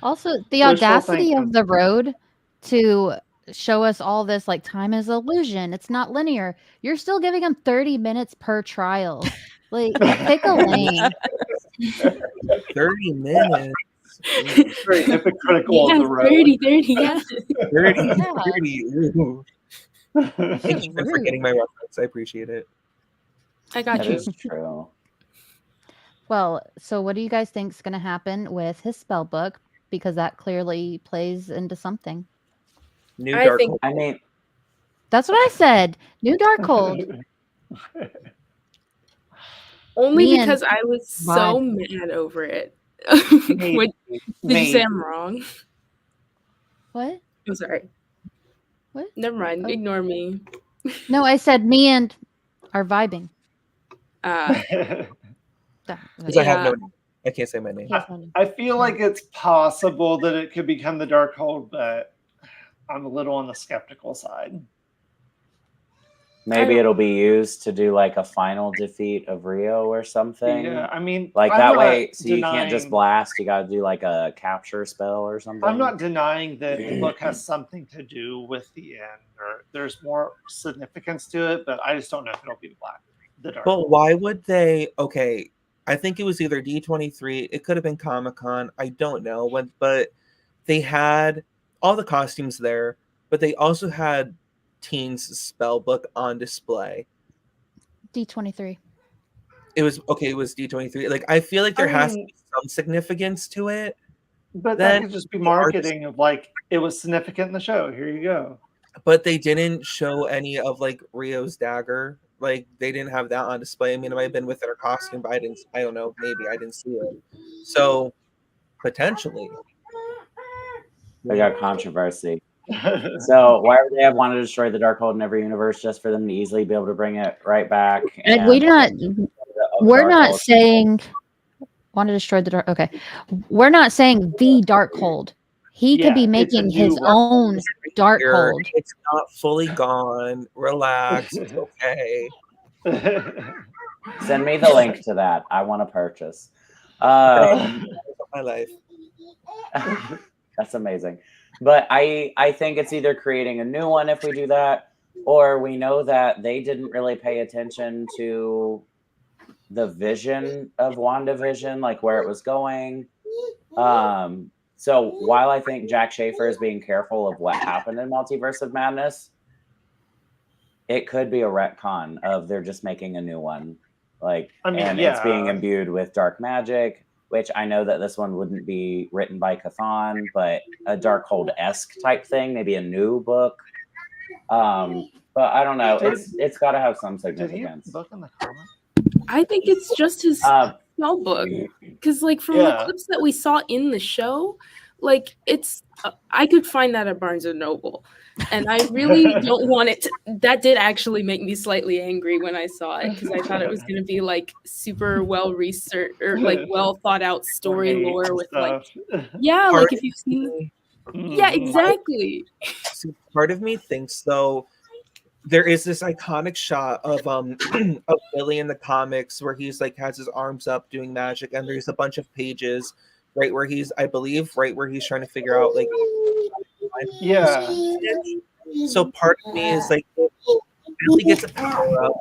Speaker 6: Also, the
Speaker 3: Wishful
Speaker 6: audacity
Speaker 3: thinking.
Speaker 6: of the road to show us all this like time is illusion. It's not linear. You're still giving them 30 minutes per trial. Like, pick a lane.
Speaker 4: 30 minutes.
Speaker 3: Very hypocritical of the road.
Speaker 5: 30, yeah.
Speaker 4: 30,
Speaker 6: Yeah.
Speaker 4: 30. Ooh. Thank you for
Speaker 6: Rude.
Speaker 4: getting my reference. I appreciate it.
Speaker 5: I got
Speaker 2: That
Speaker 5: you.
Speaker 2: is true.
Speaker 6: Well, so what do you guys think is going to happen with his spell book? Because that clearly plays into something.
Speaker 4: New
Speaker 5: I
Speaker 4: Dark
Speaker 5: think-
Speaker 4: Hole.
Speaker 2: I mean,
Speaker 6: That's what I said. New Darkhold.
Speaker 5: Only
Speaker 6: Me and
Speaker 5: because I was
Speaker 6: Vibe.
Speaker 5: so mad over it.
Speaker 3: Maybe.
Speaker 5: Did you say I'm wrong?
Speaker 6: What?
Speaker 5: I'm sorry.
Speaker 6: What?
Speaker 5: Never mind.
Speaker 6: Oh.
Speaker 5: Ignore me.
Speaker 6: No, I said me and are vibing.
Speaker 4: Because I have no name. I can't say my name.
Speaker 3: I feel like it's possible that it could become the Darkhold, but I'm a little on the skeptical side.
Speaker 2: Maybe it'll be used to do like a final defeat of Rio or something.
Speaker 3: Yeah, I mean,
Speaker 2: like
Speaker 3: I'm
Speaker 2: that
Speaker 3: not
Speaker 2: way, so you can't
Speaker 3: denying-
Speaker 2: just blast. You got to do like a capture spell or something.
Speaker 3: I'm not denying that the book has something to do with the end, or there's more significance to it, but I just don't know if it'll be the Dark.
Speaker 4: But why would they? Okay, I think it was either D23. It could have been Comic-Con. I don't know. But they had all the costumes there, but they also had Teen's spell book on display.
Speaker 6: D23.
Speaker 4: It was okay. It was D23. Like, I feel like there has to be some significance to it.
Speaker 3: But
Speaker 4: Then
Speaker 3: that could just be marketing of like it was significant in the show. Here you go.
Speaker 4: But they didn't show any of like Rio's dagger. Like, they didn't have that on display. I mean, it might have been with her costume, but I don't know. Maybe I didn't see it. So potentially,
Speaker 2: They got controversy. So why would they have wanted to destroy the Darkhold in every universe just for them to easily be able to bring it right back?
Speaker 6: And we do not. We're not saying want to destroy the dark. Okay, we're not saying the Darkhold. He could be
Speaker 3: it's a
Speaker 6: making
Speaker 3: new
Speaker 6: his
Speaker 3: weapon.
Speaker 6: own Darkhold.
Speaker 4: it's not fully gone. Relax. It's okay.
Speaker 2: Send me the link to that. I want to purchase.
Speaker 4: My life.
Speaker 2: That's amazing. But I think it's either creating a new one if we do that, or we know that they didn't really pay attention to the vision of WandaVision, like where it was going. So while I think Jack Schaefer is being careful of what happened in Multiverse of Madness, it could be a retcon of they're just making a new one. Like, it's being imbued with dark magic, which I know that this one wouldn't be written by Cathan, but a Darkhold-esque type thing, maybe a new book. But I don't know. It's got to have some significance.
Speaker 3: Book in the comic?
Speaker 5: I think it's just his spell book, because like from the clips that we saw in the show, like it's I could find that at Barnes and Noble, and I really don't want it. That did actually make me slightly angry when I saw it, because I thought it was going to be like super well researched or like well thought out story lore with like like if you've seen exactly.
Speaker 4: See, part of me thinks though, there is this iconic shot of of Billy in the comics where he's like has his arms up doing magic, and there's a bunch of pages right where he's trying to figure out like So part of me is like, if Billy gets a power up,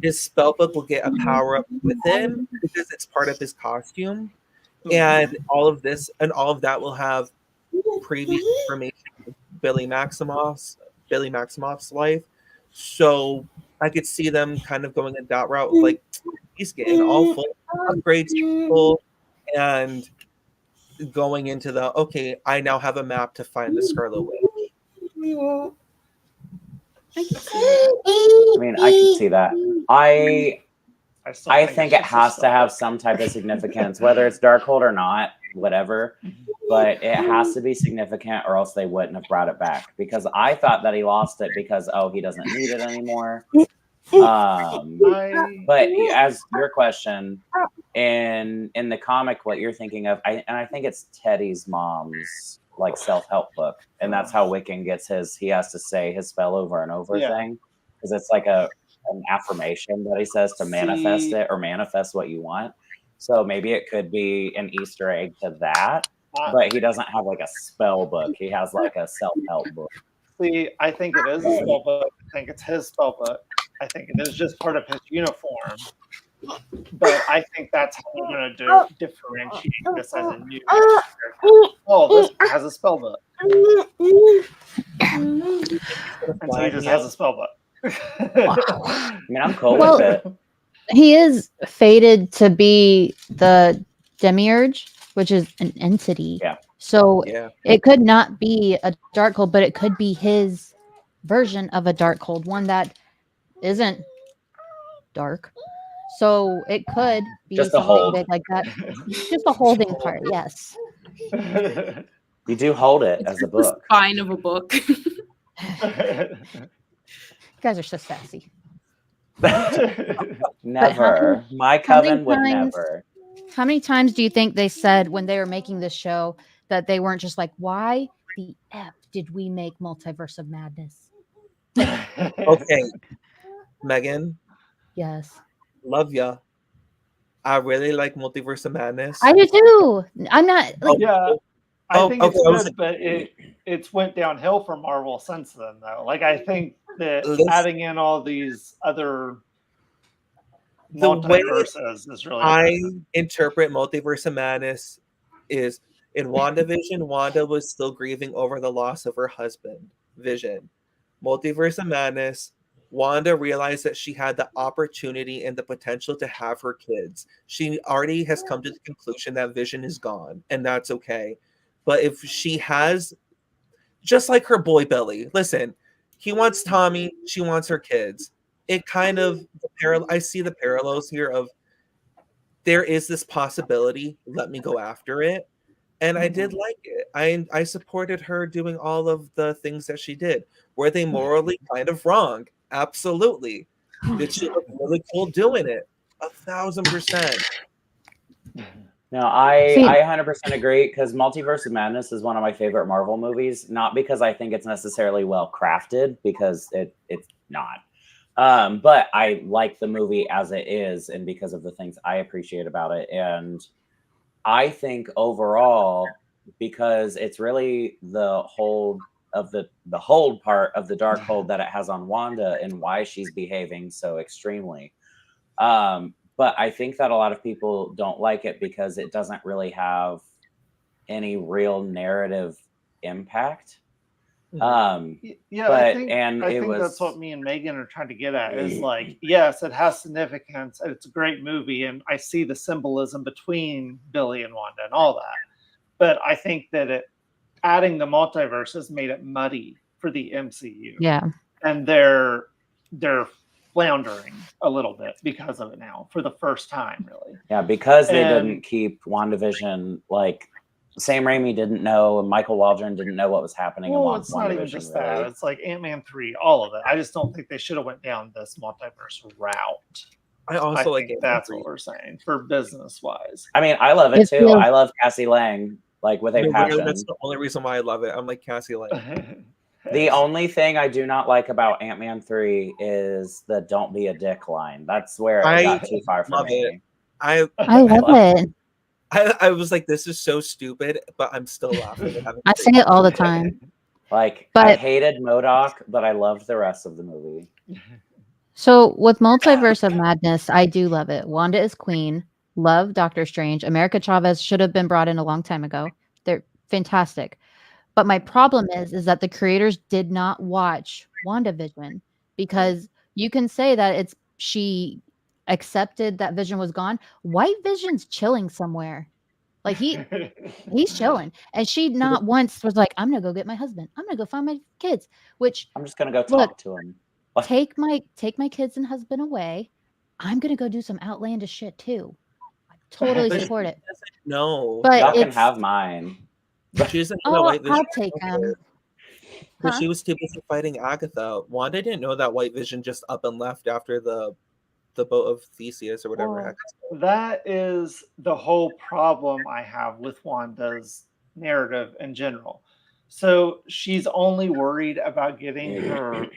Speaker 4: his spellbook will get a power up with him because it's part of his costume, and all of that will have previous information of Billy Maximoff's life. So I could see them kind of going in that route, like he's getting all full upgrades, and going into the I now have a map to find the Scarlet Witch.
Speaker 2: I mean, I can see that. I think it has to have some type of significance, whether it's Darkhold or not, whatever. But it has to be significant, or else they wouldn't have brought it back. Because I thought that he lost it because he doesn't need it anymore. But as your question, in the comic, what you're thinking of, I think it's Teddy's mom's like self-help book, and that's how Wiccan gets he has to say his spell over and over thing, because it's like an affirmation that he says to manifest it or manifest what you want. So maybe it could be an Easter egg to that, but he doesn't have like a spell book. He has like a self-help book.
Speaker 3: See, I think it is a spell book. I think it's his spell book. I think it is just part of his uniform. But I think that's how we're going to differentiate this as a new character. This has a spell book. And so he just has a spell book.
Speaker 2: I mean, I'm cool with it.
Speaker 6: He is fated to be the Demiurge, which is an entity.
Speaker 2: Yeah.
Speaker 6: So it could not be a Darkhold, but it could be his version of a Darkhold, one that isn't dark. So it could be
Speaker 2: just
Speaker 6: something big like that. Just a holding part, yes.
Speaker 2: You do hold it
Speaker 5: It's
Speaker 2: as a
Speaker 5: just the
Speaker 2: book.
Speaker 5: spine of a book.
Speaker 6: You guys are so sassy.
Speaker 2: Never. My
Speaker 6: how many
Speaker 2: coven would
Speaker 6: times-
Speaker 2: never.
Speaker 6: How many times do you think they said when they were making this show that they weren't just like, why the F did we make Multiverse of Madness?
Speaker 4: Okay, Megan,
Speaker 6: Yes.
Speaker 4: love ya. I really like Multiverse of Madness.
Speaker 6: I do too. I'm not like
Speaker 3: Yeah, I think it's
Speaker 4: okay, I was
Speaker 3: good, but it's went downhill for Marvel since then, though. Like, I think that
Speaker 4: Listen-
Speaker 3: adding in all these other
Speaker 4: The way
Speaker 3: multiverses is really
Speaker 4: I
Speaker 3: good.
Speaker 4: interpret Multiverse of Madness is in WandaVision, Wanda was still grieving over the loss of her husband, Vision. Multiverse of Madness, Wanda realized that she had the opportunity and the potential to have her kids. She already has come to the conclusion that Vision is gone, and that's okay. But if she has, just like her boy Billy, listen, he wants Tommy, she wants her kids. It kind of, I see the parallels here of there is this possibility, let me go after it. And I did like it. I supported her doing all of the things that she did. Were they morally kind of wrong? Absolutely. Did she look really cool doing it? 1,000%.
Speaker 2: No, I
Speaker 6: See-
Speaker 2: 100% agree because Multiverse of Madness is one of my favorite Marvel movies. Not because I think it's necessarily well crafted, because it's not. But I like the movie as it is, and because of the things I appreciate about it. And I think overall, because it's really the hold of the hold part of the dark hold that it has on Wanda and why she's behaving so extremely. But I think that a lot of people don't like it because it doesn't really have any real narrative impact.
Speaker 3: Yeah,
Speaker 2: but
Speaker 3: I think
Speaker 2: it was
Speaker 3: that's what me and Megan are trying to get at is like, yes, it has significance and it's a great movie, and I see the symbolism between Billy and Wanda and all that. But I think that adding the multiverse has made it muddy for the MCU.
Speaker 6: Yeah.
Speaker 3: And they're floundering a little bit because of it now for the first time, really.
Speaker 2: Yeah, because they
Speaker 3: And-
Speaker 2: didn't keep WandaVision, like Sam Raimi didn't know and Michael Waldron didn't know what was happening in
Speaker 3: Well, it's not even
Speaker 2: WandaVision,
Speaker 3: just
Speaker 2: really.
Speaker 3: that. It's like Ant-Man 3, all of it. I just don't think they should have went down this multiverse route.
Speaker 4: I also
Speaker 3: I
Speaker 4: like
Speaker 3: think
Speaker 4: it.
Speaker 3: that's what we're saying for business-wise.
Speaker 2: I mean, I love it
Speaker 6: It
Speaker 2: too.
Speaker 6: feels-
Speaker 2: I love Cassie Lang, like with a passion.
Speaker 4: That's the only reason why I love it. I'm like Cassie Lang.
Speaker 2: The only thing I do not like about Ant-Man 3 is the "Don't be a dick" line. That's where it
Speaker 4: I
Speaker 2: got too far for
Speaker 4: love
Speaker 2: me.
Speaker 4: it. I
Speaker 6: love it.
Speaker 4: I was like, this is so stupid, but I'm still laughing and having.
Speaker 6: I say it all the time.
Speaker 2: Like,
Speaker 6: But-
Speaker 2: I hated MODOK, but I loved the rest of the movie.
Speaker 6: So with Multiverse of Madness, I do love it. Wanda is queen. Love Doctor Strange. America Chavez should have been brought in a long time ago. They're fantastic. But my problem is that the creators did not watch WandaVision, because you can say that she accepted that Vision was gone. White Vision's chilling somewhere. Like he's chilling. And she not once was like, I'm gonna go get my husband. I'm gonna go find my kids. Which
Speaker 2: I'm just gonna go
Speaker 6: Look,
Speaker 2: talk to him.
Speaker 6: take my kids and husband away. I'm gonna go do some outlandish shit too. I totally support it.
Speaker 4: No,
Speaker 6: But
Speaker 2: Y'all can
Speaker 6: it's
Speaker 2: have mine.
Speaker 4: she doesn't know that White Vision.
Speaker 6: I'll take them.
Speaker 4: But
Speaker 6: Huh?
Speaker 4: she was too busy fighting Agatha. Wanda didn't know that White Vision just up and left after the boat of Theseus or whatever.
Speaker 3: Well,
Speaker 4: heck it's called.
Speaker 3: that is the whole problem I have with Wanda's narrative in general. So she's only worried about getting her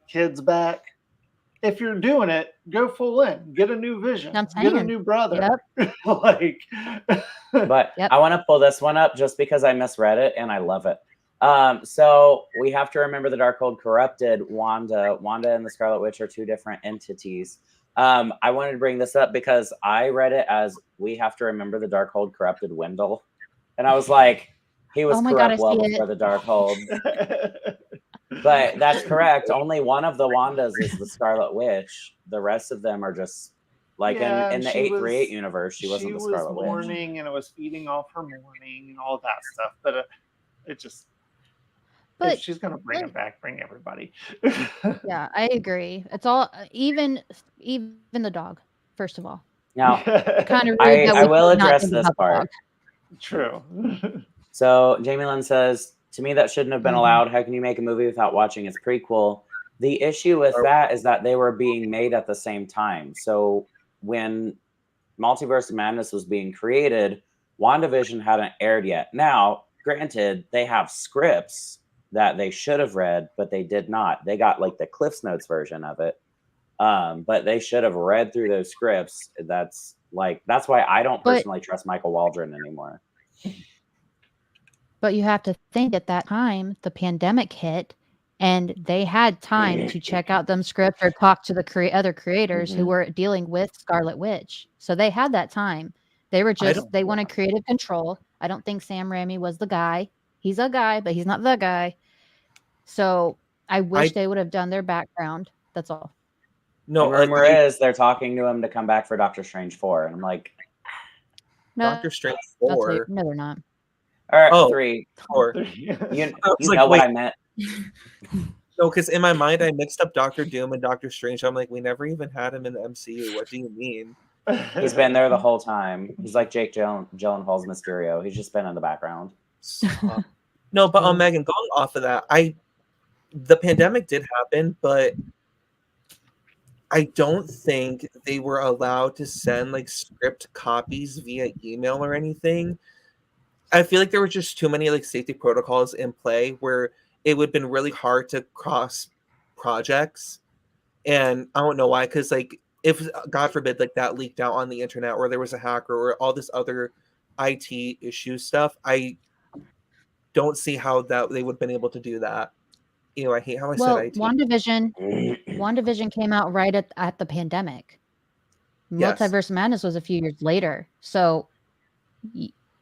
Speaker 3: kids back. If you're doing it, go full in. Get a new vision.
Speaker 6: I'm
Speaker 3: Get a
Speaker 6: saying.
Speaker 3: new brother.
Speaker 6: Yep.
Speaker 3: Like,
Speaker 2: But
Speaker 6: Yep.
Speaker 2: I want to pull this one up just because I misread it and I love it. So we have to remember the Darkhold corrupted Wanda. Wanda and the Scarlet Witch are two different entities. I wanted to bring this up because I read it as we have to remember the Darkhold corrupted Wendell. And I was like, he was
Speaker 6: Oh my God,
Speaker 2: corrupt
Speaker 6: I
Speaker 2: well
Speaker 6: see
Speaker 2: before the Darkhold. But that's correct. Only one of the Wandas is the Scarlet Witch. The rest of them are just like
Speaker 3: Yeah,
Speaker 2: in the
Speaker 3: she
Speaker 2: 838
Speaker 3: was-
Speaker 2: universe, she wasn't the Scarlet Witch.
Speaker 3: mourning, and it was feeding off her mourning and all that stuff. But it just,
Speaker 6: But
Speaker 3: if she's gonna bring it back, bring everybody.
Speaker 6: yeah, I agree. It's all even the dog. First of all,
Speaker 2: Now,
Speaker 6: kind of rude
Speaker 2: I
Speaker 6: that we
Speaker 2: will
Speaker 6: did not
Speaker 2: address
Speaker 6: think
Speaker 2: this
Speaker 6: about the
Speaker 2: part.
Speaker 6: dog.
Speaker 3: True.
Speaker 2: So Jamie Lynn says, to me, that shouldn't have been
Speaker 6: Mhm.
Speaker 2: allowed. How can you make a movie without watching its prequel? The issue with that is that they were being made at the same time. So when Multiverse of Madness was being created, WandaVision hadn't aired yet. Now, granted, they have scripts that they should have read, but they did not. They got like the Cliff's Notes version of it. But they should have read through those scripts. That's why I don't
Speaker 6: But-
Speaker 2: personally trust Michael Waldron anymore.
Speaker 6: But you have to think at that time, the pandemic hit, and they had time to check out them scripts or talk to the other creators who
Speaker 2: Mhm.
Speaker 6: were dealing with Scarlet Witch. So they had that time. They were they wanted creative control. I don't think Sam Raimi was the guy. He's a guy, but he's not the guy. So I wish they would have done their background. That's all.
Speaker 2: No,
Speaker 4: No,
Speaker 2: rumor is they're talking to him to come back for Doctor Strange 4. And I'm like,
Speaker 6: No,
Speaker 4: Doctor Strange
Speaker 6: I'll tell
Speaker 4: 4.
Speaker 6: you, no, they're not.
Speaker 2: all right,
Speaker 4: Oh.
Speaker 2: 3.
Speaker 4: 4.
Speaker 2: You
Speaker 4: I was like,
Speaker 2: know what
Speaker 4: wait.
Speaker 2: I meant.
Speaker 4: No, because in my mind, I mixed up Doctor Doom and Doctor Strange. I'm like, we never even had him in the MCU. What do you mean?
Speaker 2: He's been there the whole time. He's like Jake Gyllenhaal's Mysterio. He's just been in the background.
Speaker 4: No, but Megan, going off of that, the pandemic did happen, but I don't think they were allowed to send like script copies via email or anything. I feel like there were just too many like safety protocols in play where it would have been really hard to cross projects. And I don't know why, because like if God forbid like that leaked out on the internet or there was a hacker or all this other IT issue stuff, I don't see how that they would have been able to do that. You know, I hate how I said IT.
Speaker 6: WandaVision came out right at the pandemic.
Speaker 4: Yes.
Speaker 6: Multiverse of Madness was a few years later. So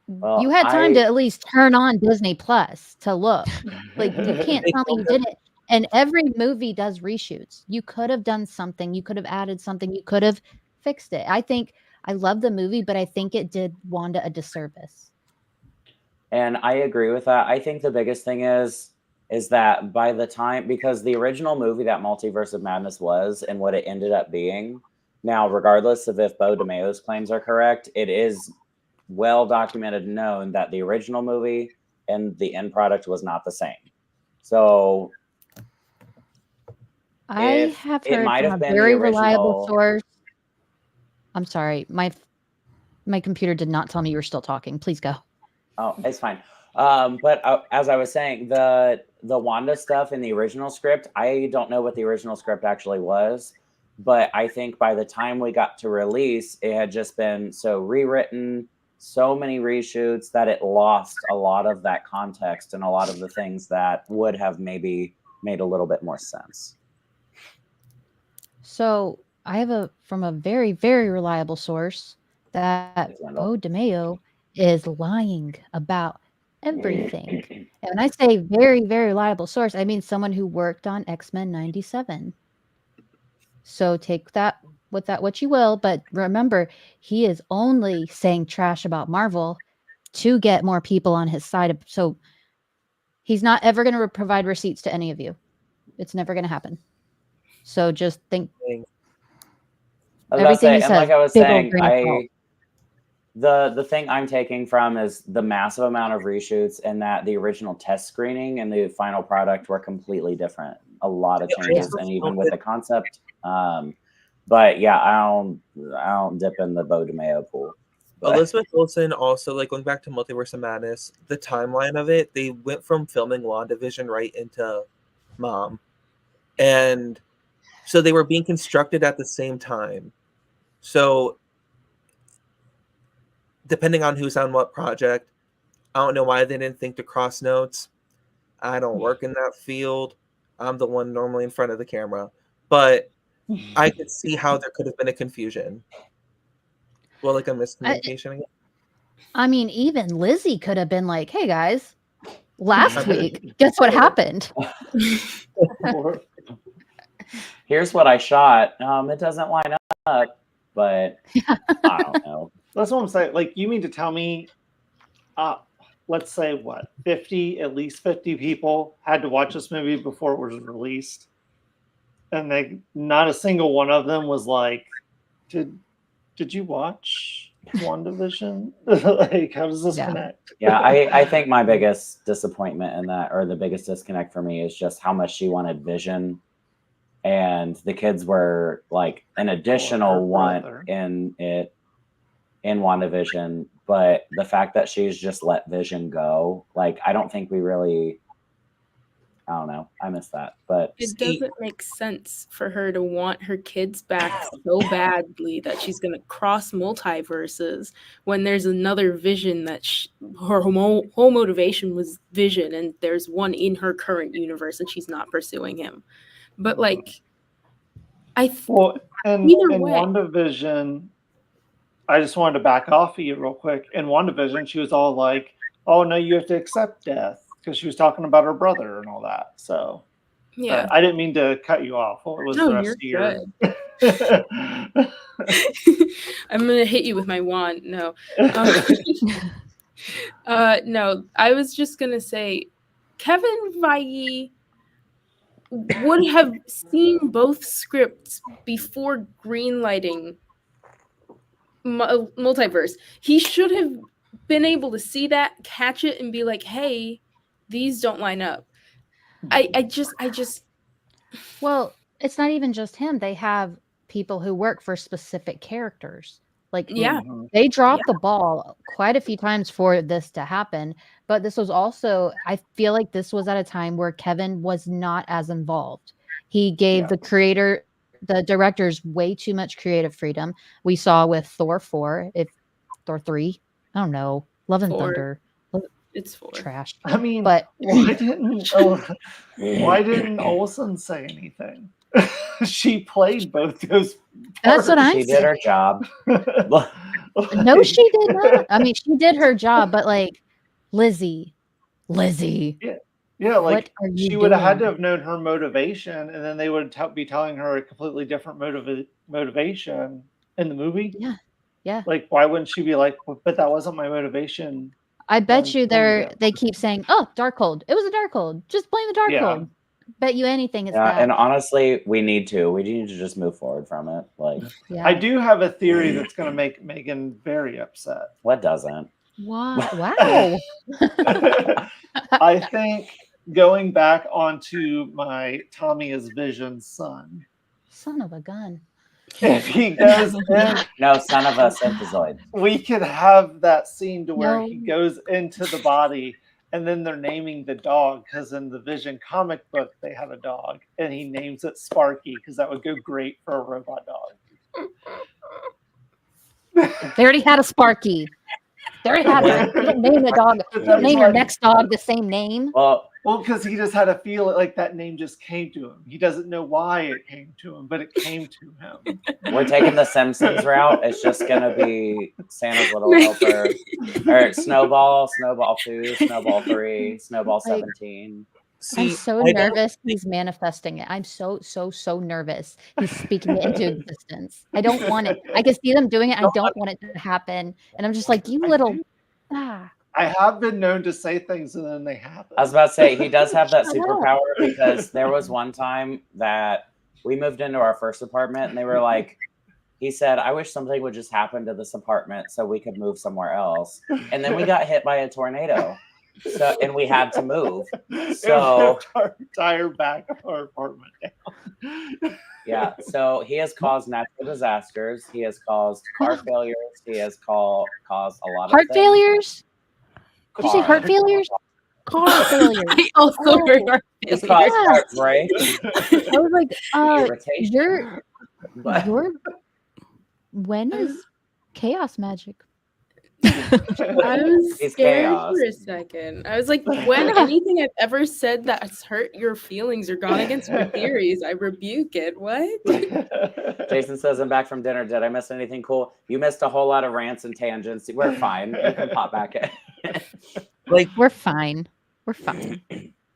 Speaker 2: Well,
Speaker 6: you had time to at least turn on Disney Plus to look. Like, you can't tell me you didn't. And every movie does reshoots. You could have done something. You could have added something. You could have fixed it. I think I love the movie, but I think it did Wanda a disservice.
Speaker 2: And I agree with that. I think the biggest thing is that by the time, because the original movie that Multiverse of Madness was and what it ended up being, now, regardless of if Bo DeMayo's claims are correct, it is well documented and known that the original movie and the end product was not the same. So
Speaker 6: I have heard from a very reliable source. I'm sorry, my computer did not tell me you were still talking. Please go.
Speaker 2: Oh, it's fine. But as I was saying, the Wanda stuff in the original script, I don't know what the original script actually was, but I think by the time we got to release, it had just been so rewritten, so many reshoots that it lost a lot of that context and a lot of the things that would have maybe made a little bit more sense.
Speaker 6: So I have from a very, very reliable source that Bo DeMayo is lying about everything. And when I say very, very reliable source, I mean someone who worked on X-Men 97. So take that with what you will, but remember, he is only saying trash about Marvel to get more people on his side. So he's not ever going to provide receipts to any of you. It's never going to happen. So just think.
Speaker 2: Everything he says, and like I was saying, the thing I'm taking from is the massive amount of reshoots and that the original test screening and the final product were completely different. A lot of changes, and even with the concept. But yeah, I don't dip in the Bo DeMayo pool. But
Speaker 4: Elizabeth Olsen also, like going back to Multiverse of Madness, the timeline of it, they went from filming WandaVision right into Mom. And so they were being constructed at the same time. So depending on who's on what project, I don't know why they didn't think to cross notes. I don't work in that field. I'm the one normally in front of the camera. But I could see how there could have been a confusion. Well, like a miscommunication again.
Speaker 6: I mean, even Lizzie could have been like, hey guys, last week, guess what happened?
Speaker 2: Here's what I shot. It doesn't line up, but I don't know.
Speaker 3: That's what I'm saying. Like, you mean to tell me, let's say what, at least 50 people had to watch this movie before it was released, and not a single one of them was like, did you watch WandaVision? Like, how does this
Speaker 6: Yeah.
Speaker 3: connect?
Speaker 2: Yeah, I think my biggest disappointment in that, or the biggest disconnect for me, is just how much she wanted Vision, and the kids were like an additional one
Speaker 3: brother.
Speaker 2: in WandaVision, but the fact that she's just let Vision go, like, I don't think we really, I don't know, I miss that. But
Speaker 5: It doesn't make sense for her to want her kids back so badly that she's going to cross multiverses when there's another Vision that her whole motivation was Vision, and there's one in her current universe and she's not pursuing him. But like,
Speaker 3: Well, and
Speaker 5: either
Speaker 3: in
Speaker 5: way.
Speaker 3: WandaVision, I just wanted to back off of you real quick. In WandaVision, she was all like, "Oh no, you have to accept death," because she was talking about her brother and all that. So
Speaker 5: yeah,
Speaker 3: I didn't mean to cut you off. What was
Speaker 5: no,
Speaker 3: the rest
Speaker 5: you're
Speaker 3: of your?
Speaker 5: good. I'm gonna hit you with my wand. No, no. I was just gonna say, Kevin Feige would have seen both scripts before greenlighting multiverse. He should have been able to see that, catch it, and be like, "Hey, these don't line up." I just.
Speaker 6: Well, it's not even just him. They have people who work for specific characters. Like,
Speaker 5: Yeah.
Speaker 6: they dropped the ball quite a few times for this to happen. But this was also, I feel like this was at a time where Kevin was not as involved. He gave the directors way too much creative freedom. We saw with Thor 4, Thor 3, I don't know, Love and
Speaker 5: 4.
Speaker 6: Thunder.
Speaker 5: It's 4.
Speaker 6: Trash.
Speaker 3: I mean,
Speaker 6: But
Speaker 3: why didn't Olsen say anything? She played both those.
Speaker 6: That's what I'm
Speaker 2: she did her job.
Speaker 6: No, she did not. I mean, she did her job, but like, Lizzie.
Speaker 3: Yeah, like,
Speaker 6: what are you
Speaker 3: she would have had
Speaker 6: doing?
Speaker 3: to have known her motivation, and then they would be telling her a completely different motivation in the movie.
Speaker 6: Yeah.
Speaker 3: Like, why wouldn't she be like, "But that wasn't my motivation"?
Speaker 6: I bet you they keep saying, "Oh, Darkhold. It was a Darkhold. Just blame the Darkhold." Bet you anything it's that.
Speaker 2: And honestly, we need to just move forward from it. Like,
Speaker 6: Yeah.
Speaker 3: I do have a theory that's going to make Megan very upset.
Speaker 2: What doesn't?
Speaker 6: Wow. Wow.
Speaker 3: I think going back onto my Tommy is Vision's son.
Speaker 6: Son of a gun.
Speaker 3: If he goes in,
Speaker 2: No, son of a synthezoid.
Speaker 3: we could have that scene to where
Speaker 6: No.
Speaker 3: he goes into the body, and then they're naming the dog, because in the Vision comic book they have a dog, and he names it Sparky because that would go great for a robot dog.
Speaker 6: They already had a Sparky. They already had that. You don't name the dog. Name your next dog the same name.
Speaker 2: Well,
Speaker 3: because he just had to feel it, like that name just came to him. He doesn't know why it came to him, but it came to him.
Speaker 2: we're taking the Simpsons route. It's just gonna be Santa's Little Helper, or Snowball, Snowball 2, Snowball 3, Snowball 17.
Speaker 6: I'm so nervous he's manifesting it. I'm so nervous he's speaking it into existence. I don't want it. I can see them doing it. I don't want it to happen. And I'm just like, you little...
Speaker 3: I have been known to say things and then they happen.
Speaker 2: I was about to say, he does have that superpower, because there was one time that we moved into our first apartment and they were like, he said, "I wish something would just happen to this apartment so we could move somewhere else." And then we got hit by a tornado. So, and we had to move. So
Speaker 3: our entire back of our apartment down.
Speaker 2: Yeah, so he has caused natural disasters. He has caused car failures. He has caused a lot of
Speaker 6: Heart
Speaker 2: things.
Speaker 6: failures? Did you say heart failures? Car failures.
Speaker 5: I also heard heart
Speaker 2: He's
Speaker 5: failures.
Speaker 2: caused heartbreak.
Speaker 6: I was like,
Speaker 2: irritation.
Speaker 6: you're when is chaos magic?
Speaker 5: I was
Speaker 2: It's
Speaker 5: scared
Speaker 2: chaos.
Speaker 5: for a second. I was like, when anything I've ever said that's hurt your feelings or gone against your theories, I rebuke it. What?
Speaker 2: Jason says, "I'm back from dinner. Did I miss anything cool?" You missed a whole lot of rants and tangents. We're fine. You can pop back in.
Speaker 6: Like, we're fine. We're fine.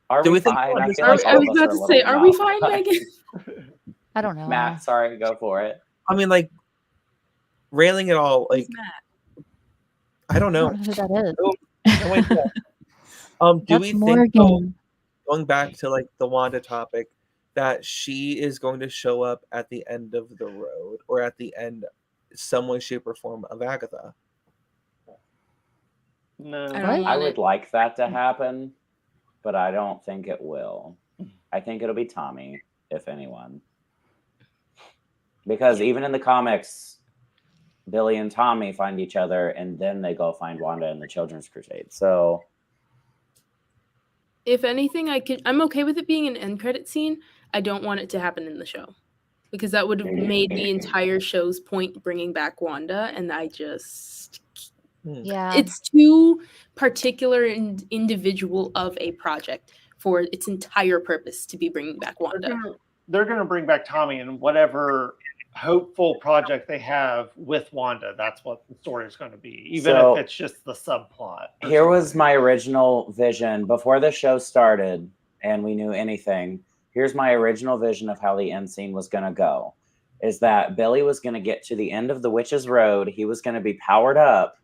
Speaker 2: Are
Speaker 4: Do
Speaker 2: we
Speaker 4: we think
Speaker 2: fine?
Speaker 4: we're
Speaker 2: I feel
Speaker 5: I
Speaker 2: like all
Speaker 5: was
Speaker 2: of us
Speaker 5: about
Speaker 2: are
Speaker 5: to
Speaker 2: a
Speaker 5: say,
Speaker 2: little
Speaker 5: are we
Speaker 2: not.
Speaker 5: fine, Megan?
Speaker 6: I don't know.
Speaker 2: Matt, sorry, go for it.
Speaker 4: I mean, like, railing it all, like, I don't
Speaker 6: I
Speaker 4: know.
Speaker 6: don't know who that is.
Speaker 4: No idea. Do
Speaker 6: That's
Speaker 4: we think,
Speaker 6: Morgan.
Speaker 4: going back to like the Wanda topic, that she is going to show up at the end of the road or at the end some way, shape, or form of Agatha.
Speaker 3: No.
Speaker 5: I don't
Speaker 6: What?
Speaker 2: I
Speaker 5: want
Speaker 2: would
Speaker 5: it.
Speaker 2: like that to happen, but I don't think it will. I think it'll be Tommy, if anyone. Because even in the comics, Billy and Tommy find each other, and then they go find Wanda in the Children's Crusade. So
Speaker 5: If anything, I'm okay with it being an end credit scene. I don't want it to happen in the show because that would have made the entire show's point bringing back Wanda, and I just
Speaker 6: Yeah.
Speaker 5: it's too particular and individual of a project for its entire purpose to be bringing back Wanda.
Speaker 3: They're gonna bring back Tommy in whatever hopeful project they have with Wanda. That's what the story is going to be, even
Speaker 2: So-
Speaker 3: if it's just the subplot.
Speaker 2: here was my original vision before the show started and we knew anything. Here's my original vision of how the end scene was going to go, is that Billy was going to get to the end of the Witch's Road. He was going to be powered up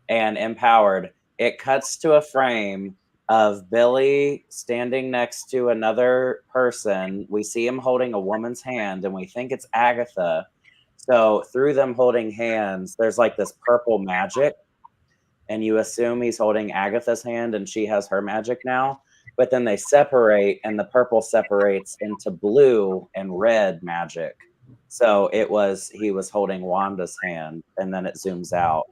Speaker 2: and empowered. It cuts to a frame of Billy standing next to another person. We see him holding a woman's hand and we think it's Agatha. So through them holding hands, there's like this purple magic, and you assume he's holding Agatha's hand and she has her magic now. But then they separate and the purple separates into blue and red magic. So he was holding Wanda's hand, and then it zooms out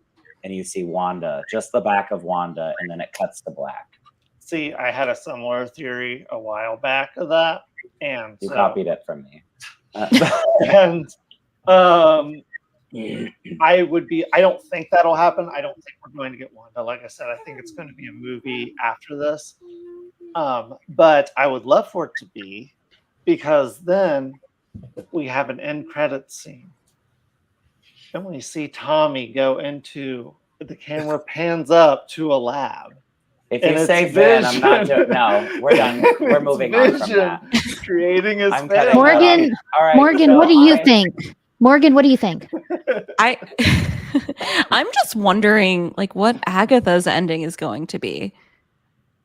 Speaker 2: and you see Wanda, just the back of Wanda, and then it cuts to black.
Speaker 3: See, I had a similar theory a while back of that, and
Speaker 2: You
Speaker 3: so-
Speaker 2: copied it from me.
Speaker 3: and I don't think that'll happen. I don't think we're going to get Wanda. Like I said, I think it's going to be a movie after this. But I would love for it to be, because then we have an end credits scene. And we see Tommy go into, the camera pans up to a lab.
Speaker 2: If
Speaker 3: And
Speaker 2: you
Speaker 3: it's
Speaker 2: say Ben, I'm not
Speaker 3: Vision.
Speaker 2: doing. No, we're done. We're
Speaker 3: It's
Speaker 2: moving on from
Speaker 3: Vision
Speaker 2: that.
Speaker 3: creating his
Speaker 2: I'm
Speaker 3: family.
Speaker 2: cutting
Speaker 6: Morgan,
Speaker 2: that off. All right,
Speaker 6: Morgan,
Speaker 2: so
Speaker 6: what do you
Speaker 2: I-
Speaker 6: think? Morgan, what do you think?
Speaker 1: I'm just wondering like what Agatha's ending is going to be.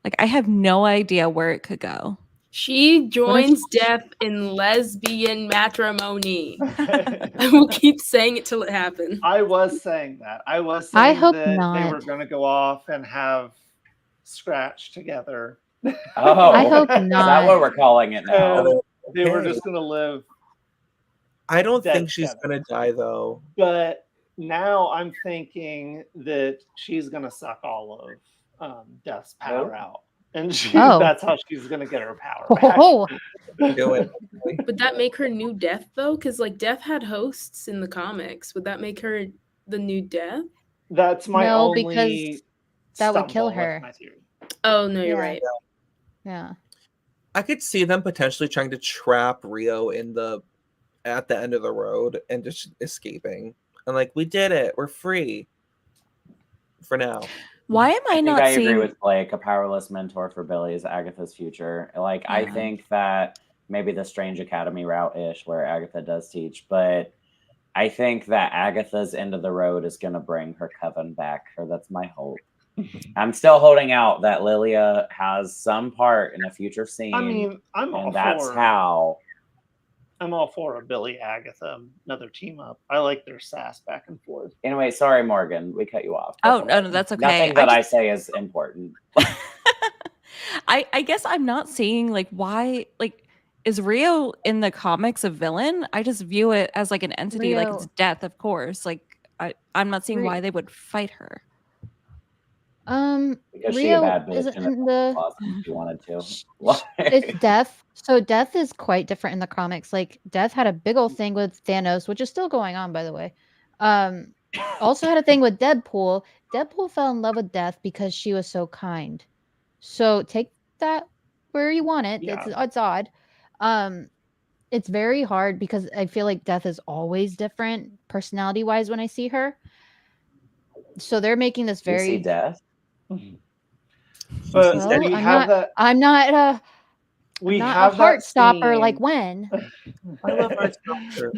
Speaker 1: Like I have no idea where it could go.
Speaker 5: She joins death in lesbian matrimony. I will keep saying it till it happens.
Speaker 3: I was saying that. I was
Speaker 6: I
Speaker 3: saying
Speaker 6: hope
Speaker 3: that they
Speaker 6: not.
Speaker 3: were going to go off and have Scratch together.
Speaker 2: Oh,
Speaker 6: I hope
Speaker 2: is that
Speaker 6: not.
Speaker 2: what we're calling it now?
Speaker 3: And they were
Speaker 4: Okay.
Speaker 3: just going to live.
Speaker 4: I don't
Speaker 3: Dead
Speaker 4: think she's
Speaker 3: together.
Speaker 4: gonna die though.
Speaker 3: But now I'm thinking that she's going to suck all of Death's power out. And
Speaker 6: Oh.
Speaker 3: that's how she's going to get her power back.
Speaker 6: Oh,
Speaker 4: Do it.
Speaker 5: Would that make her new Death though? Because like Death had hosts in the comics. Would that make her the new Death?
Speaker 3: That's my
Speaker 6: No,
Speaker 3: only
Speaker 6: because that would kill
Speaker 3: stumble with
Speaker 6: her.
Speaker 3: my theory.
Speaker 5: Oh no, you're
Speaker 6: Yeah.
Speaker 5: right.
Speaker 6: yeah.
Speaker 4: I could see them potentially trying to trap Rio at the end of the road and just escaping. And like, we did it. We're free. For now.
Speaker 1: Why am I,
Speaker 2: I
Speaker 1: not
Speaker 2: think I
Speaker 1: seeing
Speaker 2: agree with Blake. A powerless mentor for Billy is Agatha's future. Like, I
Speaker 1: Yeah.
Speaker 2: think that maybe the Strange Academy route-ish where Agatha does teach, but I think that Agatha's end of the road is going to bring her coven back. Or that's my hope. I'm still holding out that Lilia has some part in a future scene.
Speaker 3: I mean, I'm all
Speaker 2: and that's
Speaker 3: for
Speaker 2: how.
Speaker 3: I'm all for a Billy Agatha, another team up. I like their sass back and forth.
Speaker 2: Anyway, sorry, Morgan. We cut you off.
Speaker 1: Oh,
Speaker 2: That's
Speaker 1: no,
Speaker 2: all.
Speaker 1: no, that's okay.
Speaker 2: Nothing that I say is important.
Speaker 1: I guess I'm not seeing like why like is Rio in the comics a villain? I just view it as like an entity, like it's
Speaker 6: Rio-
Speaker 1: death, of course. Like I'm not seeing
Speaker 6: Ri-
Speaker 1: why they would fight her.
Speaker 2: Because she a
Speaker 6: Rio
Speaker 2: bad bitch
Speaker 6: isn't
Speaker 2: and
Speaker 6: in the.
Speaker 2: if you wanted to.
Speaker 6: It's Death. So Death is quite different in the comics. Like Death had a big old thing with Thanos, which is still going on, by the way. Also had a thing with Deadpool. Deadpool fell in love with Death because she was so kind. So take that where you want it.
Speaker 3: Yeah.
Speaker 6: It's odd. It's very hard because I feel like Death is always different personality wise when I see her. So they're making this
Speaker 2: You see
Speaker 6: very.
Speaker 2: death.
Speaker 3: But
Speaker 6: Well,
Speaker 3: we
Speaker 6: I'm
Speaker 3: have
Speaker 6: not-
Speaker 3: that.
Speaker 6: I'm not
Speaker 3: We
Speaker 6: not
Speaker 3: have
Speaker 6: a heart
Speaker 3: that
Speaker 6: stopper
Speaker 3: scene.
Speaker 6: like when.
Speaker 4: I love her structure.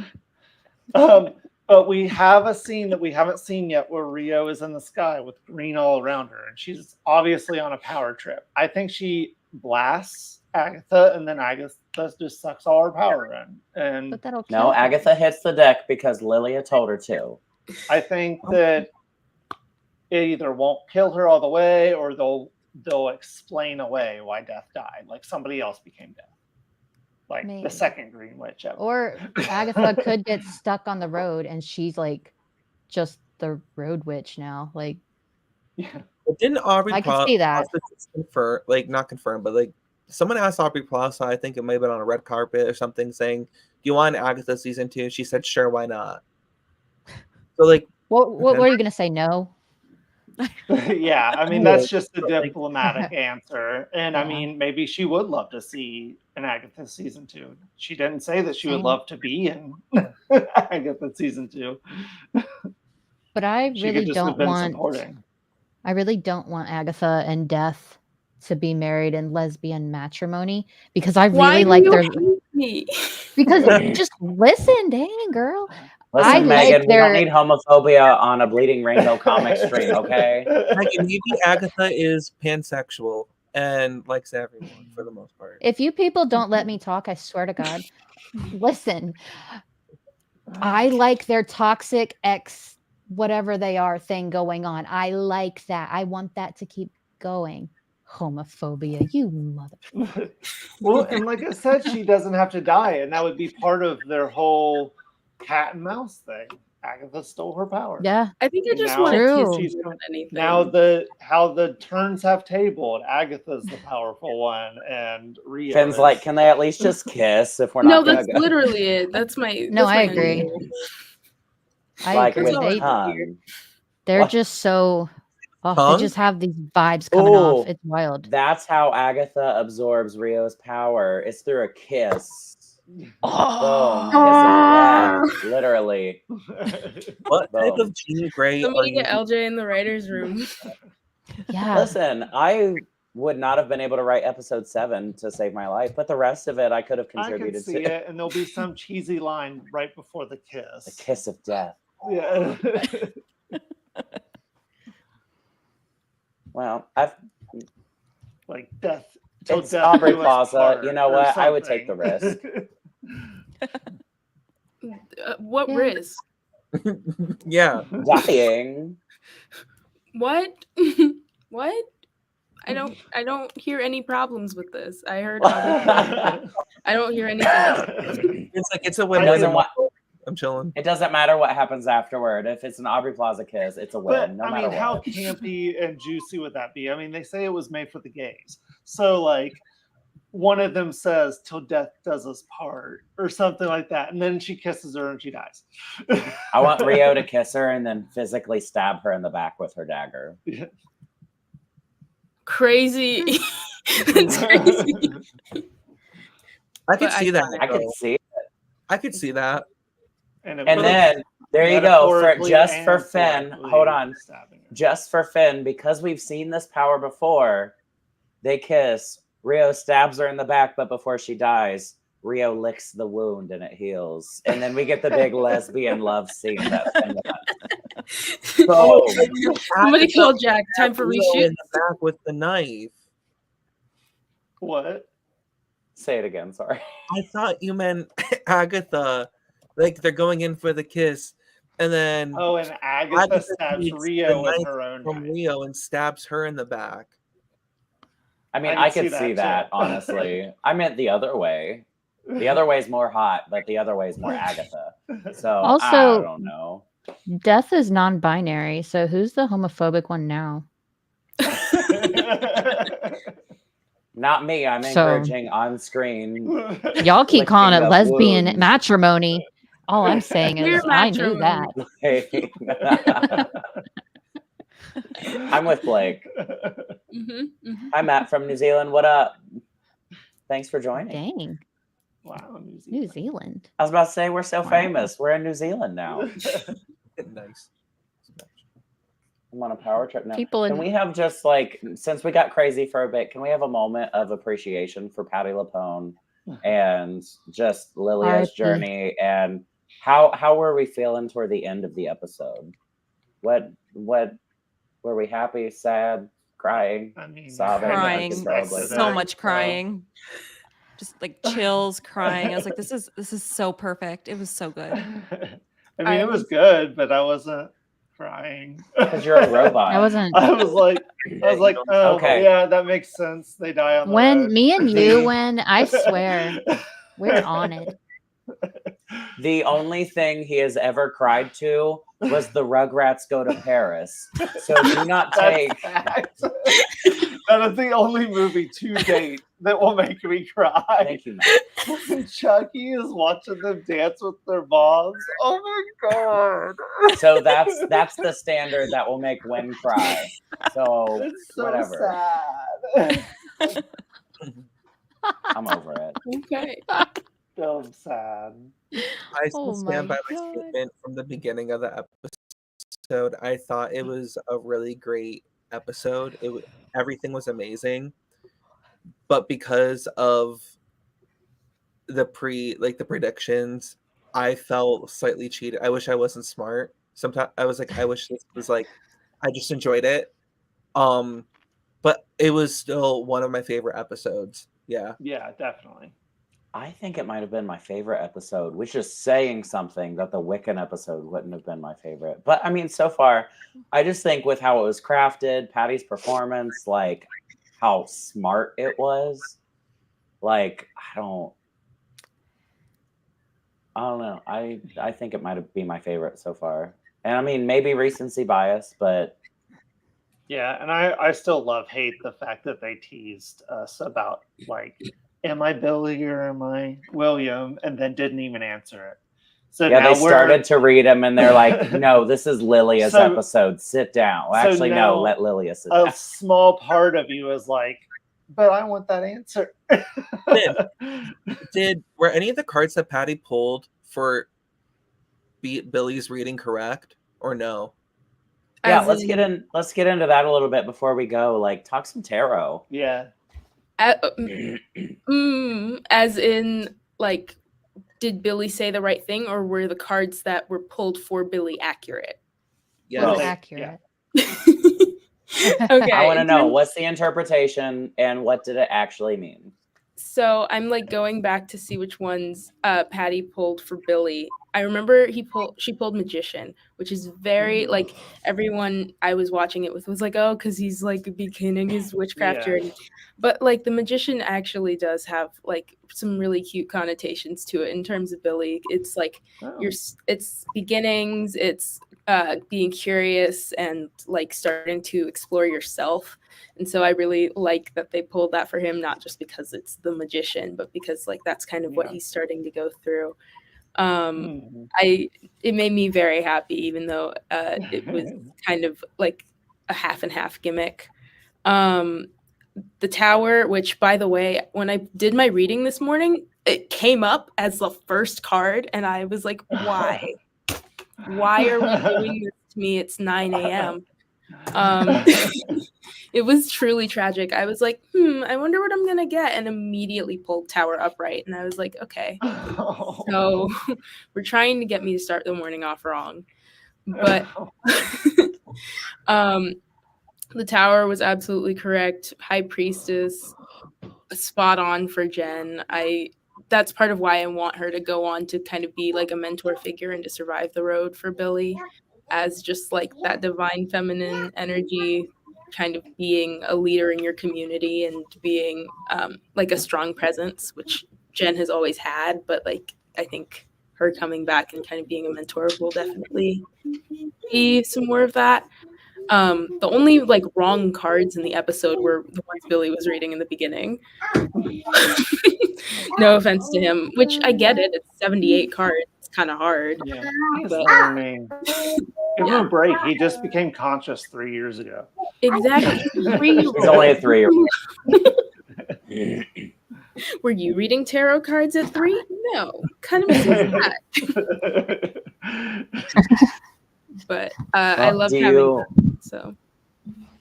Speaker 3: But we have a scene that we haven't seen yet where Rio is in the sky with green all around her, and she's obviously on a power trip. I think she blasts Agatha, and then Agatha just sucks all her power in. And
Speaker 6: But that'll kill
Speaker 2: No,
Speaker 6: her.
Speaker 2: Agatha hits the deck because Lilia told her to.
Speaker 3: I think that it either won't kill her all the way, or they'll explain away why Death died. Like somebody else became Death. Like
Speaker 6: Maybe.
Speaker 3: the second Green Witch ever.
Speaker 6: Or Agatha could get stuck on the road and she's like just the road witch now. Like,
Speaker 3: Yeah.
Speaker 4: But didn't Aubrey
Speaker 6: I could see that.
Speaker 4: confirm, like not confirm, but like someone asked Aubrey Plaza, I think it might have been on a red carpet or something, saying, "Do you want Agatha season 2?" She said, "Sure, why not?" So like,
Speaker 6: what were you gonna say? No.
Speaker 3: Yeah, I mean that's just a diplomatic answer. And I mean, maybe she would love to see an Agatha season 2. She didn't say that she would
Speaker 6: Same.
Speaker 3: love to be in Agatha season 2.
Speaker 6: But I
Speaker 3: She
Speaker 6: really
Speaker 3: could just have
Speaker 6: don't
Speaker 3: been
Speaker 6: want.
Speaker 3: supporting.
Speaker 6: I really don't want Agatha and Death to be married in lesbian matrimony because I
Speaker 5: Why
Speaker 6: really
Speaker 5: do
Speaker 6: like
Speaker 5: you
Speaker 6: their.
Speaker 5: hate me?
Speaker 6: Because just listen, dang girl.
Speaker 2: Listen,
Speaker 6: I
Speaker 2: Megan,
Speaker 6: like
Speaker 2: we
Speaker 6: their.
Speaker 2: don't need homophobia on a Bleeding Rainbow comic stream, okay?
Speaker 4: Megan, maybe Agatha is pansexual and likes everyone for the most part.
Speaker 6: If you people don't let me talk, I swear to God. Listen, I like their toxic ex, whatever they are, thing going on. I like that. I want that to keep going. Homophobia, you mother.
Speaker 3: Well, and like I said, she doesn't have to die, and that would be part of their whole cat and mouse thing. Agatha stole her power.
Speaker 6: Yeah,
Speaker 5: I think I just
Speaker 3: Now
Speaker 5: want to
Speaker 6: True.
Speaker 5: kiss you more than anything.
Speaker 3: Now how the turns have tabled. Agatha's the powerful one, and Rio.
Speaker 2: Finn's
Speaker 3: is-
Speaker 2: like, can they at least just kiss if we're
Speaker 5: no,
Speaker 2: not gonna
Speaker 5: that's
Speaker 2: go?
Speaker 5: literally it. That's my.
Speaker 6: No,
Speaker 5: that's
Speaker 6: I
Speaker 5: my
Speaker 6: agree.
Speaker 5: goal.
Speaker 6: I
Speaker 2: Like
Speaker 6: agree.
Speaker 2: with
Speaker 5: They-
Speaker 2: tongue.
Speaker 6: They're
Speaker 2: What?
Speaker 6: just so. Oh,
Speaker 4: Tongue?
Speaker 6: they just have these vibes coming off.
Speaker 2: Ooh.
Speaker 6: It's wild.
Speaker 2: That's how Agatha absorbs Rio's power. It's through a kiss. Boom.
Speaker 6: Oh.
Speaker 2: Kiss of death, literally.
Speaker 4: What type
Speaker 2: Boom.
Speaker 4: of Jean Grey are
Speaker 5: Somebody
Speaker 4: you?
Speaker 5: get LJ in the writer's room.
Speaker 6: Yeah.
Speaker 2: Listen, I would not have been able to write episode 7 to save my life, but the rest of it I could have
Speaker 3: I can
Speaker 2: contributed
Speaker 3: see
Speaker 2: to.
Speaker 3: it, and there'll be some cheesy line right before the kiss.
Speaker 2: The kiss of death.
Speaker 3: Yeah.
Speaker 2: Well, I've
Speaker 3: Like death. till
Speaker 2: It's
Speaker 3: death
Speaker 2: Aubrey
Speaker 3: do us
Speaker 2: Plaza.
Speaker 3: part
Speaker 2: You know
Speaker 3: or
Speaker 2: what? I would take the
Speaker 3: something.
Speaker 2: risk.
Speaker 5: What
Speaker 6: Yeah.
Speaker 5: risk?
Speaker 4: Yeah.
Speaker 2: Dying.
Speaker 5: What? What? I don't hear any problems with this. I heard I don't hear anything.
Speaker 4: It's like it's a
Speaker 2: It
Speaker 4: win.
Speaker 2: doesn't,
Speaker 4: I'm chilling.
Speaker 2: it doesn't matter what happens afterward. If it's an Aubrey Plaza kiss, it's a win.
Speaker 3: But
Speaker 2: no
Speaker 3: I
Speaker 2: matter
Speaker 3: mean, how
Speaker 2: what.
Speaker 3: campy and juicy would that be? I mean, they say it was made for the gays. So like one of them says till death does us part or something like that. And then she kisses her and she dies.
Speaker 2: I want Rio to kiss her and then physically stab her in the back with her dagger.
Speaker 5: Crazy. That's crazy.
Speaker 4: I could
Speaker 5: But
Speaker 4: see that.
Speaker 2: I could
Speaker 4: though.
Speaker 2: see it.
Speaker 4: I could see that.
Speaker 2: And then there you go. For Finn, hold on. Just for Finn, because we've seen this power before, they kiss. Rio stabs her in the back, but before she dies, Rio licks the wound and it heals. And then we get the big lesbian love scene that Finn wants. So,
Speaker 5: Somebody call Jack. Time for
Speaker 4: Rio
Speaker 5: reshoot.
Speaker 4: in the back with the knife.
Speaker 3: What?
Speaker 2: say it again, sorry.
Speaker 4: I thought you meant Agatha. Like they're going in for the kiss, and then
Speaker 3: Oh, and Agatha stabs
Speaker 4: takes
Speaker 3: Rio
Speaker 4: the
Speaker 3: with
Speaker 4: knife
Speaker 3: her own
Speaker 4: from
Speaker 3: knife.
Speaker 4: Rio and stabs her in the back.
Speaker 2: I mean,
Speaker 3: I
Speaker 2: I
Speaker 3: can
Speaker 2: could
Speaker 3: see
Speaker 2: see
Speaker 3: that,
Speaker 2: that,
Speaker 3: too.
Speaker 2: honestly. I meant the other way. The other way is more hot, but the other way is more Agatha. So I
Speaker 6: Also-
Speaker 2: don't know.
Speaker 6: Death is non-binary, so who's the homophobic one now?
Speaker 2: Not me. I'm
Speaker 6: So-
Speaker 2: encouraging on screen.
Speaker 6: Y'all keep calling it
Speaker 2: Licking of
Speaker 6: lesbian
Speaker 2: wounds.
Speaker 6: matrimony. All I'm saying is
Speaker 5: Queer
Speaker 6: I knew that.
Speaker 2: I'm with Blake.
Speaker 5: Mm-hmm.
Speaker 2: Hi, Matt from New Zealand. What up? Thanks for joining.
Speaker 6: Dang,
Speaker 3: Wow,
Speaker 6: New Zealand.
Speaker 2: I was about to say, we're so
Speaker 6: Wow.
Speaker 2: famous. We're in New Zealand now.
Speaker 4: Nice.
Speaker 2: I'm on a power trip now.
Speaker 6: People
Speaker 2: Can
Speaker 6: in
Speaker 2: we have just like, since we got crazy for a bit, can we have a moment of appreciation for Patty LaPone and just Lilia's
Speaker 6: RIP.
Speaker 2: journey, and how were we feeling toward the end of the episode? What were we happy, sad, crying,
Speaker 3: I mean,
Speaker 2: sobbing.
Speaker 1: Crying,
Speaker 2: Probably.
Speaker 1: so much crying. Just like chills, crying. I was like, this is so perfect. It was so good.
Speaker 3: I mean, it was good, but I wasn't crying
Speaker 2: Because you're a robot.
Speaker 6: I wasn't.
Speaker 3: I was like, oh,
Speaker 2: Okay.
Speaker 3: yeah, that makes sense. They die on the
Speaker 6: When
Speaker 3: road.
Speaker 6: me and you, when I swear, we're on it.
Speaker 2: The only thing he has ever cried to was the Rugrats Go to Paris. So do not take.
Speaker 3: That is the only movie to date that will make me cry.
Speaker 2: Thank you, Matt.
Speaker 3: When Chucky is watching them dance with their moms. Oh my god!
Speaker 2: So that's the standard that will make Win cry. So,
Speaker 3: It's so
Speaker 2: whatever.
Speaker 3: sad.
Speaker 2: I'm over it.
Speaker 5: Okay.
Speaker 3: So sad.
Speaker 4: I still
Speaker 6: Oh
Speaker 4: stand
Speaker 6: my
Speaker 4: by my
Speaker 6: God.
Speaker 4: statement from the beginning of the episode. I thought it was a really great episode. Everything was amazing, but because of the predictions, I felt slightly cheated. I wish I wasn't smart. Sometimes I was like, I wish this was like, I just enjoyed it. But it was still one of my favorite episodes. Yeah.
Speaker 3: Yeah, definitely.
Speaker 2: I think it might have been my favorite episode, which is saying something that the Wiccan episode wouldn't have been my favorite. But I mean, so far, I just think with how it was crafted, Patty's performance, like how smart it was, like I don't know. I think it might have been my favorite so far. And I mean, maybe recency bias, but
Speaker 3: Yeah, and I still hate the fact that they teased us about like, am I Billy or am I William? And then didn't even answer it. So
Speaker 2: yeah,
Speaker 3: now
Speaker 2: they started to read them and they're like, no, this is Lilia's episode. Sit down. Well, actually, no, let Lilia sit down.
Speaker 3: A small part of you is like, but I want that answer.
Speaker 4: Were any of the cards that Patty pulled for Billy's reading correct or no?
Speaker 2: Yeah, let's get into that a little bit before we go. Like, talk some tarot.
Speaker 3: Yeah.
Speaker 5: As in, like, did Billy say the right thing, or were the cards that were pulled for Billy accurate?
Speaker 4: Yeah,
Speaker 6: Well, accurate.
Speaker 5: Okay.
Speaker 2: I want to know, what's the interpretation and what did it actually mean?
Speaker 5: So I'm like going back to see which ones Patty pulled for Billy. I remember she pulled Magician, which is very like everyone I was watching it with was like, oh, because he's like beginning his witchcraft journey. But like the Magician actually does have like some really cute connotations to it in terms of Billy. It's like it's beginnings, it's being curious and like starting to explore yourself. And so I really like that they pulled that for him, not just because it's the Magician, but because like that's kind of what he's starting to go through. It made me very happy, even though it was kind of like a half and half gimmick. The Tower, which by the way, when I did my reading this morning, it came up as the first card, and I was like, why? Why are we doing this to me? It's 9 a.m. It was truly tragic. I was like, I wonder what I'm gonna get, and immediately pulled Tower upright. And I was like, okay, so we're trying to get me to start the morning off wrong. But the Tower was absolutely correct. High Priestess, spot on for Jen. That's part of why I want her to go on to kind of be like a mentor figure and to survive the road for Billy, as just like that divine feminine energy, kind of being a leader in your community and being like a strong presence, which Jen has always had. But like, I think her coming back and kind of being a mentor will definitely be some more of that. The only like wrong cards in the episode were the ones Billy was reading in the beginning. No offense to him, which I get it. It's 78 cards. It's kind of hard.
Speaker 3: Yeah.
Speaker 5: But,
Speaker 3: give him a break. He just became conscious 3 years ago.
Speaker 5: Exactly.
Speaker 2: He's only a 3-year-old.
Speaker 5: Were you reading tarot cards at 3? No. Kind of missing that. But I love having that, so.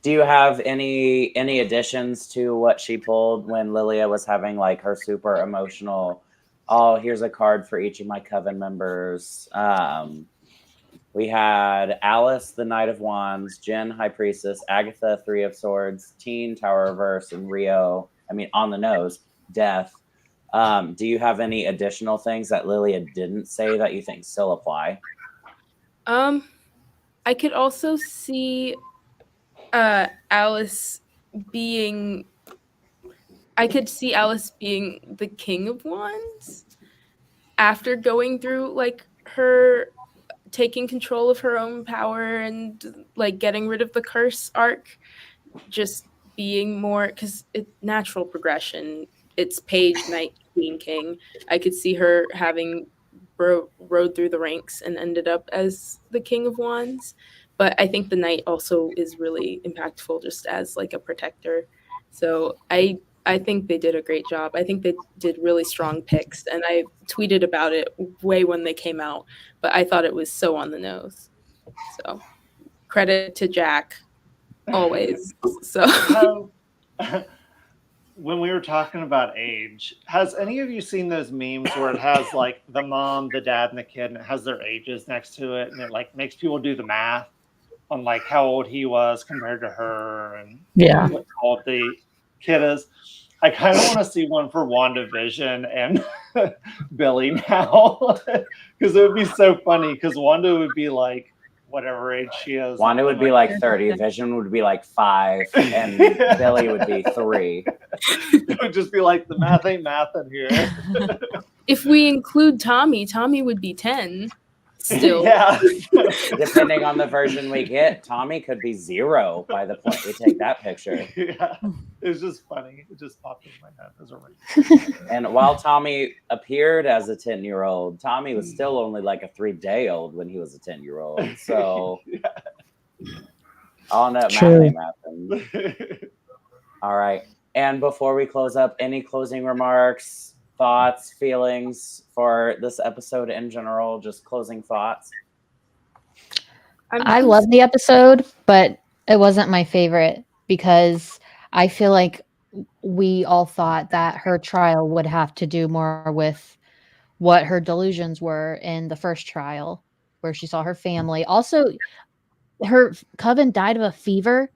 Speaker 2: Do you have any additions to what she pulled when Lilia was having like her super emotional, oh, here's a card for each of my coven members? We had Alice, the Knight of Wands, Jen, High Priestess, Agatha, Three of Swords, Teen, Tower Reverse, and Rio, on the nose, Death. Do you have any additional things that Lilia didn't say that you think still apply?
Speaker 5: I could also see Alice being the King of Wands after going through like her taking control of her own power and like getting rid of the curse arc, just being more, because it's natural progression. It's Page, Knight, Queen, King. I could see her having rode through the ranks and ended up as the King of Wands. But I think the Knight also is really impactful just as like a protector. So I think they did a great job. I think they did really strong picks, and I tweeted about it way when they came out, but I thought it was so on the nose. So credit to Jack always. So
Speaker 3: when we were talking about age, has any of you seen those memes where it has like the mom, the dad, and the kid, and it has their ages next to it, and it like makes people do the math on like how old he was compared to her and what old the kid is? I kind of want to see one for WandaVision and Billy now, because it would be so funny. Because Wanda would be like whatever age she is.
Speaker 2: Wanda would be like 30. Vision would be like 5, and Billy would be 3.
Speaker 3: It would just be like the math ain't math in here.
Speaker 5: If we include Tommy would be 10. Still,
Speaker 3: yeah.
Speaker 2: Depending on the version we get, Tommy could be 0 by the point we take that picture.
Speaker 3: Yeah, it was just funny. It just popped in my head as a ring.
Speaker 2: And while Tommy appeared as a 10-year-old, Tommy was still only like a 3-day-old when he was a 10-year-old. So, all that math happened. All right. And before we close up, any closing remarks? Thoughts, feelings for this episode in general, just closing thoughts.
Speaker 6: I love the episode, but it wasn't my favorite because I feel like we all thought that her trial would have to do more with what her delusions were in the first trial, where she saw her family. Also, her Coven died of a fever.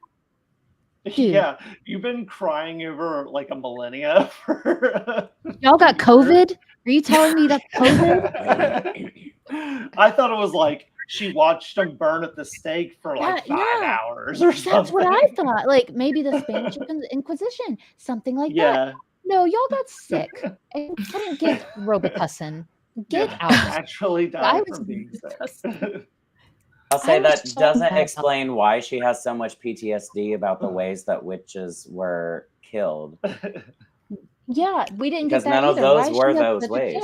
Speaker 6: Dude.
Speaker 3: Yeah, you've been crying over like a millennia for
Speaker 6: y'all got COVID? Are you telling me that's COVID?
Speaker 3: I thought it was like she watched them burn at the stake for like 5 hours or something.
Speaker 6: That's what I thought. Like maybe the Spanish Inquisition, something like that. No, y'all got sick and couldn't get Robitussin. Get out.
Speaker 3: Actually died from being sick.
Speaker 2: I'll say that doesn't explain why she has so much PTSD about the ways that witches were killed.
Speaker 6: Yeah, we didn't get that
Speaker 2: none
Speaker 6: either.
Speaker 2: of those were those ways.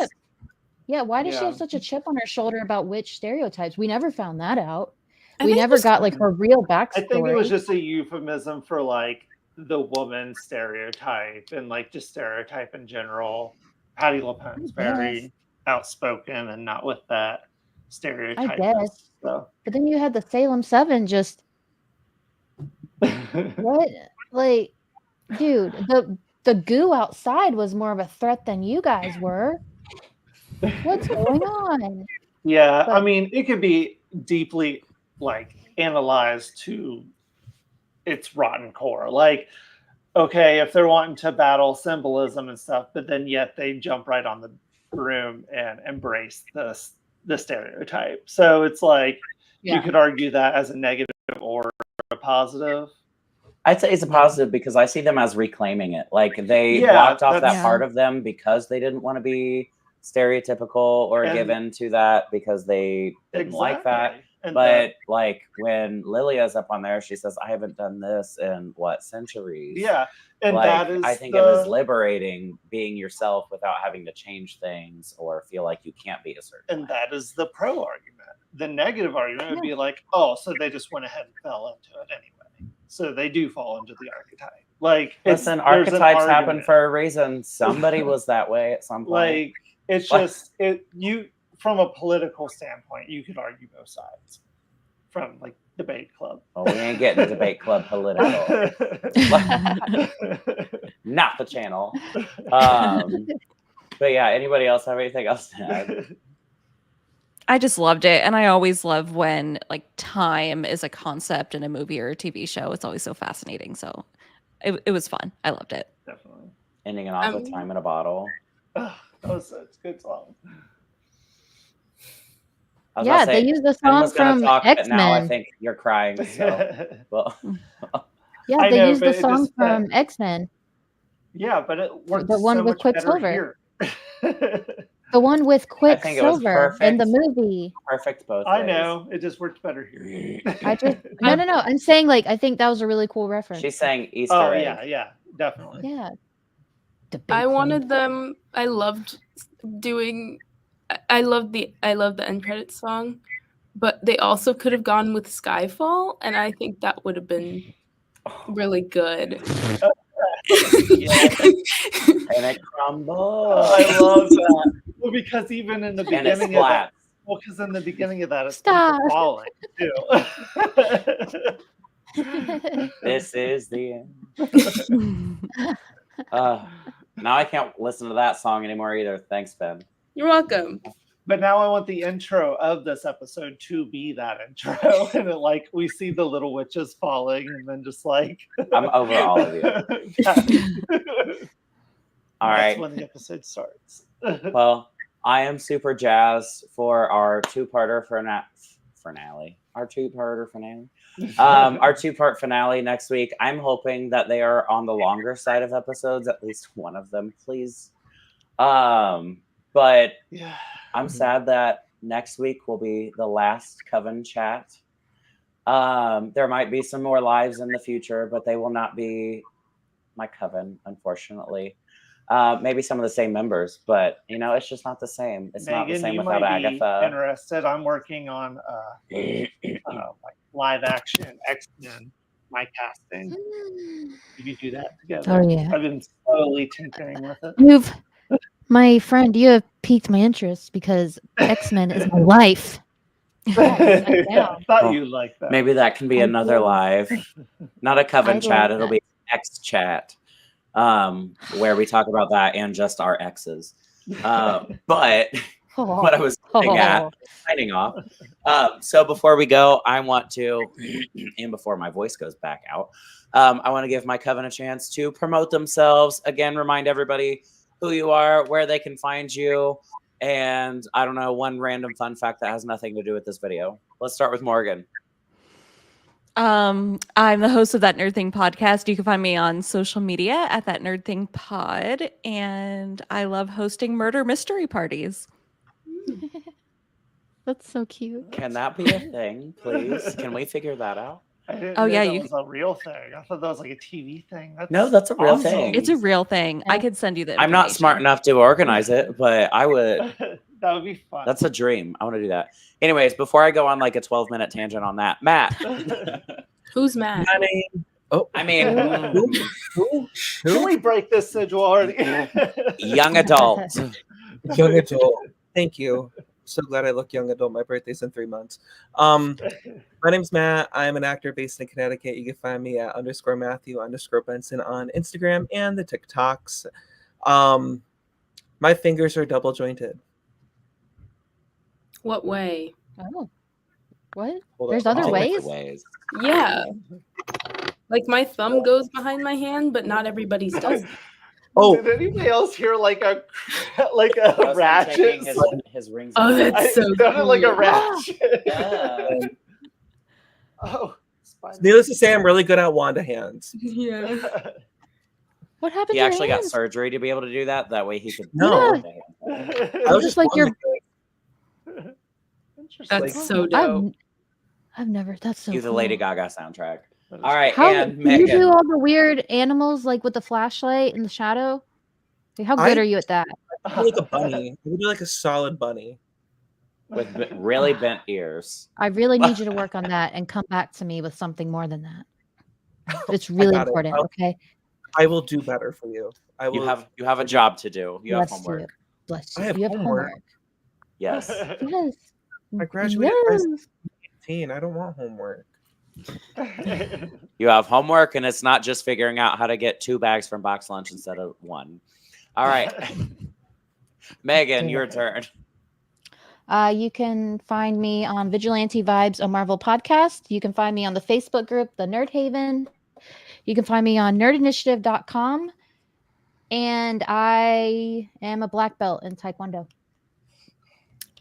Speaker 6: Yeah, why does she have such a chip on her shoulder about witch stereotypes? We never found that out. We never got like her real backstory.
Speaker 3: I think it was just a euphemism for like the woman stereotype and like just stereotype in general. Patti LuPone's very outspoken and not with that stereotype.
Speaker 6: I guess.
Speaker 3: So.
Speaker 6: But then you had the Salem 7 just what? Like, dude, the goo outside was more of a threat than you guys were. What's going on?
Speaker 3: Yeah, but, I mean, it could be deeply like analyzed to its rotten core. Like, okay, if they're wanting to battle symbolism and stuff, but then yet they jump right on the broom and embrace the stereotype. So it's like you could argue that as a negative or a positive.
Speaker 2: I'd say it's a positive because I see them as reclaiming it. Like they blocked off that part of them because they didn't want to be stereotypical or given to that because they didn't like that. But like when Lilia's up on there, she says, I haven't done this in centuries.
Speaker 3: Yeah. And
Speaker 2: like,
Speaker 3: that is
Speaker 2: I think it was liberating being yourself without having to change things or feel like you can't be a certain
Speaker 3: way. That is the pro argument. The negative argument would be like, oh, so they just went ahead and fell into it anyway. So they do fall into the archetype. Like,
Speaker 2: listen, archetypes happen for a reason. Somebody was that way at some point.
Speaker 3: Like, it's just you from a political standpoint, you could argue both sides from like debate club.
Speaker 2: Oh, we ain't getting debate club political. Not the channel. But yeah, anybody else have anything else to add?
Speaker 1: I just loved it. And I always love when like time is a concept in a movie or a TV show. It's always so fascinating. So it was fun. I loved it.
Speaker 3: Definitely.
Speaker 2: Ending it off with Time in a Bottle.
Speaker 3: That was such a good song.
Speaker 2: I was
Speaker 6: Yeah,
Speaker 2: about to
Speaker 6: they
Speaker 2: say,
Speaker 6: used the
Speaker 2: Ben
Speaker 6: song
Speaker 2: was gonna
Speaker 6: from
Speaker 2: talk, but now I
Speaker 6: X-Men.
Speaker 2: think you're crying. So, well,
Speaker 6: Yeah,
Speaker 3: I
Speaker 6: they
Speaker 3: know,
Speaker 6: used
Speaker 3: but
Speaker 6: the
Speaker 3: it
Speaker 6: song
Speaker 3: just,
Speaker 6: from X-Men.
Speaker 3: Yeah, but it works
Speaker 6: The one
Speaker 3: so
Speaker 6: with
Speaker 3: much better
Speaker 6: Quicksilver.
Speaker 3: here.
Speaker 6: The one with
Speaker 2: I think it was
Speaker 6: Quicksilver in the
Speaker 2: perfect.
Speaker 6: movie.
Speaker 2: perfect both
Speaker 3: I
Speaker 2: ways.
Speaker 3: know. It just worked better here.
Speaker 6: I just no. I'm saying like I think that was a really cool reference.
Speaker 2: She's saying Easter
Speaker 3: Oh,
Speaker 2: egg.
Speaker 3: yeah, definitely.
Speaker 6: Yeah.
Speaker 5: I wanted them. I loved doing. I love the end credits song, but they also could have gone with Skyfall, and I think that would have been really good.
Speaker 2: And it crumbles.
Speaker 3: I love that. Well, because even in the
Speaker 2: And it
Speaker 3: beginning of that,
Speaker 2: splats.
Speaker 3: because in the beginning of that, it's
Speaker 6: Stop.
Speaker 3: people falling too.
Speaker 2: This is the end. Now I can't listen to that song anymore either. Thanks, Ben.
Speaker 5: You're welcome.
Speaker 3: But now I want the intro of this episode to be that intro, and it, like we see the little witches falling, and then just like
Speaker 2: I'm over all of you. All right.
Speaker 3: That's when the episode starts.
Speaker 2: Well, I am super jazzed for our two-parter finale. Our two-parter finale. Our two-part finale next week. I'm hoping that they are on the longer side of episodes, at least one of them, please. But
Speaker 3: Yeah.
Speaker 2: I'm sad that next week will be the last Coven Chat. There might be some more lives in the future, but they will not be my Coven, unfortunately. Maybe some of the same members, but you know, it's just not the same. It's not the same
Speaker 3: you
Speaker 2: without
Speaker 3: might
Speaker 2: Agatha.
Speaker 3: Be interested? I'm working on like live action X-Men, my casting. We can do that together.
Speaker 6: Oh yeah.
Speaker 3: I've been slowly tinkering with it.
Speaker 6: My friend, you have piqued my interest because X-Men is my life.
Speaker 3: I thought you'd like that.
Speaker 2: Maybe that can be another live, not a Coven Chat. It'll be X Chat, where we talk about that and just our exes. But what I was getting at, signing off. So before we go, I want to, and before my voice goes back out, I want to give my Coven a chance to promote themselves. Again, remind everybody who you are, where they can find you, and I don't know, one random fun fact that has nothing to do with this video. Let's start with Morgan.
Speaker 1: I'm the host of That Nerd Thing podcast. You can find me on social media at That Nerd Thing Pod, and I love hosting murder mystery parties.
Speaker 6: That's so cute.
Speaker 2: Can that be a thing, please? Can we figure that out?
Speaker 3: I didn't
Speaker 1: Oh,
Speaker 3: know
Speaker 1: yeah,
Speaker 3: that
Speaker 1: you
Speaker 3: was a real thing. I thought that was like a TV thing.
Speaker 2: No, that's a real
Speaker 3: awesome.
Speaker 2: thing.
Speaker 1: It's a real thing. I could send you the
Speaker 2: I'm not smart
Speaker 1: information.
Speaker 2: enough to organize it, but I would.
Speaker 3: That would be fun.
Speaker 2: That's a dream. I want to do that. Anyways, before I go on like a 12-minute tangent on that, Matt.
Speaker 5: Who's Matt?
Speaker 2: I mean,
Speaker 3: Can we break this sigil already?
Speaker 2: young adult.
Speaker 4: Young adult. Thank you. So glad I look young adult. My birthday's in 3 months. My name's Matt. I'm an actor based in Connecticut. You can find me at _Matthew_Benson on Instagram and the TikToks. My fingers are double jointed.
Speaker 5: What way?
Speaker 6: Oh. What?
Speaker 4: Hold
Speaker 6: There's
Speaker 4: on.
Speaker 6: other
Speaker 2: All
Speaker 6: ways?
Speaker 2: different ways.
Speaker 5: Yeah. Like my thumb goes behind my hand, but not everybody's does.
Speaker 4: Oh.
Speaker 3: Did anybody else hear like a
Speaker 2: Justin
Speaker 3: ratchet?
Speaker 2: taking his rings.
Speaker 5: Oh,
Speaker 2: off.
Speaker 5: that's so
Speaker 3: sounded like a
Speaker 5: cool.
Speaker 3: ratchet.
Speaker 2: Yeah.
Speaker 3: Oh, spider.
Speaker 4: Needless to say, I'm really good at Wanda hands.
Speaker 5: Yeah.
Speaker 6: What happened
Speaker 2: He
Speaker 6: to your
Speaker 2: actually got
Speaker 6: hands?
Speaker 2: surgery to be able to do that. That way he could.
Speaker 4: No.
Speaker 6: I was just like your.
Speaker 3: Interesting.
Speaker 5: That's so dope.
Speaker 6: I've never. That's so.
Speaker 2: Do the
Speaker 6: cool.
Speaker 2: Lady Gaga soundtrack. All right,
Speaker 6: How
Speaker 2: and
Speaker 6: can you do
Speaker 2: Megan.
Speaker 6: all the weird animals like with the flashlight and the shadow? Like, how good are you at that?
Speaker 4: I feel like a bunny. I would be like a solid bunny.
Speaker 2: With really bent ears.
Speaker 6: I really need you to work on that and come back to me with something more than that. It's really
Speaker 4: got it.
Speaker 6: important. Okay.
Speaker 4: I will do better for you. I will.
Speaker 2: You have a job to do. You have
Speaker 6: Bless
Speaker 2: homework.
Speaker 6: you. Bless
Speaker 4: I
Speaker 6: you.
Speaker 4: have
Speaker 6: You have
Speaker 4: homework.
Speaker 6: homework.
Speaker 2: Yes.
Speaker 6: Yes.
Speaker 4: I graduated high school
Speaker 6: Yes.
Speaker 4: at 18. I don't want homework.
Speaker 2: You have homework, and it's not just figuring out how to get 2 bags from box lunch instead of 1. All right. Megan, your turn.
Speaker 6: You can find me on Vigilante Vibes, a Marvel podcast. You can find me on the Facebook group, The Nerd Haven. You can find me on nerdinitiative.com. And I am a black belt in Taekwondo.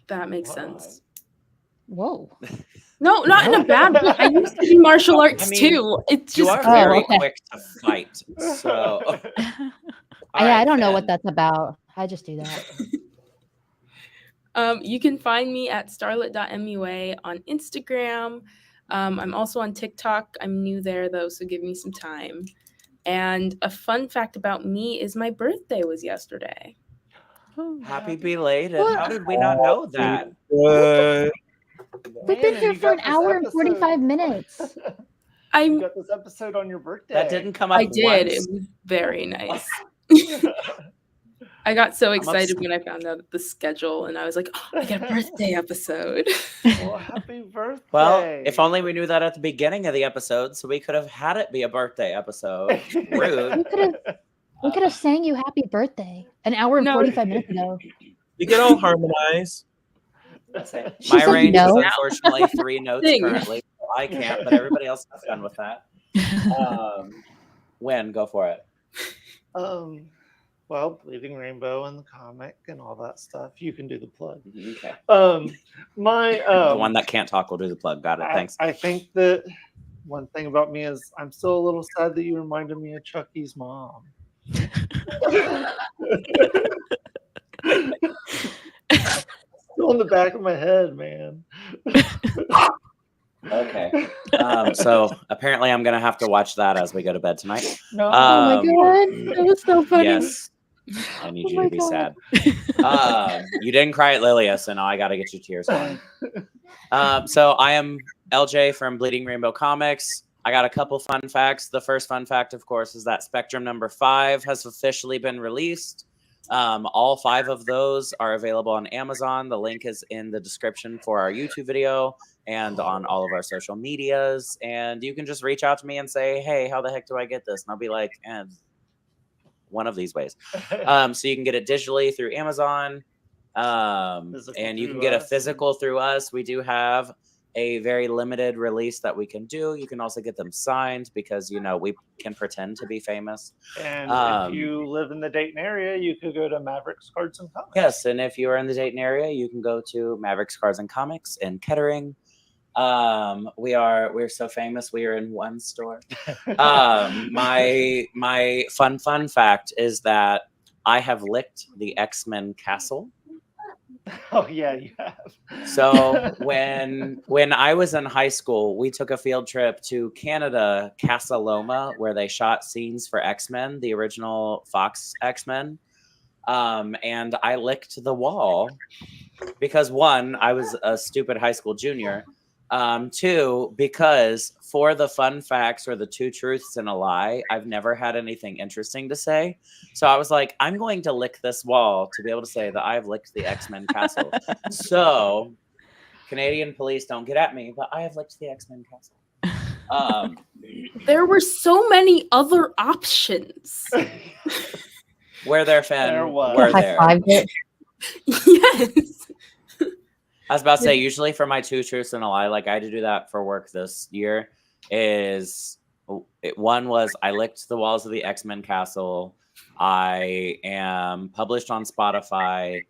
Speaker 5: That makes sense.
Speaker 6: Whoa.
Speaker 5: No, not in a bad way. I used to do martial arts too. It's
Speaker 2: You
Speaker 5: just
Speaker 2: are very
Speaker 6: okay.
Speaker 2: quick to fight. So
Speaker 6: I don't know what that's about. I just do that.
Speaker 5: You can find me at starlet.mua on Instagram. I'm also on TikTok. I'm new there though, so give me some time. And a fun fact about me is my birthday was yesterday.
Speaker 2: Happy belated. How did we not know that?
Speaker 6: We've been here for an hour and 45 minutes.
Speaker 3: You got this episode on your birthday.
Speaker 2: That didn't come up
Speaker 5: I did.
Speaker 2: once.
Speaker 5: It was very nice. I got so excited when I found out the schedule, and I was like, oh, I get a birthday episode.
Speaker 3: Well, happy birthday.
Speaker 2: Well, if only we knew that at the beginning of the episode, so we could have had it be a birthday episode. Rude.
Speaker 6: We could have sang you happy birthday an hour and 45 minutes ago.
Speaker 4: We could all harmonize.
Speaker 2: My range is
Speaker 6: no.
Speaker 2: unfortunately 3 notes currently. So I can't, but everybody else has fun with that. Win, go for it.
Speaker 3: Well, Bleeding Rainbow and the comic and all that stuff. You can do the plug.
Speaker 2: Okay.
Speaker 3: The
Speaker 2: one that can't talk will do the plug. Got it. Thanks.
Speaker 3: I think that one thing about me is I'm still a little sad that you reminded me of Chucky's mom. Still in the back of my head, man.
Speaker 2: Okay. So apparently I'm gonna have to watch that as we go to bed tonight.
Speaker 3: No.
Speaker 6: Oh my god, that was so funny.
Speaker 2: Yes. I need you to be sad. You didn't cry at Lilia, so now I gotta get you tears going. So I am LJ from Bleeding Rainbow Comics. I got a couple fun facts. The first fun fact, of course, is that Spectrum number 5 has officially been released. All 5 of those are available on Amazon. The link is in the description for our YouTube video and on all of our social medias. And you can just reach out to me and say, hey, how the heck do I get this? And I'll be like, one of these ways. So you can get it digitally through Amazon. And you can get a physical through us. We do have a very limited release that we can do. You can also get them signed because, you know, we can pretend to be famous.
Speaker 3: And if you live in the Dayton area, you could go to Mavericks Cards and Comics.
Speaker 2: Yes, and if you are in the Dayton area, you can go to Mavericks Cards and Comics in Kettering. We're so famous. We are in one store. My fun fact is that I have licked the X-Men castle.
Speaker 3: Oh yeah, you have.
Speaker 2: So when I was in high school, we took a field trip to Canada, Casa Loma, where they shot scenes for X-Men, the original Fox X-Men. And I licked the wall because 1, I was a stupid high school junior. 2, because for the fun facts or the 2 truths and a lie, I've never had anything interesting to say. So I was like, I'm going to lick this wall to be able to say that I've licked the X-Men castle. So Canadian police, don't get at me, but I have licked the X-Men castle.
Speaker 5: There were so many other options.
Speaker 2: Where there, Finn?
Speaker 3: There was.
Speaker 2: Where
Speaker 6: High
Speaker 2: there?
Speaker 6: fived it.
Speaker 5: Yes.
Speaker 2: I was about to say, usually for my 2 truths and a lie, like I had to do that for work this year, one was I licked the walls of the X-Men castle. I am published on Spotify,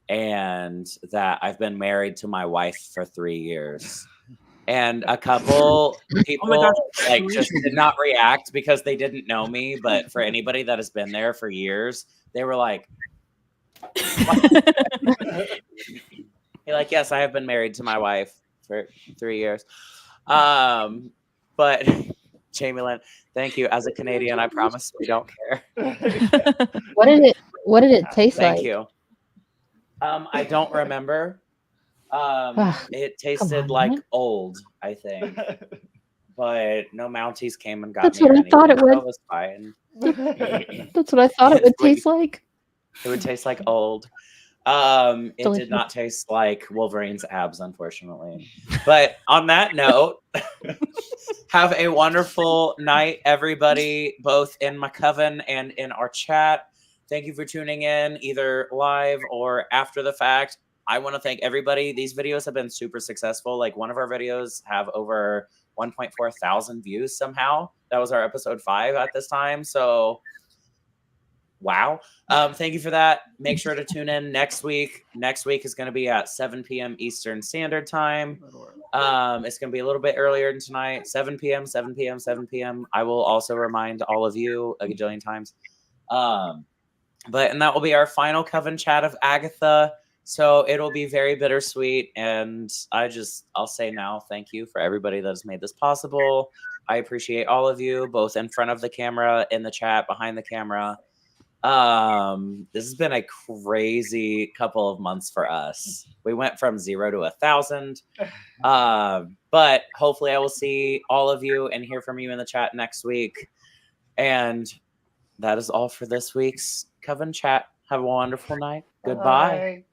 Speaker 2: and that I've been married to my wife for 3 years. And a couple people just did not react because they didn't know me. But for anybody that has been there for years, they were like, you're like, yes, I have been married to my wife for 3 years. But Jamie Lynn, thank you. As a Canadian, I promise we don't care.
Speaker 6: What did it taste like?
Speaker 2: Thank you. I don't remember. It tasted like old, I think. But no Mounties came and got
Speaker 6: That's
Speaker 2: me.
Speaker 6: what I thought it
Speaker 2: That
Speaker 6: was.
Speaker 2: was fine.
Speaker 6: That's what I thought it would taste like.
Speaker 2: It would taste like old. It
Speaker 6: Delicious.
Speaker 2: did not taste like Wolverine's abs, unfortunately. But on that note, have a wonderful night, everybody, both in my coven and in our chat. Thank you for tuning in, either live or after the fact. I want to thank everybody. These videos have been super successful. Like one of our videos have over 1.4 thousand views somehow. That was our episode 5 at this time. So wow. Thank you for that. Make sure to tune in next week. Next week is going to be at 7 p.m. Eastern Standard Time. It's going to be a little bit earlier than tonight. 7 p.m., 7 p.m., 7 p.m. I will also remind all of you a gajillion times. And that will be our final Coven Chat of Agatha. So it'll be very bittersweet. And I'll say now, thank you for everybody that has made this possible. I appreciate all of you, both in front of the camera, in the chat, behind the camera. This has been a crazy couple of months for us. We went from 0 to 1,000. But hopefully I will see all of you and hear from you in the chat next week. And that is all for this week's Coven Chat. Have a wonderful night. Goodbye.
Speaker 3: Bye.